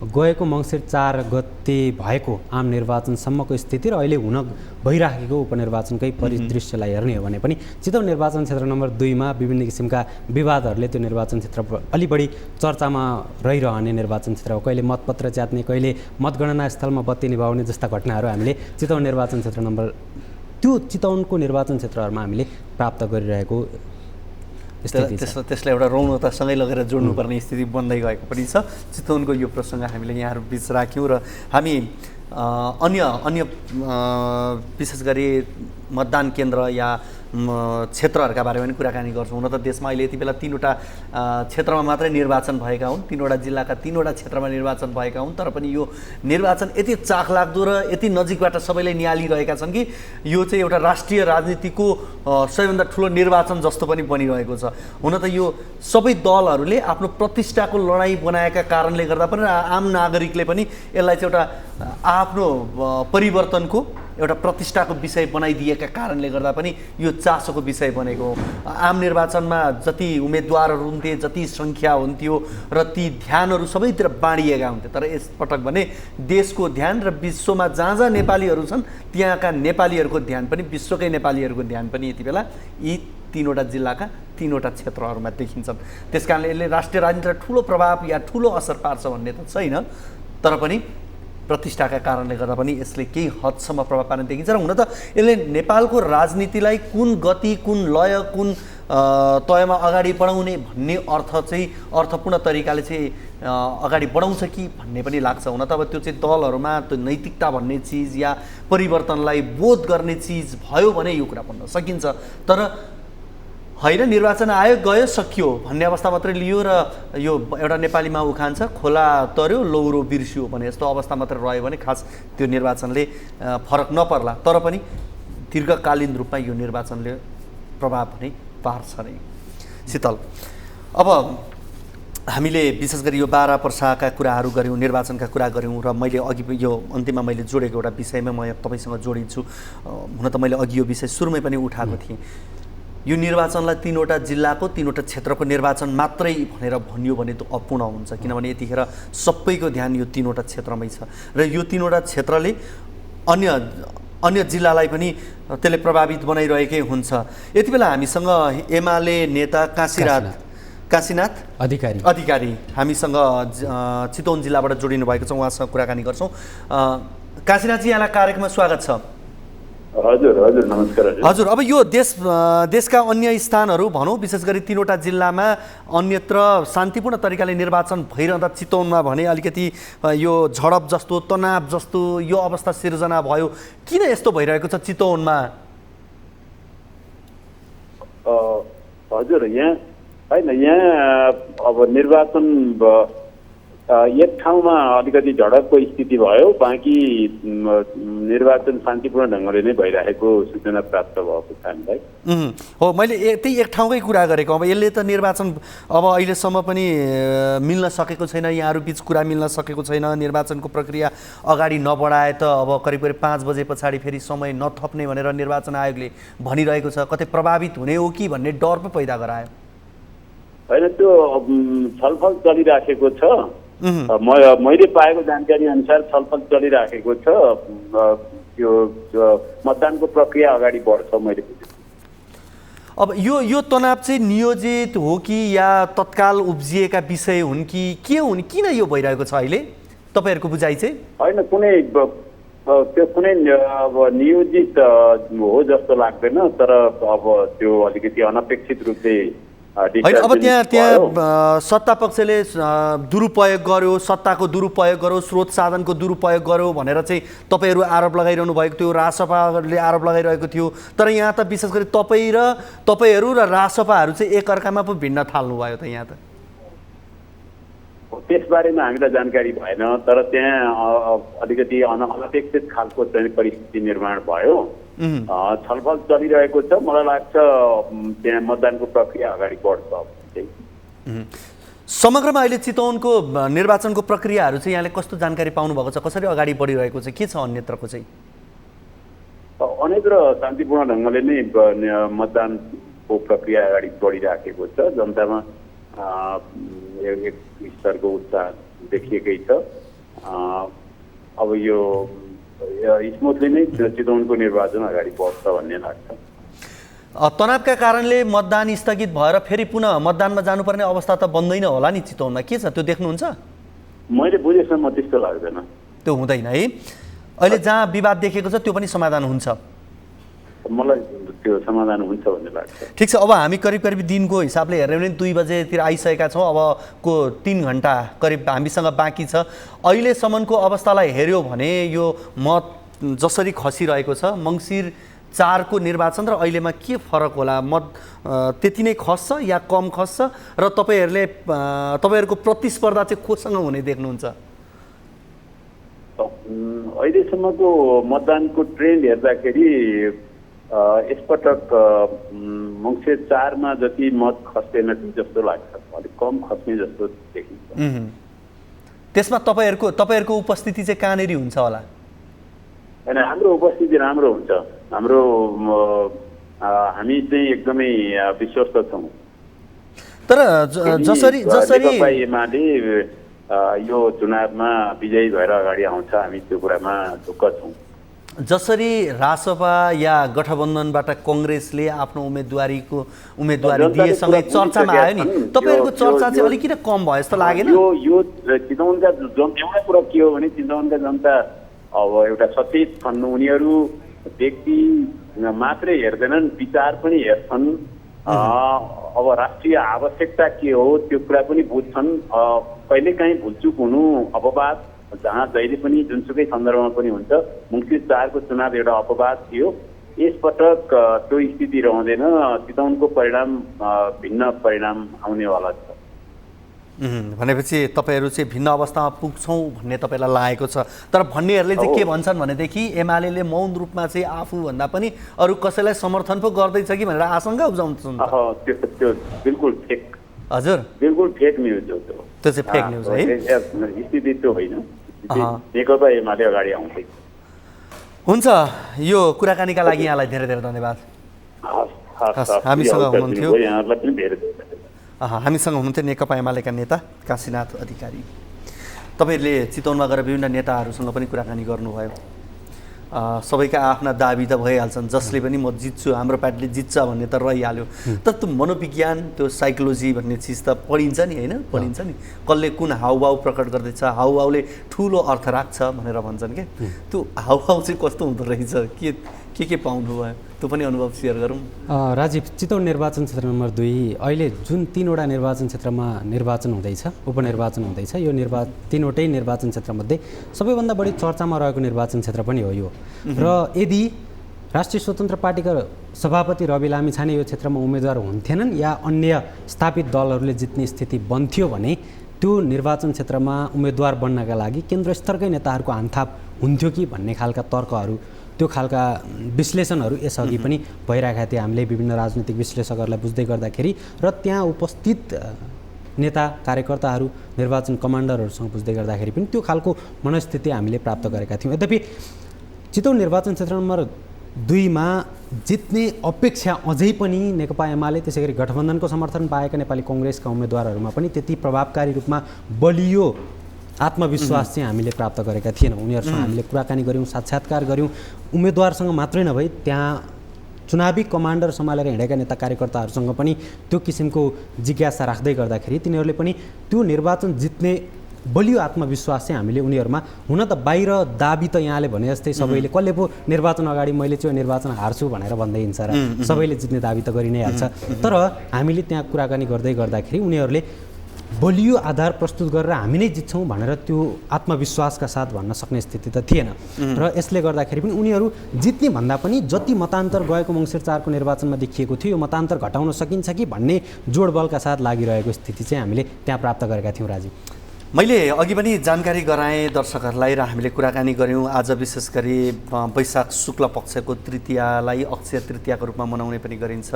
गएको मङ्सिर 4 गते भएको आम निर्वाचनसम्मको स्थिति र अहिले हुन भइराखेको उपनिर्वाचनकै परिदृश्यलाई हेर्ने हो भने पनि चितवन निर्वाचन क्षेत्र नम्बर 2 मा विभिन्न किसिमका विवादहरूले त्यो निर्वाचन क्षेत्र अलि बढी चर्चामा रहिरहने निर्वाचन क्षेत्र हो। कहिले मतपत्र च्यात्ने, कहिले मतगणना स्थलमा बत्ती निभाउने जस्ता घटनाहरू हामीले चितवन निर्वाचन क्षेत्र नम्बर त्यो चितवनको निर्वाचन क्षेत्रहरूमा हामीले प्राप्त गरिरहेको स्थिति छ। त्यसलाई एउटा रौनकतासँगै लगेर जोड्नुपर्ने स्थिति बन्दै गएको पनि छ। चितवनको यो प्रसङ्ग हामीले यहाँहरू बिच राख्यौँ र हामी अन्य विशेष गरी मतदान केन्द्र या क्षेत्रहरूका बारेमा पनि कुराकानी गर्छौँ। हुन त देशमा अहिले यति बेला 3वटा क्षेत्रमा मात्रै निर्वाचन भएका हुन्, 3वटा जिल्लाका 3वटा क्षेत्रमा निर्वाचन भएका हुन्। तर पनि यो निर्वाचन यति चाखलाग्दो र यति नजिकबाट सबैले निहालिरहेका छन् कि यो चाहिँ एउटा राष्ट्रिय राजनीतिको सबैभन्दा ठुलो निर्वाचन जस्तो पनि बनिरहेको छ। हुन त यो सबै दलहरूले आफ्नो प्रतिष्ठाको लडाइँ बनाएका कारणले गर्दा पनि आम नागरिकले पनि यसलाई चाहिँ एउटा आफ्नो परिवर्तनको एउटा प्रतिष्ठाको विषय बनाइदिएका कारणले गर्दा पनि यो चासोको विषय बनेको। आम निर्वाचनमा जति उम्मेदवारहरू हुन्थे, जति सङ्ख्या हुन्थ्यो र ती ध्यानहरू सबैतिर बाँडिएका हुन्थे, तर यसपटक भने देशको ध्यान र विश्वमा जहाँ जहाँ नेपालीहरू छन् त्यहाँका नेपालीहरूको ध्यान पनि, विश्वकै नेपालीहरूको ध्यान पनि यति बेला यी 3वटा जिल्लाका 3वटा क्षेत्रहरूमा देखिन्छन्। त्यसकारणले यसले राष्ट्रिय राजनीतिलाई ठुलो प्रभाव या ठुलो असर पार्छ भन्ने त छैन, तर पनि प्रतिष्ठाका कारणले गर्दा पनि यसले केही हदसम्म प्रभाव पार्ने देखिन्छ। र हुन त यसले नेपालको राजनीतिलाई कुन गति, कुन लय, कुन तयमा अगाडि बढाउने भन्ने अर्थपूर्ण तरिकाले चाहिँ अगाडि बढाउँछ कि भन्ने पनि लाग्छ। हुन त अब त्यो चाहिँ दलहरूमा त्यो नैतिकता भन्ने चिज या परिवर्तनलाई बोध गर्ने चिज भयो भने यो कुरा भन्न सकिन्छ। तर होइन, निर्वाचन आयो, गयो, सकियो भन्ने अवस्था मात्रै लियो र यो एउटा नेपालीमा उखान छ, खोला तर्यो लौरो बिर्सियो भने जस्तो अवस्था मात्रै रह्यो भने खास त्यो निर्वाचनले फरक नपर्ला। तर पनि दीर्घकालीन रूपमा यो निर्वाचनले प्रभाव पनि पार्छ नै। शीतल, अब हामीले विशेष गरी यो बारा पर्साका कुराहरू गऱ्यौँ, निर्वाचनका कुरा गऱ्यौँ र मैले अघि यो अन्तिममा मैले जोडेको एउटा विषयमा म तपाईँसँग जोडिन्छु। हुन त मैले अघि यो विषय सुरुमै पनि उठाएको थिएँ। यो निर्वाचनलाई 3वटा जिल्लाको 3वटा क्षेत्रको निर्वाचन मात्रै भनेर भनियो भने त अपूर्ण हुन्छ। किनभने यतिखेर सबैको ध्यान यो 3वटा क्षेत्रमै छ र यो 3वटा क्षेत्रले अन्य जिल्लालाई पनि त्यसले प्रभावित बनाइरहेकै हुन्छ। यति बेला हामीसँग एमाले नेता काशीनाथ अधिकारी हामीसँग चितवन जिल्लाबाट जोडिनु भएको छ। उहाँसँग कुराकानी गर्छौँ। काशीनाथजी, यहाँलाई कार्यक्रममा स्वागत छ। हजुर हजुर नमस्कार हजुर। हजुर, अब यो देशका अन्य स्थानहरू भनौँ, विशेष गरी 3वटा जिल्लामा अन्यत्र शान्तिपूर्ण तरिकाले निर्वाचन भइरहँदा चितवनमा भने अलिकति यो झडप जस्तो, तनाव जस्तो यो अवस्था सिर्जना भयो। किन यस्तो भइरहेको छ चितवनमा? हजुर, यहाँ अब निर्वाचन एक ठाउँमा अलिकति झडपको स्थिति भयो, बाँकी निर्वाचन शान्तिपूर्ण ढङ्गले नै भइरहेको सूचना प्राप्त भएको छ हामीलाई। हो, मैले त्यही एक ठाउँकै कुरा गरेको। अब यसले त निर्वाचन अब अहिलेसम्म पनि मिल्न सकेको छैन, यहाँहरू बिच कुरा मिल्न सकेको छैन, निर्वाचनको प्रक्रिया अगाडि नबढाए त अब करिब करिब 5 बजे पछाडि फेरि समय नथप्ने भनेर निर्वाचन आयोगले भनिरहेको छ। कतै प्रभावित हुने हो कि भन्ने डर पो पैदा गरायो। होइन, त्यो छलफल चलिराखेको छ। मैले पाएको जानकारी अनुसार छलफल चलिराखेको छ। त्यो मतदानको प्रक्रिया अगाडि बढ्छ मैले बुझेँ। अब यो तनाव चाहिँ नियोजित हो कि या तत्काल उब्जिएका विषय हुन् कि के हुन्? किन यो भइरहेको छ अहिले तपाईँहरूको बुझाइ चाहिँ? होइन, कुनै अब नियोजित हो जस्तो लाग्दैन, तर अब त्यो अलिकति अनपेक्षित रूपले होइन। अब त्यहाँ सत्ता पक्षले दुरुपयोग गर्यो, सत्ताको दुरुपयोग गर्यो, स्रोत साधनको दुरुपयोग गर्यो भनेर चाहिँ तपाईँहरू आरोप लगाइरहनु भएको थियो, रासपाले आरोप लगाइरहेको थियो। तर यहाँ त विशेष गरी तपाईँहरू र रासपाहरू चाहिँ एकअर्कामा पो भिड्न थाल्नुभयो त। यहाँ त त्यसबारेमा हामीलाई जानकारी भएन, तर त्यहाँ अलिकति अनपेक्षित खालको चाहिँ परिस्थिति निर्माण भयो। छलफल चलिरहेको छ। मलाई लाग्छ त्यहाँ मतदानको प्रक्रिया अगाडि बढ्छ। समग्रमा अहिले चितवनको निर्वाचनको प्रक्रियाहरू चाहिँ यहाँले कस्तो जानकारी पाउनुभएको छ? कसरी अगाडि बढिरहेको छ? के छ अन्यत्रको चाहिँ? अन्यत्र शान्तिपूर्ण ढङ्गले नै मतदानको प्रक्रिया अगाडि बढिराखेको छ। जनतामा एक स्तरको उत्साह देखिएकै छ। अब यो स्मुथली नै चितवनको निर्वाचन अगाडि बढ्छ भन्ने लाग्छ। तनावका कारणले मतदान स्थगित भएर फेरि पुनः मतदानमा जानुपर्ने अवस्था त बन्दैन होला नि चितवनमा? के छ त्यो देख्नुहुन्छ? मैले बुझेसम्म त्यस्तो लाग्दैन। त्यो हुँदैन है? अहिले जहाँ विवाद देखेको छ त्यो पनि समाधान हुन्छ? मलाई त्यो समाधान हुन्छ भन्ने लाग्छ। ठिक छ। अब हामी करिब दिनको हिसाबले हेऱ्यौँ भने 2 बजेतिर आइसकेका छौँ। अबको 3 घन्टा करिब हामीसँग बाँकी छ। अहिलेसम्मको अवस्थालाई हेऱ्यो भने यो मत जसरी खसिरहेको छ, मङ्सिर 4 को निर्वाचन र अहिलेमा के फरक होला? मत त्यति नै खस्छ या कम खस्छ? र तपाईँहरूको प्रतिस्पर्धा चाहिँ कोसँग हुने देख्नुहुन्छ? अहिलेसम्मको मतदानको ट्रेन्ड हेर्दाखेरि यसपटक मङ्सिर 4 मा जति मत खस्दैन जस्तो लाग्छ, अलिक कम खस्ने जस्तो देखिन्छ। त्यसमा तपाईँहरूको उपस्थिति चाहिँ कहाँनिर हुन्छ होला? होइन, हाम्रो उपस्थिति राम्रो हुन्छ। हामी चाहिँ एकदमै विश्वस्त छौँ। तर जसरी एमाले यो चुनावमा विजयी भएर अगाडि आउँछ, हामी त्यो कुरामा ढुक्क छौँ। जसरी रासपा या गठबन्धनबाट कङ्ग्रेसले आफ्नो उम्मेदवारी दिएसँगै चर्चामा आयो नि, तपाईँहरूको चर्चा चाहिँ अलिकति कम भयो जस्तो लागेन? यो चितवनका एउटा कुरा के हो भने चितवनका जनता अब एउटा सचेत छन्। उनीहरू व्यक्ति मात्रै हेर्दैनन्, विचार पनि हेर्छन्। अब राष्ट्रिय आवश्यकता के हो त्यो कुरा पनि बुझ्छन्। कहिलेकाहीँ भुलचुक हुनु अपवाद, जहाँ जहिले पनि जुनसुकै सन्दर्भमा पनि हुन्छ। मङ्सिर 4 को चुनाव एउटा अपवाद थियो। यसपटक त्यो स्थिति रहँदैन। चितवनको परिणाम भिन्न परिणाम आउनेवाला छ। भनेपछि तपाईँहरू चाहिँ भिन्न अवस्थामा पुग्छौँ भन्ने तपाईँलाई लागेको छ। तर भन्नेहरूले चाहिँ के भन्छन् भनेदेखि एमाले मौन रूपमा चाहिँ आफूभन्दा पनि अरू कसैलाई समर्थन पो गर्दैछ कि भनेर आशंका उब्जाउँछन्। त्यो बिल्कुल फेक। हजुर, बिल्कुल फेक न्युज हो त्यो। त्यो चाहिँ फेक न्युज है? स्थिति त्यो होइन। नेकपा एमाले अगाडि आउँछ। हुन्छ, यो कुराकानीका लागि यहाँलाई धेरै धेरै धन्यवाद। हामीसँग हुनुहुन्थ्यो नेकपा एमालेका नेता काशीनाथ अधिकारी। तपाईँहरूले चितवनमा गएर विभिन्न नेताहरूसँग पनि कुराकानी गर्नुभयो। सबैका आफ्ना दाबी त भइहाल्छन्, जसले पनि म जित्छु, हाम्रो पार्टीले जित्छ भन्ने त रहिहाल्यो। तर त्यो मनोविज्ञान, त्यो साइकोलोजी भन्ने चिज त पढिन्छ नि होइन, पढिन्छ नि, कसले कुन हाउभाउ प्रकट गर्दैछ, हाउभाउले ठुलो अर्थ राख्छ भनेर भन्छन् क्या। त्यो हाउभाउ चाहिँ कस्तो हुँदो रहेछ, के पाउनुभयो, त्यो पनि अनुभव सेयर गरौँ। राजीव, चितवन निर्वाचन क्षेत्र नम्बर 2 अहिले जुन 3वटा निर्वाचन क्षेत्रमा निर्वाचन हुँदैछ, उपनिर्वाचन हुँदैछ, यो 3वटै निर्वाचन क्षेत्रमध्ये सबैभन्दा बढी चर्चामा रहेको निर्वाचन क्षेत्र पनि हो यो। र यदि राष्ट्रिय स्वतन्त्र पार्टीका सभापति रवि लामिछाने यो क्षेत्रमा उम्मेदवार हुन्थेनन् या अन्य स्थापित दलहरूले जित्ने स्थिति बन्थ्यो भने त्यो निर्वाचन क्षेत्रमा उम्मेदवार बन्नका लागि केन्द्र स्तरकै नेताहरूको हानथाप हुन्थ्यो कि भन्ने खालका तर्कहरू, त्यो खालका विश्लेषणहरू यसअघि पनि भइरहेका थिए। हामीले विभिन्न राजनीतिक विश्लेषकहरूलाई बुझ्दै गर्दाखेरि र त्यहाँ उपस्थित नेता कार्यकर्ताहरू, निर्वाचन कमान्डरहरूसँग बुझ्दै गर्दाखेरि पनि त्यो खालको मनस्थिति हामीले प्राप्त गरेका थियौँ। यद्यपि चितवन निर्वाचन क्षेत्र नम्बर 2मा जित्ने अपेक्षा अझै पनि नेकपा एमाले, त्यसै गरी गठबन्धनको समर्थन पाएका नेपाली कङ्ग्रेसका उम्मेदवारहरूमा पनि त्यति प्रभावकारी रूपमा बलियो आत्मविश्वास चाहिँ हामीले प्राप्त गरेका थिएनौँ। उनीहरूसँग हामीले कुराकानी गऱ्यौँ, साक्षात्कार गऱ्यौँ। उम्मेदवारसँग मात्रै नभई त्यहाँ चुनावी कमान्डर सम्हालेर हिँडेका नेता कार्यकर्ताहरूसँग पनि त्यो किसिमको जिज्ञासा राख्दै गर्दाखेरि तिनीहरूले पनि त्यो निर्वाचन जित्ने बलियो आत्मविश्वास चाहिँ हामीले उनीहरूमा, हुन त बाहिर दाबी त यहाँले भने जस्तै सबैले कसले पो निर्वाचन अगाडि मैले चाहिँ निर्वाचन हार्छु भनेर भन्दै हिँड्छ र सबैले जित्ने दाबी त गरि नै हाल्छ। तर हामीले त्यहाँ कुराकानी गर्दै गर्दाखेरि उनीहरूले बलियो आधार प्रस्तुत गरेर हामी नै जित्छौँ भनेर त्यो आत्मविश्वासका साथ भन्न सक्ने स्थिति त थिएन। र यसले गर्दाखेरि पनि उनीहरू जित्ने भन्दा पनि जति मतान्तर गएको मङ्सिर 4को निर्वाचनमा देखिएको थियो यो मतान्तर घटाउन सकिन्छ कि भन्ने जोडबलका साथ लागिरहेको स्थिति चाहिँ हामीले त्यहाँ प्राप्त गरेका थियौँ। राजीव, मैले अघि पनि जानकारी गराएँ दर्शकहरूलाई र हामीले कुराकानी गऱ्यौँ। आज विशेष गरी वैशाख शुक्ल पक्षको तृतीयालाई अक्षय तृतीयाको रूपमा मनाउने पनि गरिन्छ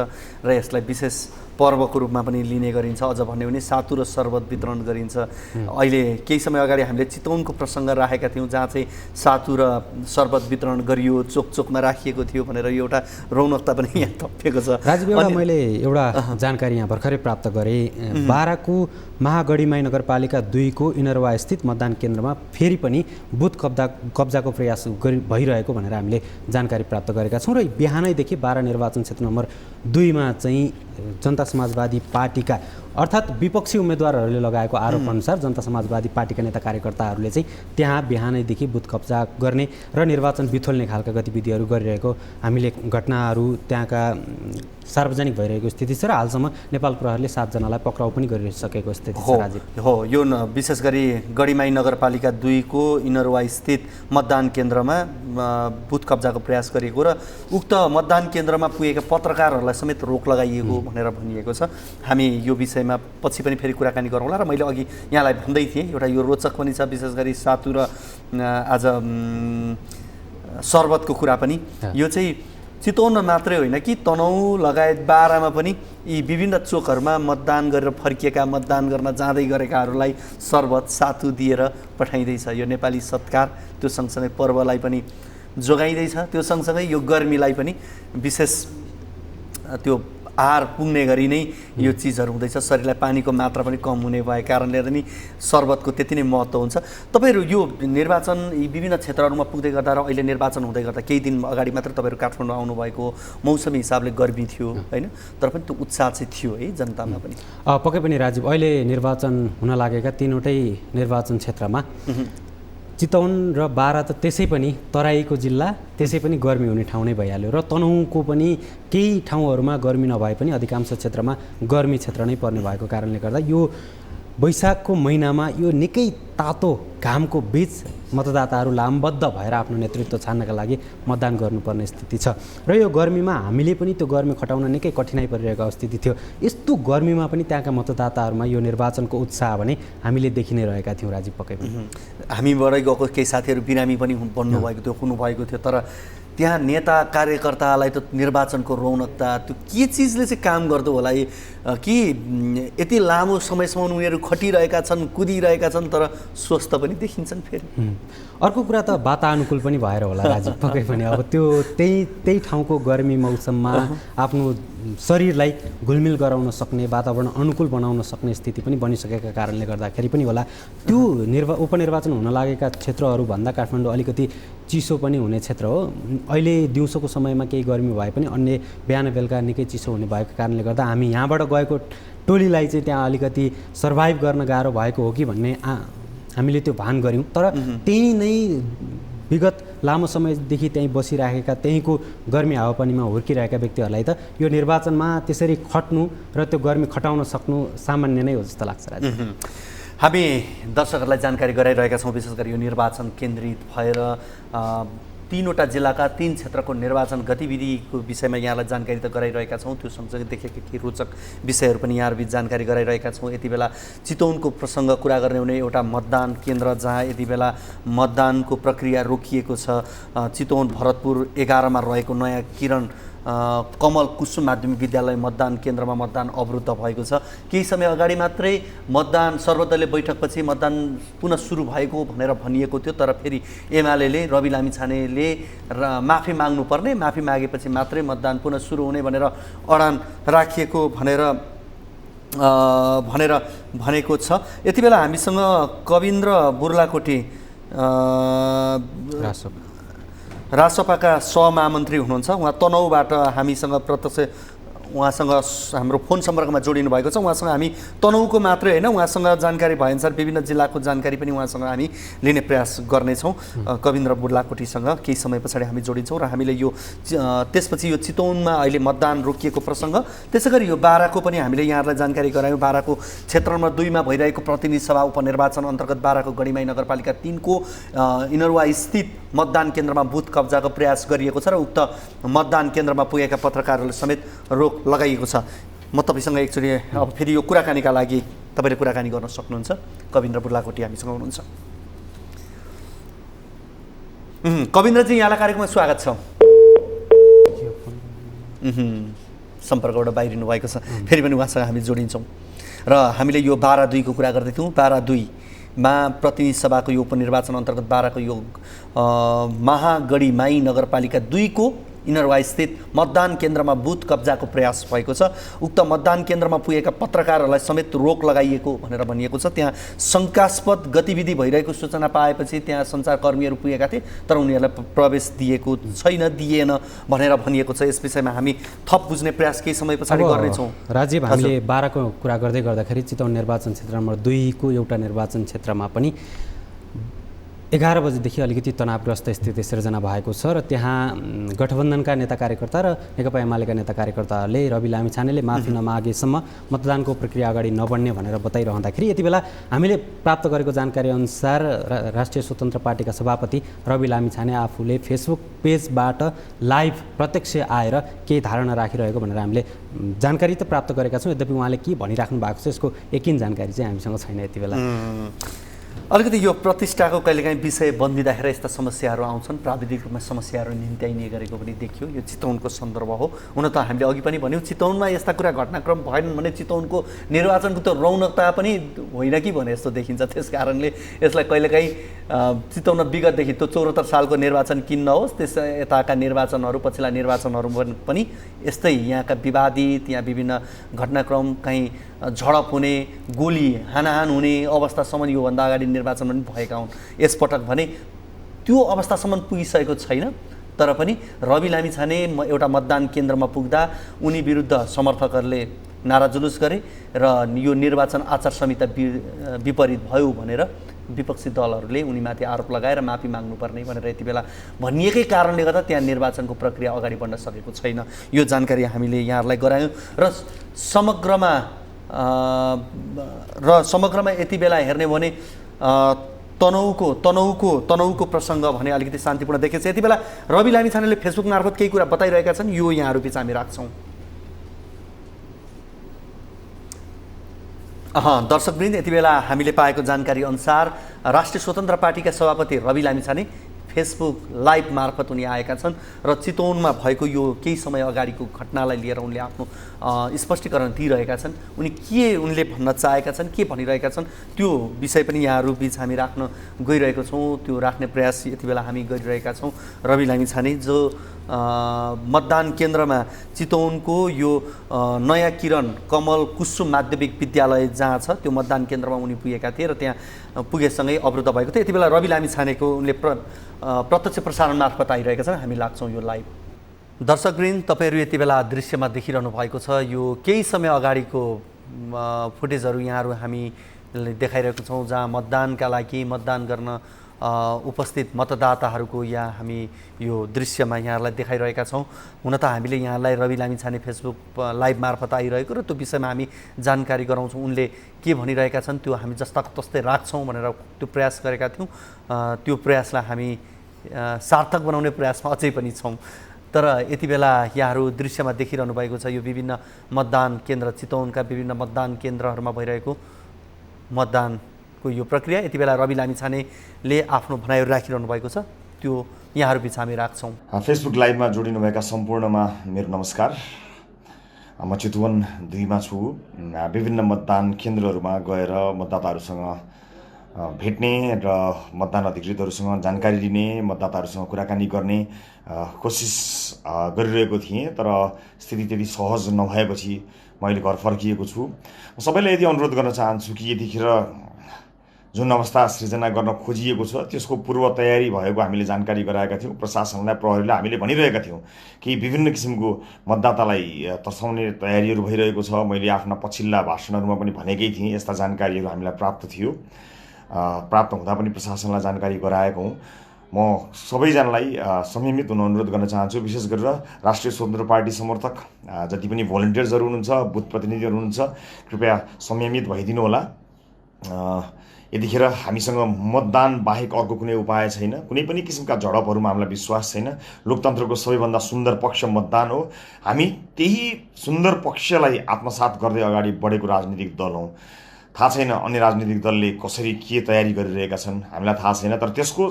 र यसलाई विशेष पर्वको रूपमा पनि लिने गरिन्छ। अझ भन्यो भने सातु र शरबत वितरण गरिन्छ। अहिले केही समय अगाडि हामीले चितवनको प्रसङ्ग राखेका थियौँ जहाँ चाहिँ सातु र शरबत वितरण गरियो, चोक चोकमा राखिएको थियो भनेर यो एउटा रौनकता पनि यहाँ थपिएको छ। राजीव, मैले एउटा जानकारी यहाँ भर्खरै प्राप्त गरेँ। बाराको महागढीमाई नगरपालिका 2 को इनरवा स्थित मतदान केन्द्रमा फेरि पनि बुथ कब्जाको प्रयास भइरहेको भनेर हामीले जानकारी प्राप्त गरेका छौँ। र बिहानैदेखि बारा निर्वाचन क्षेत्र नम्बर 2मा चाहिँ जनता समाजवादी पार्टीका अर्थात् विपक्षी उम्मेदवारहरूले लगाएको आरोप अनुसार जनता समाजवादी पार्टीका नेता कार्यकर्ताहरूले चाहिँ त्यहाँ बिहानैदेखि बुथ कब्जा गर्ने र निर्वाचन बिथोल्ने खालका गतिविधिहरू गरिरहेको हामीले घटनाहरू त्यहाँका सार्वजनिक भइरहेको स्थिति छ र हालसम्म नेपाल प्रहरीले 7 जनालाई पक्राउ पनि गरिसकेको स्थिति छ। राजीव, हो, यो विशेष गरी गढीमाई नगरपालिका 2 को इनरवा स्थित मतदान केन्द्रमा बुथ कब्जाको प्रयास गरिएको र उक्त मतदान केन्द्रमा पुगेका पत्रकारहरूलाई समेत रोक लगाइएको भनेर भनिएको छ। हामी यो विषयमा पछि पनि फेरि कुराकानी गरौँला। र मैले अघि यहाँलाई भन्दै थिएँ एउटा यो रोचक पनि छ, विशेष गरी सातु र आज शरबतको कुरा पनि। यो चाहिँ चितवनमा मात्रै होइन कि तनहुँ लगायत बारामा पनि यी विभिन्न चोकहरूमा मतदान गरेर फर्किएका, मतदान गर्न जाँदै गरेकाहरूलाई शरबत सातु दिएर पठाइँदैछ। यो नेपाली सत्कार, त्यो सँगसँगै पर्वलाई पनि जोगाइँदैछ। त्यो सँगसँगै यो गर्मीलाई पनि विशेष त्यो आहार पुग्ने गरी नै यो चिजहरू हुँदैछ। शरीरलाई पानीको मात्रा पनि कम हुने भए कारणले पनि शरबतको त्यति नै महत्त्व हुन्छ। तपाईँहरू यो निर्वाचन यी विभिन्न क्षेत्रहरूमा पुग्दै गर्दा र अहिले निर्वाचन हुँदै गर्दा केही दिन अगाडि मात्र तपाईँहरू काठमाडौँ आउनुभएको, मौसमी हिसाबले गर्मी थियो होइन, तर पनि त्यो उत्साह चाहिँ थियो है जनतामा पनि। पक्कै पनि राजीव, अहिले निर्वाचन हुन लागेका 3वटै निर्वाचन क्षेत्रमा चितवन र बारा त त्यसै पनि तराईको जिल्ला, त्यसै पनि गर्मी हुने ठाउँ नै भइहाल्यो र तनहुँको पनि केही ठाउँहरूमा गर्मी नभए पनि अधिकांश क्षेत्रमा गर्मी क्षेत्र नै पर्ने भएको कारणले गर्दा यो वैशाखको महिनामा यो निकै तातो घामको बीच मतदाताहरू लामबद्ध भएर आफ्नो नेतृत्व छान्नका लागि मतदान गर्नुपर्ने स्थिति छ र यो गर्मीमा हामीले पनि त्यो गर्मी खटाउन निकै कठिनाइ परिरहेको स्थिति थियो। यस्तो गर्मीमा पनि त्यहाँका मतदाताहरूमा यो निर्वाचनको उत्साह भने हामीले देखि नै रहेका थियौँ। राजीव, पक्कै पनि हामीबाटै गएको केही साथीहरू बिरामी पनि बन्नुभएको थियो, हुनुभएको थियो, तर त्यहाँ नेता कार्यकर्तालाई त निर्वाचनको रौनकता त्यो के चिजले चाहिँ काम गर्दो होला कि यति लामो समयसम्म उनीहरू खटिरहेका छन् कुदिरहेका छन् तर स्वस्थ पनि देखिन्छन् फेरि। अर्को कुरा त वातानुकूल पनि भएर होला राजीव, पक्कै पनि अब त्यो त्यही ठाउँको गर्मी मौसममा आफ्नो शरीरलाई घुलमिल गराउन सक्ने वातावरण अनुकूल बनाउन सक्ने स्थिति पनि बनिसकेका कारणले गर्दाखेरि पनि होला त्यो उपनिर्वाचन हुन लागेका क्षेत्रहरूभन्दा काठमाडौँ अलिकति चिसो पनि हुने क्षेत्र हो। अहिले दिउँसोको समयमा केही गर्मी भए पनि अन्य बिहान बेलुका निकै चिसो हुने भएको कारणले गर्दा हामी यहाँबाट गएको टोलीलाई चाहिँ त्यहाँ अलिकति सर्भाइभ गर्न गाह्रो भएको हो कि भन्ने हामीले त्यो भान गऱ्यौँ। तर त्यही नै विगत लामो समयदेखि त्यहीँ बसिराखेका त्यहीँको गर्मी हावापानीमा हुर्किरहेका व्यक्तिहरूलाई त यो निर्वाचनमा त्यसरी खट्नु र त्यो गर्मी खटाउन सक्नु सामान्य नै हो जस्तो लाग्छ राजीव। हामी दर्शकहरूलाई जानकारी गराइरहेका छौँ विशेष गरी यो निर्वाचन केन्द्रित भएर 3वटा जिल्लाका 3 क्षेत्रको निर्वाचन गतिविधिको विषयमा यहाँलाई जानकारी त गराइरहेका छौँ। त्यो सँगसँगै देखेका केही रोचक विषयहरू पनि यहाँहरूबिच जानकारी गराइरहेका छौँ। यति बेला चितवनको प्रसङ्ग कुरा गर्ने हुने एउटा मतदान केन्द्र जहाँ यति बेला मतदानको प्रक्रिया रोकिएको छ। चितवन भरतपुर 11 मा रहेको नयाँ किरण कमल कुसुम माध्यमिक विद्यालय मतदान केन्द्रमा मतदान अवरुद्ध भएको छ। केही समय अगाडि मात्रै मतदान सर्वदलीय बैठकपछि मतदान पुनः सुरु भएको भनेर भनिएको थियो, तर फेरि एमाले रवि लामिछानेले माफी माग्नुपर्ने, माफी मागेपछि मात्रै मतदान पुनः सुरु हुने भनेर अडान राखिएको भनेर भनेको छ। यति बेला हामीसँग कविन्द्र बुर्लाकोटी रासपाका सहमहामन्त्री हुनुहुन्छ। उहाँ तनहुबाट हामीसँग प्रत्यक्ष उहाँसँग हाम्रो फोन सम्पर्कमा जोडिनु भएको छ। उहाँसँग हामी तनहुको मात्रै होइन उहाँसँग जानकारी भएअनुसार विभिन्न जिल्लाको जानकारी पनि उहाँसँग हामी लिने प्रयास गर्नेछौँ। कविन्द्र बुर्लाकोटीसँग केही समय पछाडि हामी जोडिन्छौँ र हामीले यो त्यसपछि यो चितवनमा अहिले मतदान रोकिएको प्रसङ्ग, त्यसै गरी यो बाराको पनि हामीले यहाँहरूलाई जानकारी गरायौँ। बाराको क्षेत्र नम्बर 2 मा भइरहेको प्रतिनिधि सभा उपनिर्वाचन अन्तर्गत बाराको गढीमाई नगरपालिका 3 को इनरवा स्थित मतदान केन्द्रमा बुथ कब्जाको प्रयास गरिएको छ र उक्त मतदान केन्द्रमा पुगेका पत्रकारहरूले समेत रोक लगाइएको छ। म तपाईँसँग एकचोटि अब फेरि यो कुराकानीका लागि तपाईँले कुराकानी गर्न सक्नुहुन्छ। कविन्द्र बुर्लाकोटी हामीसँग हुनुहुन्छ। कविन्द्रजी यहाँलाई कार्यक्रममा स्वागत छ। सम्पर्कबाट बाहिरिनु भएको छ, फेरि पनि उहाँसँग हामी जोडिन्छौँ र हामीले यो 12-2 को कुरा गर्दै थियौँ। 12-2 मा प्रतिनिधि सभाको यो उपनिर्वाचन अन्तर्गत बाराको यो महागढीमाई नगरपालिका 2 को इनरवा स्थित मतदान केन्द्रमा बुथ कब्जाको प्रयास भएको छ। उक्त मतदान केन्द्रमा पुगेका पत्रकारहरूलाई समेत रोक लगाइएको भनेर भनिएको छ। त्यहाँ शङ्कास्पद गतिविधि भइरहेको सूचना पाएपछि त्यहाँ सञ्चारकर्मीहरू पुगेका थिए, तर उनीहरूलाई प्रवेश दिएको छैन, दिएन भनेर भनिएको छ। यस विषयमा हामी थप बुझ्ने प्रयास केही समय पछाडि गर्नेछौँ। राजीव, हामीले बाराको कुरा गर्दै गर्दाखेरि चितवन निर्वाचन क्षेत्र नम्बर 2 को एउटा निर्वाचन क्षेत्रमा पनि 11 बजेदेखि अलिकति तनावग्रस्त स्थिति सिर्जना भएको छ र त्यहाँ गठबन्धनका नेता कार्यकर्ता र नेकपा एमालेका नेता कार्यकर्ताहरूले रवि लामिछानेले माफी नमागेसम्म मतदानको प्रक्रिया अगाडि नबढ्ने भनेर बताइरहँदाखेरि यति बेला हामीले प्राप्त गरेको जानकारी अनुसार राष्ट्रिय स्वतन्त्र पार्टीका सभापति रवि लामिछाने आफूले फेसबुक पेजबाट लाइभ प्रत्यक्ष आएर केही धारणा राखिरहेको भनेर हामीले जानकारी त प्राप्त गरेका छौँ। यद्यपि उहाँले के भनिराख्नु भएको छ यसको यकिन जानकारी चाहिँ हामीसँग छैन यति बेला। अलिकति यो प्रतिष्ठाको कहिलेकाहीँ विषय बन्दिँदाखेरि यस्ता समस्याहरू आउँछन्, प्राविधिक रूपमा समस्याहरू निम्त्याइने गरेको पनि देखियो। यो चितवनको सन्दर्भ हो। हुन त हामीले अघि पनि भन्यौँ चितवनमा यस्ता कुरा घटनाक्रम भएनन् भने चितवनको निर्वाचनको त रौनकता पनि होइन कि भने जस्तो देखिन्छ। त्यस कारणले यसलाई कहिलेकाहीँ चितवन विगतदेखि त्यो 74 सालको निर्वाचन किन नहोस्, त्यस यताका निर्वाचनहरू पछिल्ला निर्वाचनहरू पनि यस्तै यहाँका विवादित, यहाँ विभिन्न घटनाक्रम, कहीँ झडप हुने, गोली हानाहान हुने अवस्थासम्म योभन्दा अगाडि निर्वाचन पनि भएका हुन्। यसपटक भने त्यो अवस्थासम्म पुगिसकेको छैन, तर पनि रवि लामिछाने एउटा मतदान केन्द्रमा पुग्दा उनी विरुद्ध समर्थकहरूले नारा जुलुस गरे र यो निर्वाचन आचार संहिता विपरीत भयो भनेर विपक्षी दलहरूले उनीमाथि आरोप लगाएर माफी माग्नुपर्ने भनेर यति बेला भनिएकै कारणले गर्दा त्यहाँ निर्वाचनको प्रक्रिया अगाडि बढ्न सकेको छैन। यो जानकारी हामीले यहाँहरूलाई गरायौँ र समग्रमा यति बेला हेर्ने भने तनहुको प्रसङ्ग भने अलिकति शान्तिपूर्ण देखिन्छ। यति बेला रवि लामिछानेले फेसबुक मार्फत केही कुरा बताइरहेका छन्, यो यहाँहरू बिच हामी राख्छौँ। दर्शकवृन्द, यति बेला हामीले पाएको जानकारी अनुसार राष्ट्रिय स्वतन्त्र पार्टीका सभापति रवि लामिछाने फेसबुक लाइभ मार्फत उनी आएका छन् र चितवनमा भएको यो केही समय अगाडिको घटनालाई लिएर उनले आफ्नो स्पष्टीकरण दिइरहेका छन्। उनले भन्न चाहेका छन्, के भनिरहेका छन्, त्यो विषय पनि यहाँहरू बिच हामी राख्न गइरहेको छौँ। त्यो राख्ने प्रयास यति बेला हामी गरिरहेका छौँ। रवि लामिछाने जो मतदान केन्द्रमा चितवनको यो नयाँ किरण कमल कुसुम माध्यमिक विद्यालय जहाँ छ त्यो मतदान केन्द्रमा उनी पुगेका थिए र त्यहाँ पुगेसँगै अवरुद्ध भएको थियो। यति बेला रवि लामिछानेको उनले प्रत्यक्ष प्रसारण मार्फत आइरहेका छन्। हामी लाग्छौँ यो लाइभ। दर्शकवृन्द, तपाईँहरू यति बेला दृश्यमा देखिरहनु भएको छ यो केही समय अगाडिको फुटेजहरू यहाँहरू हामीले देखाइरहेको छौँ, जहाँ मतदानका लागि मतदान गर्न उपस्थित मतदाताहरूको यहाँ हामी यो दृश्यमा यहाँहरूलाई देखाइरहेका छौँ। हुन त हामीले यहाँलाई रवि लामिछाने फेसबुक लाइभ मार्फत आइरहेको र त्यो विषयमा हामी जानकारी गराउँछौँ। उनले के भनिरहेका छन् त्यो हामी जस्ताको तस्तै राख्छौँ भनेर त्यो प्रयास गरेका थियौँ। त्यो प्रयासलाई हामी सार्थक बनाउने प्रयासमा अझै पनि छौँ। तर यति बेला यहाँहरू दृश्यमा देखिरहनु भएको छ यो विभिन्न मतदान केन्द्र, चितवनका विभिन्न मतदान केन्द्रहरूमा भइरहेको मतदानको यो प्रक्रिया। यति बेला रवि लामिछानेले आफ्नो भनाइहरू राखिरहनु भएको छ, त्यो यहाँहरू बिच हामी राख्छौँ। फेसबुक लाइभमा जोडिनुभएका सम्पूर्णमा मेरो नमस्कार। म चितवन 2 मा छु। विभिन्न मतदान केन्द्रहरूमा गएर मतदाताहरूसँग भेट्ने र मतदान अधिकृतहरूसँग जानकारी लिने, मतदाताहरूसँग कुराकानी गर्ने कोसिस गरिरहेको थिएँ। तर स्थिति त्यति सहज नभएपछि म अहिले घर फर्किएको छु। म सबैलाई यदि अनुरोध गर्न चाहन्छु कि यतिखेर जुन अवस्था सृजना गर्न खोजिएको छ त्यसको पूर्व तयारी भएको हामीले जानकारी गराएका थियौँ। प्रशासनलाई, प्रहरीलाई हामीले भनिरहेका थियौँ कि विभिन्न किसिमको मतदातालाई तर्साउने तयारीहरू भइरहेको छ। मैले आफ्ना पछिल्ला भाषणहरूमा पनि भनेकै थिएँ, यस्ता जानकारीहरू हामीलाई प्राप्त थियो। प्राप्त हुँदा पनि प्रशासनलाई जानकारी गराएको हुँ। म सबैजनालाई संयमित हुन अनुरोध गर्न चाहन्छु। विशेष गरेर राष्ट्रिय स्वतन्त्र पार्टी समर्थक जति पनि भोलिन्टियर्सहरू हुनुहुन्छ, बुथ प्रतिनिधिहरू हुनुहुन्छ, कृपया संयमित भइदिनु होला। यतिखेर हामीसँग मतदान बाहेक अर्को कुनै उपाय छैन। कुनै पनि किसिमका झडपहरूमा हामीलाई विश्वास छैन। लोकतन्त्रको सबैभन्दा सुन्दर पक्ष मतदान हो। हामी त्यही सुन्दर पक्षलाई आत्मसात गर्दै अगाडि बढेको राजनीतिक दल हौँ। थाहा छैन अन्य राजनीतिक दलले कसरी के तयारी गरिरहेका छन्, हामीलाई थाहा छैन। तर त्यसको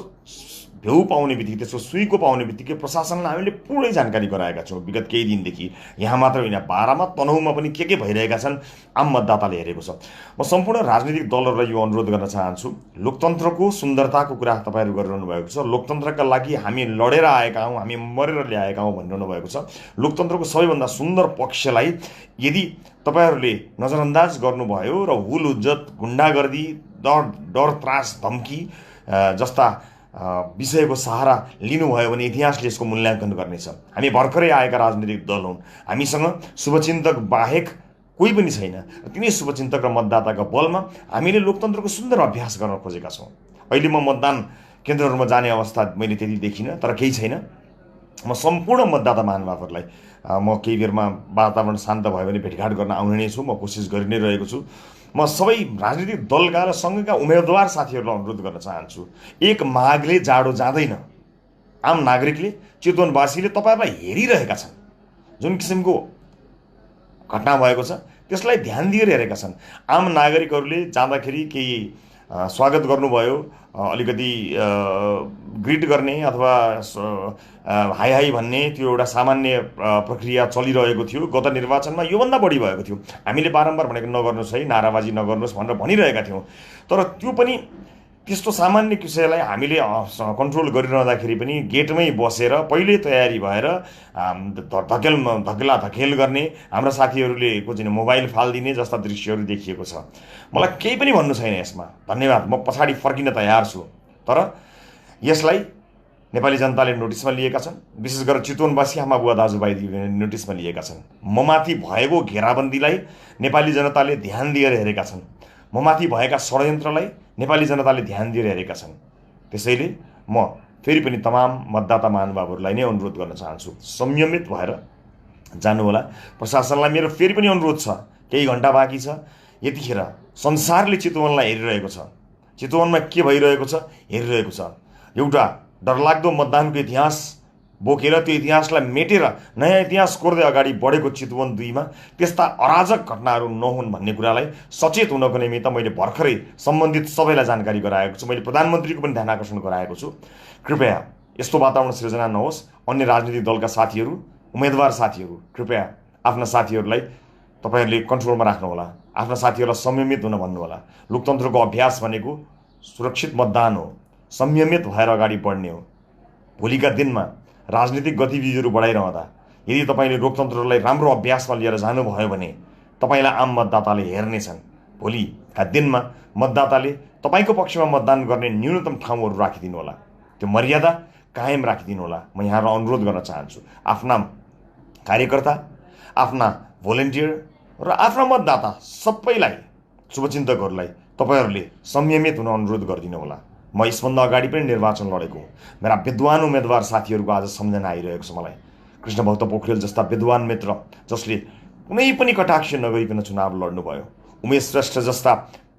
भ्यू पाउने बित्तिकै, त्यसको सुइको पाउने बित्तिकै प्रशासनलाई हामीले पूरै जानकारी गराएका छौँ विगत केही दिनदेखि। यहाँ मात्र होइन, बारामा, तनहुमा पनि के भइरहेका छन् आम मतदाताले हेरेको छ। म सम्पूर्ण राजनीतिक दलहरूलाई यो अनुरोध गर्न चाहन्छु, लोकतन्त्रको सुन्दरताको कुरा तपाईँहरू गरिरहनु भएको छ। लोकतन्त्रका लागि हामी लडेर आएका हौँ, हामी मरेर ल्याएका हौँ भनिरहनु भएको छ। लोकतन्त्रको सबैभन्दा सुन्दर पक्षलाई यदि तपाईँहरूले नजरअन्दाज गर्नुभयो र हुल हुज्जत, गुन्डागर्दी, डर त्रास, धम्की जस्ता विषयको सहारा लिनुभयो भने इतिहासले यसको मूल्याङ्कन गर्नेछ। हामी भर्खरै आएका राजनीतिक दल हौँ। हामीसँग शुभचिन्तक बाहेक कोही पनि छैन। तिनै शुभचिन्तक र मतदाताका बलमा हामीले लोकतन्त्रको सुन्दर अभ्यास गर्न खोजेका छौँ। अहिले म मतदान केन्द्रहरूमा जाने अवस्था मैले त्यति देखिनँ, तर केही छैन। म सम्पूर्ण मतदाता महानुभावहरूलाई म केही बेरमा वातावरण शान्त भयो भने भेटघाट गर्न आउने नै छु। म कोसिस गरि नै रहेको छु। म सबै राजनीतिक दलका र सँगैका उम्मेदवार साथीहरूलाई अनुरोध गर्न चाहन्छु, एक माघले जाडो जाँदैन। आम नागरिकले, चितवनवासीले तपाईँहरूलाई हेरिरहेका छन्। जुन किसिमको घटना भएको छ त्यसलाई ध्यान दिएर हेरेका छन्। आम नागरिकहरूले जाँदाखेरि केही स्वागत गर्नुभयो, अलिकति ग्रिट गर्ने अथवा हाई हाई भन्ने त्यो एउटा सामान्य प्रक्रिया चलिरहेको थियो। गत निर्वाचनमा योभन्दा बढी भएको थियो। हामीले बारम्बार भनेको नगर्नुहोस् है, नाराबाजी नगर्नुहोस् भनेर भनिरहेका थियौँ। तर त्यो पनि त्यस्तो सामान्य विषयलाई हामीले कन्ट्रोल गरिरहँदाखेरि पनि गेटमै बसेर पहिले तयारी भएर धकेल गर्ने, हाम्रा साथीहरूले चाहिँ मोबाइल फालिदिने जस्ता दृश्यहरू देखिएको छ। मलाई केही पनि भन्नु छैन यसमा। धन्यवाद। म पछाडि फर्किन तयार छु। तर यसलाई नेपाली जनताले नोटिसमा लिएका छन्। विशेष गरेर चितवनवासी आमा बुवा दाजुभाइ नोटिसमा लिएका छन्। ममाथि भएको घेराबन्दीलाई नेपाली जनताले ध्यान दिएर हेरेका छन्। ममाथि भएका षड्यन्त्रलाई नेपाली जनताले ध्यान दिएर हेरेका छन्। त्यसैले म फेरि पनि तमाम मतदाता महानुभावहरूलाई नै अनुरोध गर्न चाहन्छु, संयमित भएर जानुहोला। प्रशासनलाई मेरो फेरि पनि अनुरोध छ, केही घन्टा बाँकी छ। यतिखेर संसारले चितवनलाई हेरिरहेको छ। चितवनमा के भइरहेको छ हेरिरहेको छ। एउटा डरलाग्दो मतदानको इतिहास बोकेर त्यो इतिहासलाई मेटेर नयाँ इतिहास कोर्दै अगाडि बढेको चितवन 2 मा त्यस्ता अराजक घटनाहरू नहुन् भन्ने कुरालाई सचेत हुनको निमित्त मैले भर्खरै सम्बन्धित सबैलाई जानकारी गराएको छु। मैले प्रधानमन्त्रीको पनि ध्यान आकर्षण गराएको छु। कृपया यस्तो वातावरण सृजना नहोस्। अन्य राजनीतिक दलका साथीहरू, उम्मेदवार साथीहरू, कृपया आफ्ना साथीहरूलाई तपाईहरूले कन्ट्रोलमा राख्नुहोला। आफ्ना साथीहरूलाई संयमित हुन भन्नुहोला। लोकतन्त्रको अभ्यास भनेको सुरक्षित मतदान हो, संयमित भएर अगाडि बढ्ने हो। भोलिका दिनमा राजनीतिक गतिविधिहरू बढाइरहँदा यदि तपाईँले लोकतन्त्रलाई राम्रो अभ्यासमा लिएर जानुभयो भने तपाईँलाई आम मतदाताले हेर्नेछन्। भोलिका दिनमा मतदाताले तपाईँको पक्षमा मतदान गर्ने न्यूनतम ठाउँहरू राखिदिनु होला, त्यो मर्यादा कायम राखिदिनु होला। म यहाँलाई अनुरोध गर्न चाहन्छु, आफ्ना कार्यकर्ता, आफ्ना भोलिन्टियर र आफ्ना मतदाता सबैलाई, शुभचिन्तकहरूलाई तपाईँहरूले संयमित हुन अनुरोध गरिदिनु होला। म यसभन्दा अगाडि पनि निर्वाचन लडेको हुँ। मेरा विद्वान उम्मेदवार साथीहरूको आज सम्झना आइरहेको छ मलाई। कृष्णभक्त पोखरेल जस्ता विद्वान मित्र जसले कुनै पनि कटाक्ष नगरिकन चुनाव लड्नुभयो, उमेश श्रेष्ठ जस्ता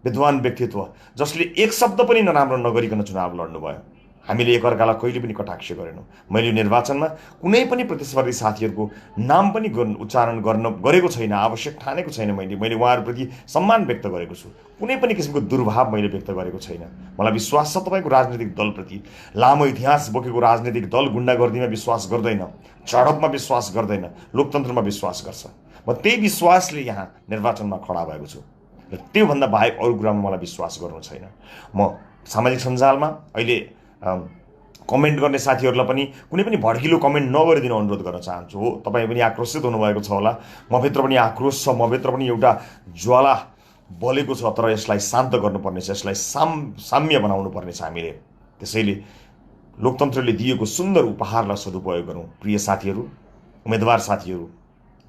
विद्वान व्यक्तित्व जसले एक शब्द पनि नराम्रो नगरिकन चुनाव लड्नुभयो। हामीले एकअर्कालाई कहिले पनि कटाक्ष गरेनौँ। मैले निर्वाचनमा कुनै पनि प्रतिस्पर्धी साथीहरूको नाम पनि उच्चारण गरेको छैन, आवश्यक ठानेको छैन। मैले उहाँहरूप्रति सम्मान व्यक्त गरेको छु। कुनै पनि किसिमको दुर्भाव मैले व्यक्त गरेको छैन। मलाई विश्वास छ तपाईँको राजनीतिक दलप्रति। लामो इतिहास बोकेको राजनीतिक दल गुण्डागर्दीमा विश्वास गर्दैन, झडपमा विश्वास गर्दैन, लोकतन्त्रमा विश्वास गर्छ। म त्यही विश्वासले यहाँ निर्वाचनमा खडा भएको छु र त्योभन्दा बाहेक अरू कुरामा मलाई विश्वास गर्नु छैन। म सामाजिक सञ्जालमा अहिले कमेन्ट गर्ने साथीहरूलाई पनि कुनै पनि भड्किलो कमेन्ट नगरिदिनु अनुरोध गर्न चाहन्छु। हो, तपाईँ पनि आक्रोशित हुनुभएको छ होला, मभित्र पनि आक्रोश छ, मभित्र पनि एउटा ज्वाला बलेको छ। तर यसलाई शान्त गर्नुपर्ने छ, यसलाई साम्य बनाउनु पर्ने छ हामीले। त्यसैले लोकतन्त्रले दिएको सुन्दर उपहारलाई सदुपयोग गरौँ। प्रिय साथीहरू, उम्मेदवार साथीहरू,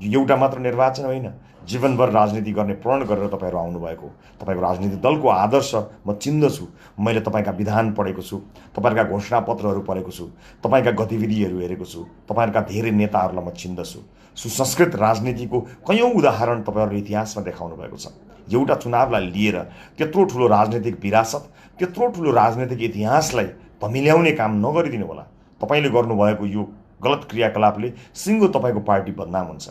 यो एउटा मात्र निर्वाचन होइन, जीवनभर राजनीति गर्ने प्रण गरेर तपाईँहरू आउनुभएको। तपाईँको राजनीतिक दलको आदर्श म चिन्दछु। मैले तपाईँका विधान पढेको छु, तपाईँहरूका घोषणापत्रहरू पढेको छु, तपाईँका गतिविधिहरू हेरेको छु, तपाईँहरूका धेरै नेताहरूलाई म चिन्दछु। सुसंस्कृत राजनीतिको कयौँ उदाहरण तपाईँहरूले इतिहासमा देखाउनु भएको छ। एउटा चुनावलाई लिएर त्यत्रो ठुलो राजनीतिक विरासत, त्यत्रो ठुलो राजनीतिक इतिहासलाई धमिल्याउने काम नगरिदिनु होला। तपाईँले गर्नुभएको यो गलत क्रियाकलापले सिङ्गो तपाईँको पार्टी बदनाम हुन्छ।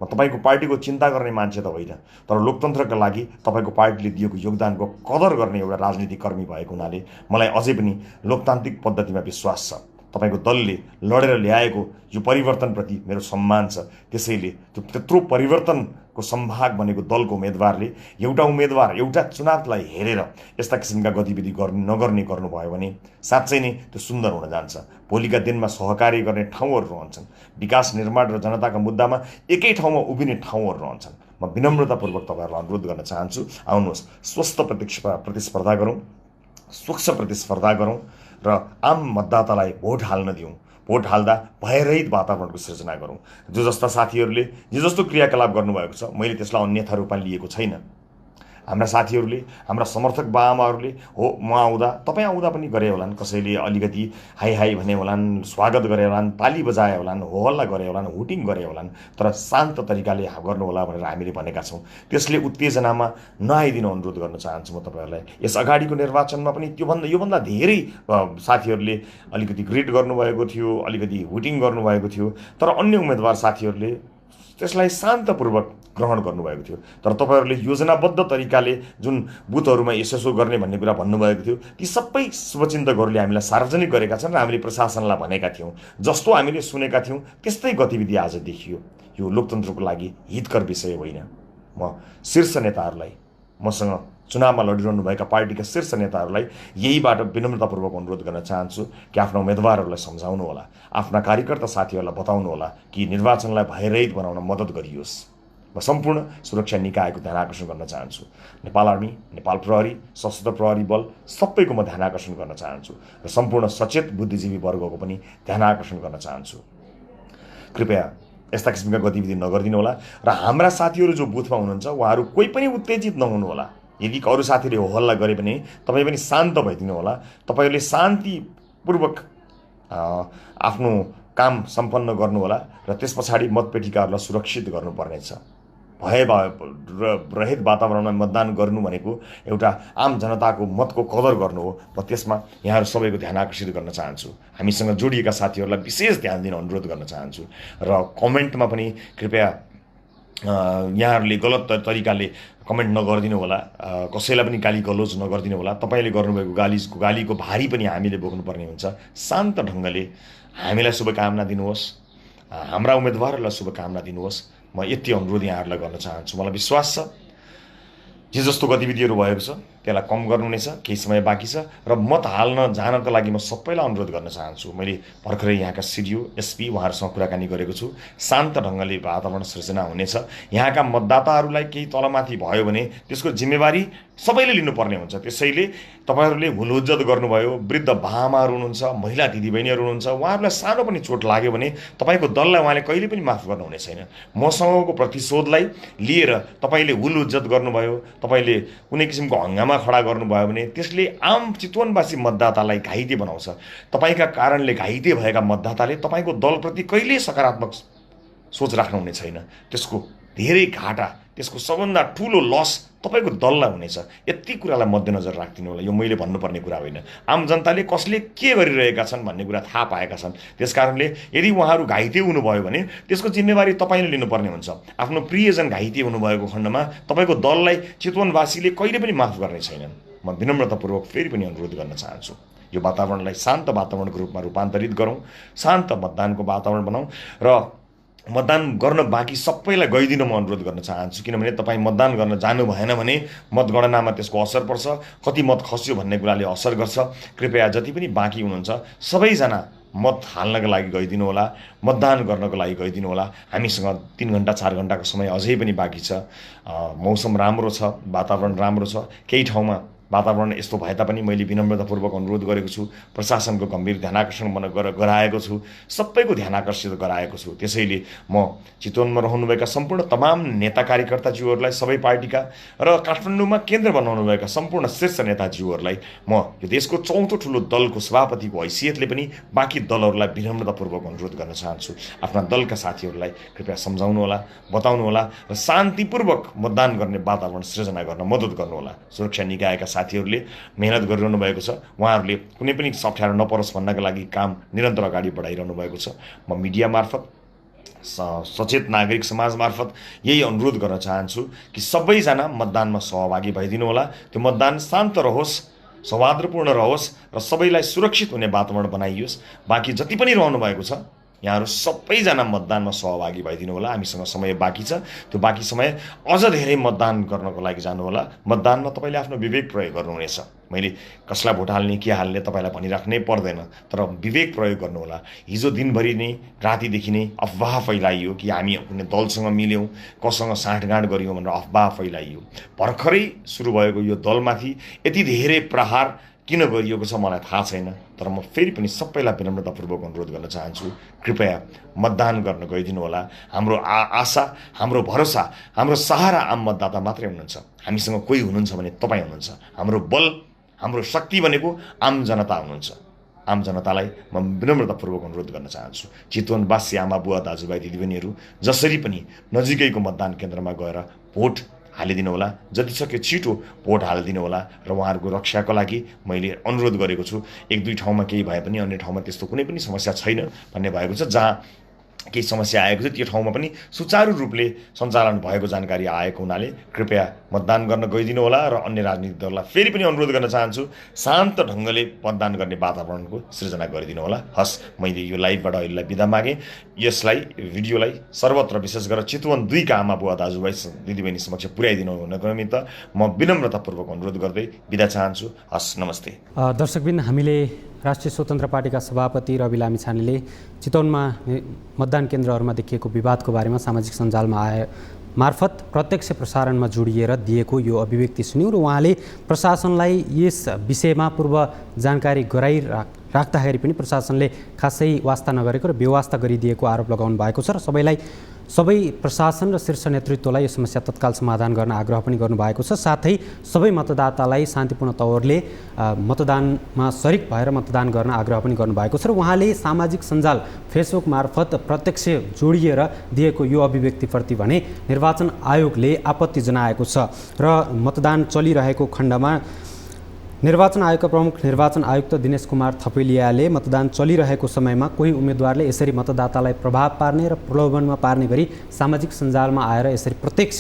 म तपाईँको पार्टीको चिन्ता गर्ने मान्छे त होइन, तर लोकतन्त्रका लागि तपाईँको पार्टीले दिएको योगदानको कदर गर्ने एउटा राजनीतिक कर्मी भएको हुनाले मलाई अझै पनि लोकतान्त्रिक पद्धतिमा विश्वास छ। तपाईँको दलले लडेर ल्याएको यो परिवर्तनप्रति मेरो सम्मान छ। त्यसैले त्यो त्यत्रो परिवर्तनको सम्भाग बनेको दलको उम्मेदवारले एउटा उम्मेदवार एउटा चुनावलाई हेरेर यस्ता किसिमका गतिविधि नगर्ने गर्नुभयो भने साँच्चै नै त्यो सुन्दर हुन जान्छ। भोलिका दिनमा सहकार्य गर्ने ठाउँहरू रहन्छन्, विकास निर्माण र जनताका मुद्दामा एकै ठाउँमा उभिने ठाउँहरू रहन्छन्। म विनम्रतापूर्वक तपाईँहरूलाई अनुरोध गर्न चाहन्छु, आउनुहोस् स्वस्थ प्रतिस्पर्धा गरौँ, स्वच्छ प्रतिस्पर्धा गरौँ र आम मतदातालाई भोट हाल्न दिउँ। भोट हाल्दा भयरहित वातावरणको सृजना गरौँ। जो जस्ता साथीहरूले जे जस्तो क्रियाकलाप गर्नुभएको छ, मैले त्यसलाई अन्यथा रूपमा लिएको छैन। हाम्रा साथीहरूले, हाम्रा समर्थक बाआमाहरूले हो म आउँदा, तपाईँ आउँदा पनि गरे होलान्, कसैले अलिकति हाई हाई भने होलान्, स्वागत गरे होलान्, ताली बजाए होलान्, होहल्ला गरे होलान्, हुटिङ गरे होलान्, तर शान्त तरिकाले गर्नुहोला भनेर हामीले भनेका छौँ। त्यसले उत्तेजनामा नआइदिनु अनुरोध गर्न चाहन्छु म तपाईँहरूलाई। यस अगाडिको निर्वाचनमा पनि योभन्दा धेरै साथीहरूले अलिकति ग्रिट गर्नुभएको थियो, अलिकति हुटिङ गर्नुभएको थियो, तर अन्य उम्मेदवार साथीहरूले त्यसलाई शान्तपूर्वक ग्रहण गर्नुभएको थियो। तर तपाईँहरूले योजनाबद्ध तरिकाले जुन बुथहरूमा यसो गर्ने भन्ने कुरा भन्नुभएको थियो, ती सबै शुभचिन्तकहरूले हामीलाई सार्वजनिक गरेका छन् र हामीले प्रशासनलाई भनेका थियौँ। जस्तो हामीले सुनेका थियौँ त्यस्तै गतिविधि आज देखियो। यो लोकतन्त्रको लागि हितकर विषय होइन। म शीर्ष नेताहरूलाई, मसँग चुनावमा लडिरहनुभएका पार्टीका शीर्ष नेताहरूलाई यहीबाट विनम्रतापूर्वक अनुरोध गर्न चाहन्छु कि आफ्ना उम्मेदवारहरूलाई सम्झाउनु होला, आफ्ना कार्यकर्ता साथीहरूलाई बताउनु होला कि निर्वाचनलाई भयरहित बनाउन मद्दत गरियोस्। म सम्पूर्ण सुरक्षा निकायको ध्यान आकर्षण गर्न चाहन्छु। नेपाल आर्मी, नेपाल प्रहरी, सशस्त्र प्रहरी बल सबैको म ध्यान आकर्षण गर्न चाहन्छु र सम्पूर्ण सचेत बुद्धिजीवी वर्गको पनि ध्यान आकर्षण गर्न चाहन्छु। कृपया यस्ता किसिमका गतिविधि नगरिदिनु होला र हाम्रा साथीहरू जो बुथमा हुनुहुन्छ उहाँहरू कोही पनि उत्तेजित नहुनु होला। यदि अरू साथीले होहल्ला गरे भने तपाईँ पनि शान्त भइदिनु होला। तपाईँहरूले शान्तिपूर्वक आफ्नो काम सम्पन्न गर्नुहोला र त्यस पछाडि मतपेटिकाहरूलाई सुरक्षित गर्नुपर्नेछ। रहित वातावरणमा मतदान गर्नु भनेको एउटा आम जनताको मतको कदर गर्नु हो। म त्यसमा यहाँहरू सबैको ध्यान आकर्षित गर्न चाहन्छु। हामीसँग जोडिएका साथीहरूलाई विशेष ध्यान दिन अनुरोध गर्न चाहन्छु र कमेन्टमा पनि कृपया यहाँहरूले गलत तरिकाले कमेन्ट नगरिदिनु होला, कसैलाई पनि गाली गलोज नगरिदिनु होला। तपाईँले गर्नुभएको गालीको भारी पनि हामीले बोक्नुपर्ने हुन्छ। शान्त ढङ्गले हामीलाई शुभकामना दिनुहोस्, हाम्रा उम्मेदवारहरूलाई शुभकामना दिनुहोस्। म यति अनुरोध यहाँहरूलाई गर्न चाहन्छु। मलाई विश्वास छ जे जस्तो गतिविधिहरू भएको छ त्यसलाई कम गर्नुहुनेछ, केही समय बाँकी छ र मत हाल्न जानको लागि म सबैलाई अनुरोध गर्न चाहन्छु। मैले भर्खरै यहाँका सिडिओ एसपी उहाँहरूसँग कुराकानी गरेको छु। शान्त ढङ्गले वातावरण सृजना हुनेछ। यहाँका मतदाताहरूलाई केही तलमाथि भयो भने त्यसको जिम्मेवारी सबैले लिनुपर्ने हुन्छ। त्यसैले तपाईँहरूले हुलहुज्जत गर्नुभयो, वृद्ध बाआमाहरू हुनुहुन्छ, महिला दिदीबहिनीहरू हुनुहुन्छ, उहाँहरूलाई सानो पनि चोट लाग्यो भने तपाईँको दललाई उहाँले कहिले पनि माफ गर्नुहुने छैन। मसँगको प्रतिशोधलाई लिएर तपाईँले हुलहुज्जत गर्नुभयो, तपाईँले कुनै किसिमको हङ्गामा खडा गर्नुभयो भने त्यसले आम चितवनवासी मतदातालाई घाइते बनाउँछ। तपाईँका कारणले घाइते भएका मतदाताले तपाईँको दलप्रति कहिल्यै सकारात्मक सोच राख्नुहुने छैन। त्यसको धेरै घाटा, त्यसको सबभन्दा ठुलो लस तपाईँको दललाई हुनेछ। यति कुरालाई मध्यनजर राखिदिनु होला। यो मैले भन्नुपर्ने कुरा होइन। आम जनताले कसले के गरिरहेका छन् भन्ने कुरा थाहा पाएका छन्। त्यसकारणले यदि उहाँहरू घाइते हुनुभयो भने त्यसको जिम्मेवारी तपाईँले लिनुपर्ने हुन्छ। आफ्नो प्रियजन घाइते हुनुभएको खण्डमा तपाईँको दललाई चितवनवासीले कहिले पनि माफ गर्ने छैनन्। म विनम्रतापूर्वक फेरि पनि अनुरोध गर्न चाहन्छु, यो वातावरणलाई शान्त वातावरणको रूपमा रूपान्तरित गरौँ, शान्त मतदानको वातावरण बनाऊँ र मतदान गर्न बाँकी सबैलाई गइदिन म अनुरोध गर्न चाहन्छु। किनभने तपाईँ मतदान गर्न जानु भएन भने मतगणनामा त्यसको असर पर्छ, कति मत खस्यो भन्ने कुराले असर गर्छ। कृपया जति पनि बाँकी हुनुहुन्छ सबैजना मत हाल्नको लागि गइदिनु होला, मतदान गर्नको लागि गइदिनु होला। हामीसँग 3 घण्टा 4 घण्टाको समय अझै पनि बाँकी छ। मौसम राम्रो छ, वातावरण राम्रो छ। केही ठाउँमा वातावरण यस्तो भए तापनि मैले विनम्रतापूर्वक अनुरोध गरेको छु, प्रशासनको गम्भीर ध्यानाकर्षण गराएको छु, सबैको ध्यान आकर्षित गराएको छु। त्यसैले म चितवनमा रहनुभएका सम्पूर्ण तमाम नेता कार्यकर्ताज्यूहरूलाई, सबै पार्टीका र काठमाडौँमा केन्द्र बनाउनुभएका सम्पूर्ण शीर्ष नेताज्यूहरूलाई म यो देशको चौथो ठुलो दलको सभापतिको हैसियतले पनि बाँकी दलहरूलाई विनम्रतापूर्वक अनुरोध गर्न चाहन्छु। आफ्ना दलका साथीहरूलाई कृपया सम्झाउनु होला, बताउनु होला र शान्तिपूर्वक मतदान गर्ने वातावरण सृजना गर्न मद्दत गर्नुहोला। सुरक्षा निकायका साथीहरूले मेहनत गरिरहनु भएको छ। उहाँहरूले कुनै पनि अप्ठ्यारो नपरोस् भन्नका लागि काम निरन्तर अगाडि बढाइरहनु भएको छ। म मिडिया मार्फत, सचेत नागरिक समाज मार्फत यही अनुरोध गर्न चाहन्छु कि सबैजना मतदानमा सहभागी भइदिनु होला। त्यो मतदान शान्त रहोस्, सौहार्दपूर्ण रहोस् र सबैलाई सुरक्षित हुने वातावरण बनाइयोस्। बाँकी जति पनि रहनु भएको छ यहाँहरू सबैजना मतदानमा सहभागी भइदिनु होला। हामीसँग समय बाँकी छ। त्यो बाँकी समय अझ धेरै मतदान गर्नको लागि जानु होला। मतदानमा तपाईँले आफ्नो विवेक प्रयोग गर्नुहुनेछ। मैले कसलाई भोट हाल्ने के हाल्ने तपाईँलाई भनिराख्नै पर्दैन, तर विवेक प्रयोग गर्नुहोला। हिजो दिनभरि नै रातिदेखि नै अफवाह फैलाइयो कि हामी कुनै दलसँग मिल्यौँ, कसँग साँठगाँठ गरियौँ भनेर अफवाह फैलाइयो। भर्खरै सुरु भएको यो दलमाथि यति धेरै प्रहार किन गरिएको छ मलाई थाहा छैन, तर म फेरि पनि सबैलाई विनम्रतापूर्वक अनुरोध गर्न चाहन्छु, कृपया मतदान गर्न गइदिनु होला। हाम्रो आशा, हाम्रो भरोसा, हाम्रो सहारा आम मतदाता मात्रै हुनुहुन्छ। हामीसँग कोही हुनुहुन्छ भने तपाईँ हुनुहुन्छ। हाम्रो बल, हाम्रो शक्ति भनेको आम जनता हुनुहुन्छ। आम जनतालाई म विनम्रतापूर्वक अनुरोध गर्न चाहन्छु, चितवनवासी आमा बुवा दाजुभाइ दिदीबहिनीहरू जसरी पनि नजिकैको मतदान केन्द्रमा गएर भोट हालिदिनु होला। जति सक्यो छिटो भोट हालिदिनु होला र उहाँहरूको रक्षाको लागि मैले अनुरोध गरेको छु। 1-2 ठाउँमा केही भए पनि अन्य ठाउँमा त्यस्तो कुनै पनि समस्या छैन भन्ने भएको छ। जहाँ केही समस्या आएको छ त्यो ठाउँमा पनि सुचारू रूपले सञ्चालन भएको जानकारी आएको हुनाले कृपया मतदान गर्न गइदिनु होला। र अन्य राजनीतिक दललाई फेरि पनि अनुरोध गर्न चाहन्छु, शान्त ढङ्गले मतदान गर्ने वातावरणको सृजना गरिदिनु होला। हस्, मैले यो लाइभबाट अहिलेलाई बिदा मागेँ। यसलाई भिडियोलाई सर्वत्र विशेष गरेर चितवन 2 का आमा बुवा दाजुभाइ दिदीबहिनी समक्ष पुर्याइदिनु हुनको निमित्त म विनम्रतापूर्वक अनुरोध गर्दै बिदा चाहन्छु। हस्, नमस्ते। दर्शकबिन, हामीले राष्ट्रिय स्वतन्त्र पार्टीका सभापति रवि लामिछानेले चितवनमा मतदान केन्द्रहरूमा देखिएको विवादको बारेमा सामाजिक सञ्जालमा मार्फत प्रत्यक्ष प्रसारणमा जोडिएर दिएको यो अभिव्यक्ति सुन्यौँ र उहाँले प्रशासनलाई यस विषयमा पूर्व जानकारी राख्दाखेरि पनि प्रशासनले खासै वास्ता नगरेको र बेवास्ता गरिदिएको आरोप लगाउनु भएको छ र सबै प्रशासन र शीर्ष नेतृत्वलाई यो समस्या तत्काल समाधान गर्न आग्रह पनि गर्नुभएको छ। साथै सबै मतदातालाई शान्तिपूर्ण तौरले मतदानमा सरिक भएर मतदान गर्न आग्रह पनि गर्नुभएको छ र उहाँले सामाजिक सञ्जाल फेसबुक मार्फत प्रत्यक्ष जोडिएर दिएको यो अभिव्यक्तिप्रति भने निर्वाचन आयोगले आपत्ति जनाएको छ र मतदान चलिरहेको खण्डमा निर्वाचन आयोगका प्रमुख निर्वाचन आयुक्त दिनेश कुमार थपेलियाले मतदान चलिरहेको समयमा कोही उम्मेदवारले यसरी मतदातालाई प्रभाव पार्ने र प्रलोभनमा पार्ने गरी सामाजिक सञ्जालमा आएर यसरी प्रत्यक्ष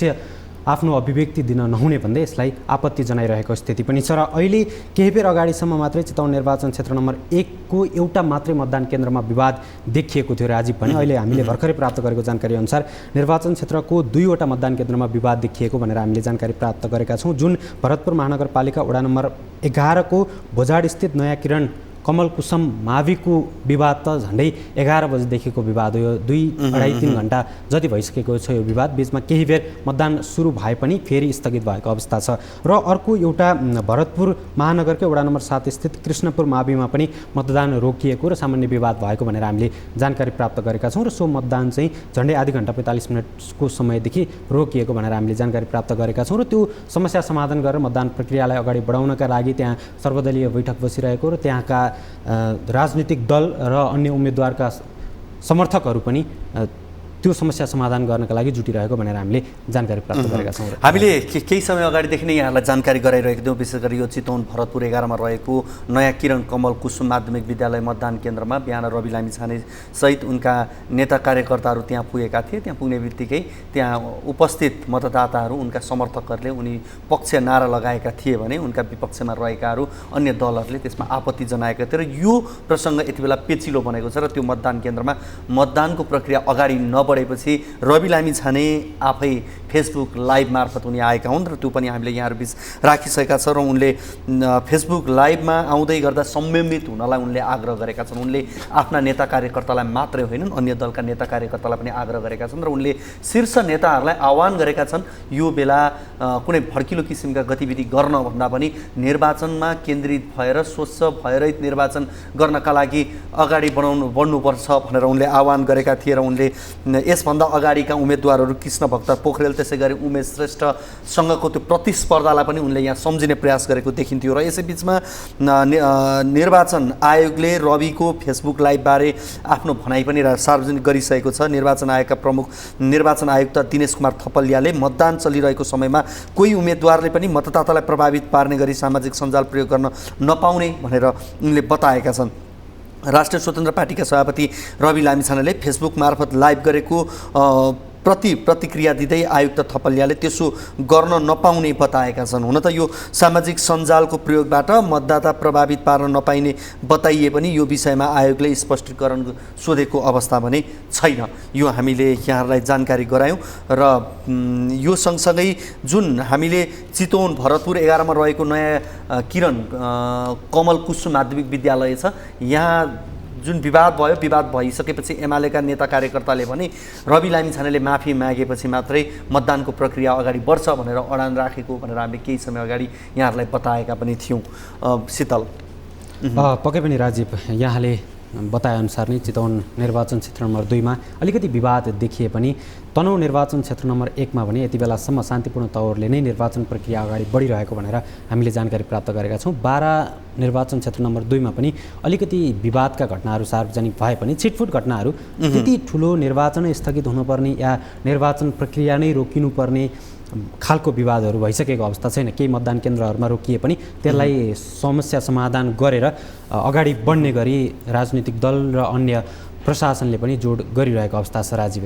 आफ्नो अभिव्यक्ति दिन नहुने भन्दै यसलाई आपत्ति जनाइरहेको स्थिति पनि छ र अहिले केही बेर अगाडिसम्म मात्रै चितवन निर्वाचन क्षेत्र नम्बर 1 को एउटा मात्रै मतदान केन्द्रमा विवाद देखिएको थियो राजीव भने। अहिले हामीले भर्खरै प्राप्त गरेको जानकारी अनुसार निर्वाचन क्षेत्रको 2वटा मतदान केन्द्रमा विवाद देखिएको भनेर हामीले जानकारी प्राप्त गरेका छौँ। जुन भरतपुर महानगरपालिका वडा नम्बर 11 को भोजाड स्थित नयाँ किरण कमल कुसुम माविको विवाद त झन्डै 11 बजेदेखिको विवाद हो। यो 2-2.5-3 घण्टा जति भइसकेको छ यो विवाद। बिचमा केही बेर मतदान सुरु भए पनि फेरि स्थगित भएको अवस्था छ र अर्को एउटा भरतपुर महानगरकै वडा नम्बर 7 स्थित कृष्णपुर माविमा पनि मतदान रोकिएको र सामान्य विवाद भएको भनेर हामीले जानकारी प्राप्त गरेका छौँ र सो मतदान चाहिँ झन्डै आधी घण्टा 45 मिनटको समयदेखि रोकिएको भनेर हामीले जानकारी प्राप्त गरेका छौँ र त्यो समस्या समाधान गरेर मतदान प्रक्रियालाई अगाडि बढाउनका लागि त्यहाँ सर्वदलीय बैठक बसिरहेको र त्यहाँका राजनीतिक दल र अन्य उम्मेदवारका समर्थकहरू पनि त्यो समस्या समाधान गर्नका लागि जुटिरहेको भनेर हामीले जानकारी प्राप्त गरेका छौँ। हामीले केही समय अगाडिदेखि नै यहाँलाई जानकारी गराइरहेको थियौँ। विशेष गरी यो चितवन भरतपुर 11 मा रहेको नयाँ किरण कमल कुसुम माध्यमिक विद्यालय मतदान केन्द्रमा बिहान रवि लामिछाने सहित उनका नेता कार्यकर्ताहरू त्यहाँ पुगेका थिए। त्यहाँ पुग्ने बित्तिकै त्यहाँ उपस्थित मतदाताहरू उनका समर्थकहरूले उनी पक्ष नारा लगाएका थिए भने उनका विपक्षमा रहेकाहरू अन्य दलहरूले त्यसमा आपत्ति जनाएका थिए र यो प्रसङ्ग यति बेला पेचिलो बनेको छ र त्यो मतदान केन्द्रमा मतदानको प्रक्रिया अगाडि बढेपछि रवि लामिछाने आफै फेसबुक लाइभ मार्फत उनी आएका हुन् र त्यो पनि हामीले यहाँहरू बिच राखिसकेका छौँ र उनले फेसबुक लाइभमा आउँदै गर्दा संयमित हुनलाई उनले आग्रह गरेका छन्। उनले आफ्ना नेता कार्यकर्तालाई मात्रै होइनन् अन्य दलका नेता कार्यकर्तालाई पनि आग्रह गरेका छन् र उनले शीर्ष नेताहरूलाई आह्वान गरेका छन् यो बेला कुनै भड्किलो किसिमका गतिविधि गर्न भन्दा पनि निर्वाचनमा केन्द्रित भएर स्वच्छ भएरै निर्वाचन गर्नका लागि अगाडि बढ्नुपर्छ भनेर उनले आह्वान गरेका थिए र उनले यसभन्दा अगाडिका उम्मेदवारहरू कृष्ण भक्त पोखरेल त्यसै गरी उमेश श्रेष्ठसँगको त्यो प्रतिस्पर्धालाई पनि उनले यहाँ सम्झिने प्रयास गरेको देखिन्थ्यो र यसै बिचमा निर्वाचन आयोगले रविको फेसबुक लाइभबारे आफ्नो भनाइ पनि सार्वजनिक गरिसकेको छ। निर्वाचन आयोगका प्रमुख निर्वाचन आयुक्त दिनेश कुमार थपलियाले मतदान चलिरहेको समयमा कोही उम्मेदवारले पनि मतदातालाई प्रभावित पार्ने गरी सामाजिक सञ्जाल प्रयोग गर्न नपाउने भनेर उनले बताएका छन्। राष्ट्रिय स्वतन्त्र पार्टीका सभापति रवि लामिछानेले फेसबुक मार्फत लाइभ गरेको प्रतिक्रिया दिँदै आयुक्त थपलियाले त्यसो गर्न नपाउने बताएका छन्। हुन त यो सामाजिक सञ्जालको प्रयोगबाट मतदाता प्रभावित पार्न नपाइने बताइए पनि यो विषयमा आयोगले स्पष्टीकरण सोधेको अवस्था भने छैन। यो हामीले यहाँहरूलाई जानकारी गरायौँ र यो सँगसँगै जुन हामीले चितवन भरतपुर 11 मा रहेको नयाँ किरण कमल कुसुम माध्यमिक विद्यालय छ यहाँ जुन विवाद भयो विवाद भइसकेपछि एमालेका नेता कार्यकर्ताले भने रवि लामिछानेले माफी मागेपछि मात्रै मतदानको प्रक्रिया अगाडि बढ्छ भनेर अडान राखेको भनेर हामीले केही समय अगाडि यहाँहरूलाई बताएका पनि थियौँ। शीतल पक्कै पनि राजीव यहाँले बताएअनुसार नै चितवन निर्वाचन क्षेत्र नम्बर 2 मा अलिकति विवाद देखिए पनि तनहुँ निर्वाचन क्षेत्र नम्बर 1 मा भने यति बेलासम्म शान्तिपूर्ण तौरले नै निर्वाचन प्रक्रिया अगाडि बढिरहेको भनेर हामीले जानकारी प्राप्त गरेका छौँ। 12 निर्वाचन क्षेत्र नम्बर 2 मा पनि अलिकति विवादका घटनाहरू सार्वजनिक भए पनि छिटफुट घटनाहरू त्यति ठुलो निर्वाचन स्थगित हुनुपर्ने या निर्वाचन प्रक्रिया नै रोकिनुपर्ने खालको विवादहरू भइसकेको अवस्था छैन। केही मतदान केन्द्रहरूमा रोकिए पनि त्यसलाई समस्या समाधान गरेर अगाडि बढ्ने गरी राजनीतिक दल र अन्य प्रशासनले पनि जोड गरिरहेको अवस्था छ। राजीव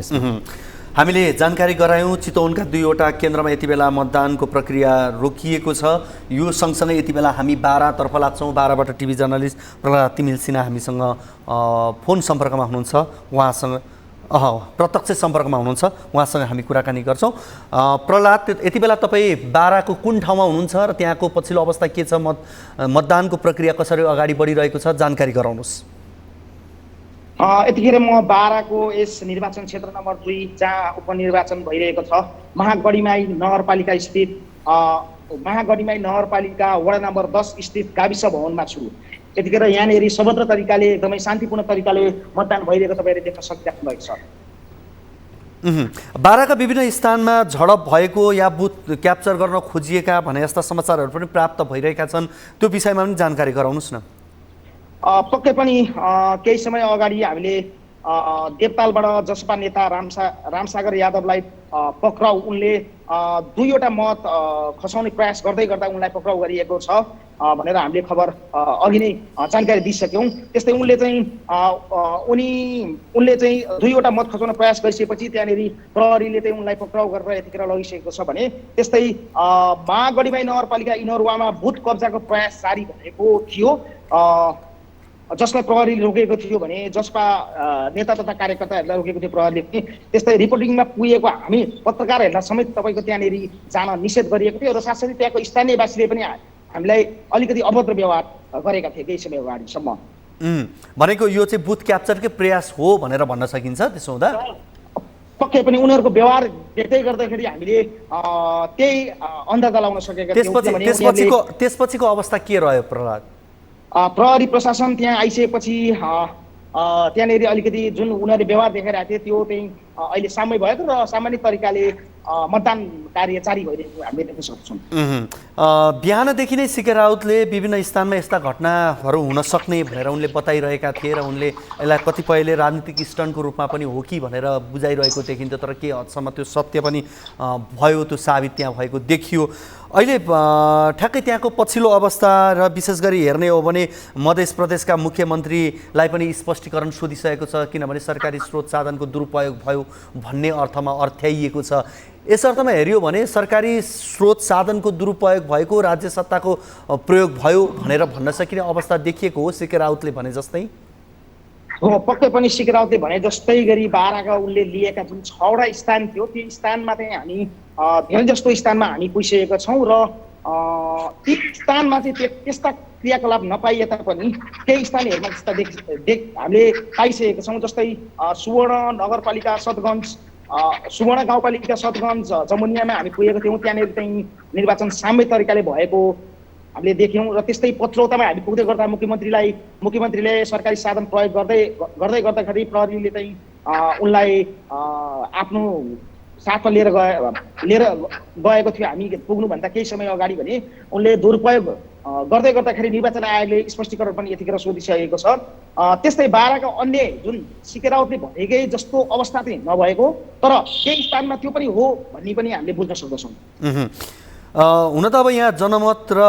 हामीले जानकारी गरायौँ चितवनका 2वटा केन्द्रमा यति बेला मतदानको प्रक्रिया रोकिएको छ। यो सँगसँगै यति बेला हामी 12 तर्फ लाग्छौँ। 12 बाट टिभी जर्नलिस्ट प्रहलाद तिमिल सिन्हा हामीसँग फोन सम्पर्कमा हुनुहुन्छ। उहाँसँग प्रत्यक्ष सम्पर्कमा हुनुहुन्छ, उहाँसँग हामी कुराकानी गर्छौँ। प्रहलाद यति बेला तपाईँ 12 को कुन ठाउँमा हुनुहुन्छ र त्यहाँको पछिल्लो अवस्था के छ, मतदानको प्रक्रिया कसरी अगाडि बढिरहेको छ जानकारी गराउनुहोस्। यतिखेर म 12 को यस निर्वाचन क्षेत्र नम्बर 2 जहाँ उपनिर्वाचन भइरहेको छ महागढीमाई नगरपालिका वडा नम्बर 10 स्थित गाविस भवनमा छु। यतिखेर यहाँनिर सर्वत्र तरिकाले एकदमै शान्तिपूर्ण तरिकाले मतदान भइरहेको तपाईँले देख्न सकिराख्नु भएको छ। बाराका विभिन्न स्थानमा झडप भएको या बुथ क्याप्चर गर्न खोजिएका भने जस्ता समाचारहरू पनि प्राप्त भइरहेका छन्, त्यो विषयमा पनि जानकारी गराउनुहोस् न। पक्कै पनि केही समय अगाडि हामीले देवतालबाट जसपा नेता रामसागर यादवलाई पक्राउ उनले 2वटा मत खसाउने प्रयास गर्दै गर्दा उनलाई पक्राउ गरिएको छ भनेर हामीले खबर अघि नै जानकारी दिइसक्यौँ। त्यस्तै उनले चाहिँ 2वटा मत खसाउने प्रयास गरिसकेपछि त्यहाँनिर प्रहरीले चाहिँ उनलाई पक्राउ गरेर यतिखेर लगिसकेको छ भने त्यस्तै महागढीमाई नगरपालिका इनरुवामा बुथ कब्जाको प्रयास जारी भएको थियो, जसलाई प्रहरीले रोकेको थियो भने जसपा नेता तथा कार्यकर्ताहरूलाई रोकेको थियो प्रहरीले पनि। त्यस्तै रिपोर्टिङमा पुगेको हामी पत्रकारहरूलाई समेत तपाईँको त्यहाँनिर जान निषेध गरिएको थियो र साथसाथै त्यहाँको स्थानीयवासीले पनि हामीलाई अलिकति अभद्र व्यवहार गरेका थिए केही समय अगाडिसम्म। भनेको यो चाहिँ बुथ क्याप्चरकै प्रयास हो भनेर भन्न सकिन्छ त्यसो हुँदा? पक्कै पनि उनीहरूको व्यवहार देख्दै गर्दाखेरि हामीले त्यही अन्दाजा लगाउन सकेका थियौँ। त्यसपछिको अवस्था के रह्यो प्रहलाद? प्रहरी प्रशासन त्यहाँ आइसकेपछि त्यहाँनिर अलिकति जुन उनीहरूले व्यवहार देखाइरहेको थियो त्यो चाहिँ अहिले साम्य भएको र सामान्य तरिकाले मतदान कार्य जारी भइरहेको हामीले देख्न सक्छौँ। बिहानदेखि नै सिके राउतले विभिन्न स्थानमा यस्ता घटनाहरू हुन सक्ने भनेर उनले बताइरहेका थिए र उनले यसलाई कतिपयले राजनीतिक स्टन्टको रूपमा पनि हो कि भनेर बुझाइरहेको देखिन्थ्यो, तर के हदसम्म त्यो सत्य पनि भयो, त्यो साबित त्यहाँ भएको देखियो। अहिले ठ्याक्कै त्यहाँको पछिल्लो अवस्था र विशेष गरी हेर्ने हो भने मध्य प्रदेशका मुख्यमन्त्रीलाई पनि स्पष्टीकरण सोधिसकेको छ, किनभने सरकारी स्रोत साधनको दुरुपयोग भयो भन्ने अर्थमा अर्थ्याइएको छ। यस अर्थमा हेऱ्यो भने सरकारी स्रोत साधनको दुरुपयोग भएको, राज्य सत्ताको प्रयोग भयो भनेर भन्न सकिने अवस्था देखिएको हो सिके राउतले भने जस्तै? हो, पक्कै पनि सिके राउतले भने जस्तै गरी बाराका उनले लिएका जुन 6वटा स्थान थियो त्यो स्थानमा चाहिँ हामी धेरै जस्तो स्थानमा हामी पुगिसकेका छौँ र ती स्थानमा चाहिँ त्यस्ता क्रियाकलाप नपाइए तापनि केही स्थानहरूमा त्यस्ता हामीले पाइसकेका छौँ। जस्तै सुवर्ण नगरपालिका सतगञ्ज, सुवर्ण गाउँपालिका सतगञ्ज जमुनियामा हामी पुगेको थियौँ, त्यहाँनिर चाहिँ निर्वाचन साम्य तरिकाले भएको हामीले देख्यौँ। र त्यस्तै पत्रौतामा हामी पुग्दै गर्दा मुख्यमन्त्रीले सरकारी साधन प्रयोग गर्दै गर्दाखेरि प्रहरीले चाहिँ उनलाई आफ्नो साथमा लिएर गएको थियो हामी पुग्नुभन्दा केही समय अगाडि भने उनले दुरुपयोग गर्दै गर्दाखेरि निर्वाचन आयोगले स्पष्टीकरण पनि यतिखेर सोधिसकेको छ। त्यस्तै बाराका अन्य जुन सिके राउतले भनेकै जस्तो अवस्था चाहिँ नभएको तर केही स्थानमा त्यो पनि हो भन्ने पनि हामीले बुझ्न सक्दछौँ। हुन त अब यहाँ जनमत र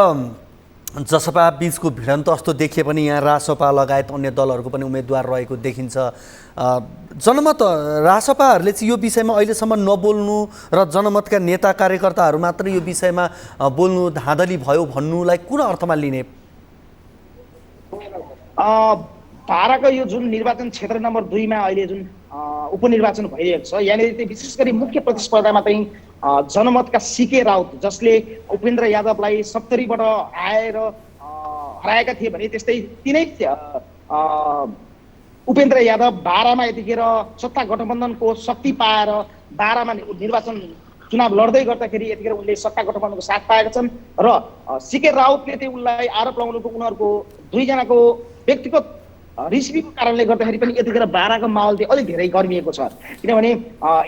जसपा बीचको भिडन्त जस्तो देखिए पनि यहाँ रासपा लगायत अन्य दलहरूको पनि उम्मेदवार रहेको देखिन्छ। जनमत रासपाहरूले चाहिँ यो विषयमा अहिलेसम्म नबोल्नु र जनमतका नेता कार्यकर्ताहरू मात्र यो विषयमा बोल्नु धाँधली भयो भन्नुलाई कुन अर्थमा लिने? बाराको यो जुन निर्वाचन क्षेत्र नम्बर 2 मा अहिले जुन उपनिर्वाचन भइरहेको छ यहाँनिर चाहिँ विशेष गरी मुख्य प्रतिस्पर्धामा चाहिँ जनमतका सिके राउत जसले उपेन्द्र यादवलाई 70बाट हराएका थिए भने त्यस्तै तिनै उपेन्द्र यादव बारामा यतिखेर सत्ता गठबन्धनको शक्ति पाएर बारामा निर्वाचन चुनाव लड्दै गर्दाखेरि यतिखेर उनले सत्ता गठबन्धनको साथ पाएका छन् र सिके राउतले चाहिँ उनलाई आरोप लगाउनुको उनीहरूको 2 जनाको व्यक्तिगत रिसिभीको कारणले गर्दाखेरि पनि यतिखेर बाराको माहौल चाहिँ अलिक धेरै गर्मिएको छ। किनभने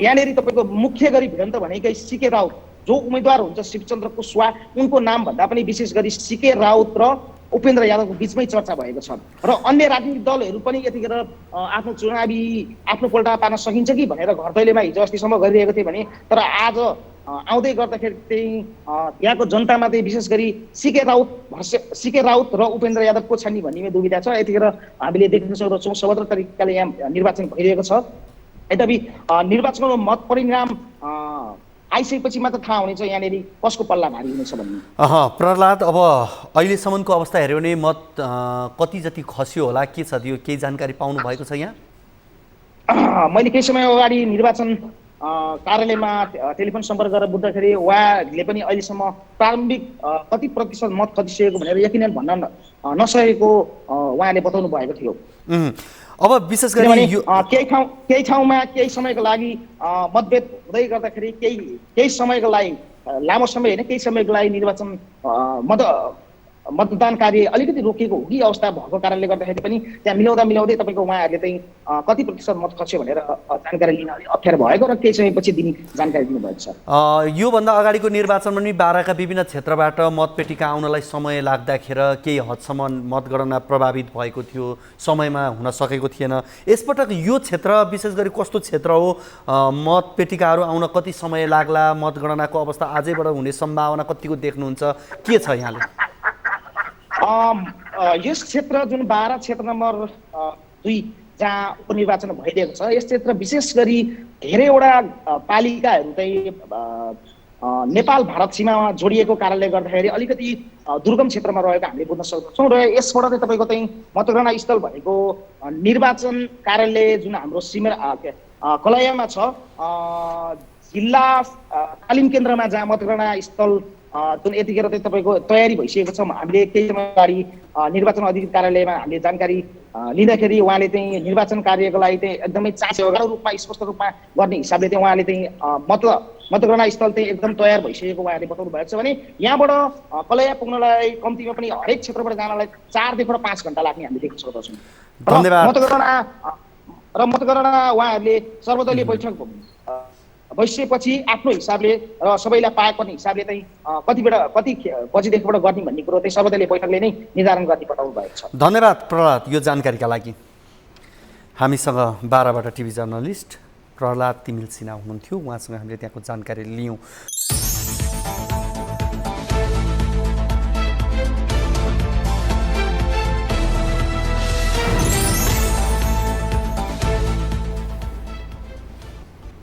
यहाँनिर तपाईँको मुख्य गरी भिडन्त भनेकै सिके राउत जो उम्मेदवार हुन्छ शिवचन्द्र कुशवा उनको नाम भन्दा पनि विशेष गरी सिके राउत र उपेन्द्र यादवको बिचमै चर्चा भएको छ र अन्य राजनीतिक दलहरू पनि यतिखेर आफ्नो पल्टा पार्न सकिन्छ कि भनेर घर दैलेमा हिजो अस्तिसम्म गरिरहेको थिए भने तर आज आउँदै गर्दाखेरि चाहिँ यहाँको जनतामा चाहिँ विशेष गरी सिके राउत र उपेन्द्र यादव को छन् नि भन्ने दुविधा छ। यतिखेर हामीले देख्न सक्दछौँ सर्वत्र तरिकाले यहाँ निर्वाचन भइरहेको छ। यद्यपि निर्वाचनको मत परिणाम आइसकेपछि मात्र थाहा हुनेछ यहाँनिर कसको पल्ला भारी हुनेछ भन्ने। प्रहलाद, अब अहिलेसम्मको अवस्था हेऱ्यो भने मत कति जति खस्यो होला, के छ त्यो केही जानकारी पाउनु भएको छ? यहाँ मैले केही समय अगाडि निर्वाचन कार्यालयमा टेलिफोन सम्पर्क गरेर बुझ्दाखेरि उहाँले पनि अहिलेसम्म प्रारम्भिक कति प्रतिशत मत खसिसकेको भनेर यकिनन भन्न नसकेको उहाँले बताउनु भएको थियो। अब विशेष गरी केही ठाउँमा केही समयको लागि मतभेद हुँदै गर्दाखेरि केही समयको लागि लामो समय होइन केही समयको लागि निर्वाचन मतदान कार्य अलिकति रोकिएको हो कि अवस्था भएको कारणले गर्दाखेरि पनि त्यहाँ मिलाउँदै तपाईँको उहाँहरूले चाहिँ कति प्रतिशत मत खस्यो भनेर जानकारी लिन अलिक अप्ठ्यारो भएको र केही समयपछि दिने जानकारी दिनुभएको छ। योभन्दा अगाडिको निर्वाचनमा पनि बाराका विभिन्न क्षेत्रबाट मतपेटिका आउनलाई समय लाग्दाखेरि केही हदसम्म मतगणना प्रभावित भएको थियो, समयमा हुन सकेको थिएन। यसपटक यो क्षेत्र विशेष गरी कस्तो क्षेत्र हो, मतपेटिकाहरू आउन कति समय लाग्ला, मतगणनाको अवस्था आजैबाट हुने सम्भावना कतिको देख्नुहुन्छ, के छ यहाँले? यस क्षेत्र जुन बारा क्षेत्र नम्बर 2 जहाँ उपनिर्वाचन भइरहेको छ, यस क्षेत्र विशेष गरी धेरैवटा पालिकाहरू चाहिँ नेपाल भारत सीमामा जोडिएको कारणले गर्दाखेरि अलिकति दुर्गम क्षेत्रमा रहेको हामीले बुझ्न सक्छौँ र यसबाट चाहिँ तपाईँको चाहिँ मतगणना स्थल भनेको निर्वाचन कार्यालय जुन हाम्रो कलैयामा छ, जिल्ला तालिम केन्द्रमा जहाँ मतगणना स्थल जुन यतिखेर चाहिँ तपाईँको तयारी भइसकेको छ। हामीले केही समय अगाडि निर्वाचन अधिकृत कार्यालयमा हामीले जानकारी लिँदाखेरि उहाँले चाहिँ निर्वाचन कार्यको लागि चाहिँ एकदमै चासो रूपमा स्पष्ट रूपमा गर्ने हिसाबले चाहिँ उहाँले चाहिँ मतगणना स्थल चाहिँ एकदम तयार भइसकेको उहाँले बताउनु भएको छ भने यहाँबाट कलैया पुग्नलाई कम्तीमा पनि हरेक क्षेत्रबाट जानलाई 4 देखि 5 घण्टा लाग्ने हामीले देख्न सक्दछौँ। मतगणना उहाँहरूले सर्वदलीय बैठक बसिएपछि आफ्नो हिसाबले र सबैलाई पाए पर्ने हिसाबले चाहिँ कति बजीदेखिबाट गर्ने भन्ने कुरो चाहिँ सर्वदलीय बैठकले नै निर्धारण गर्ने बताउनु भएको छ। धन्यवाद प्रहलाद यो जानकारीका लागि। हामीसँग बाराबाट टिभी जर्नलिस्ट प्रहलाद तिमिल सिन्हा हुनुहुन्थ्यो, उहाँसँग हामीले त्यहाँको जानकारी लियौँ।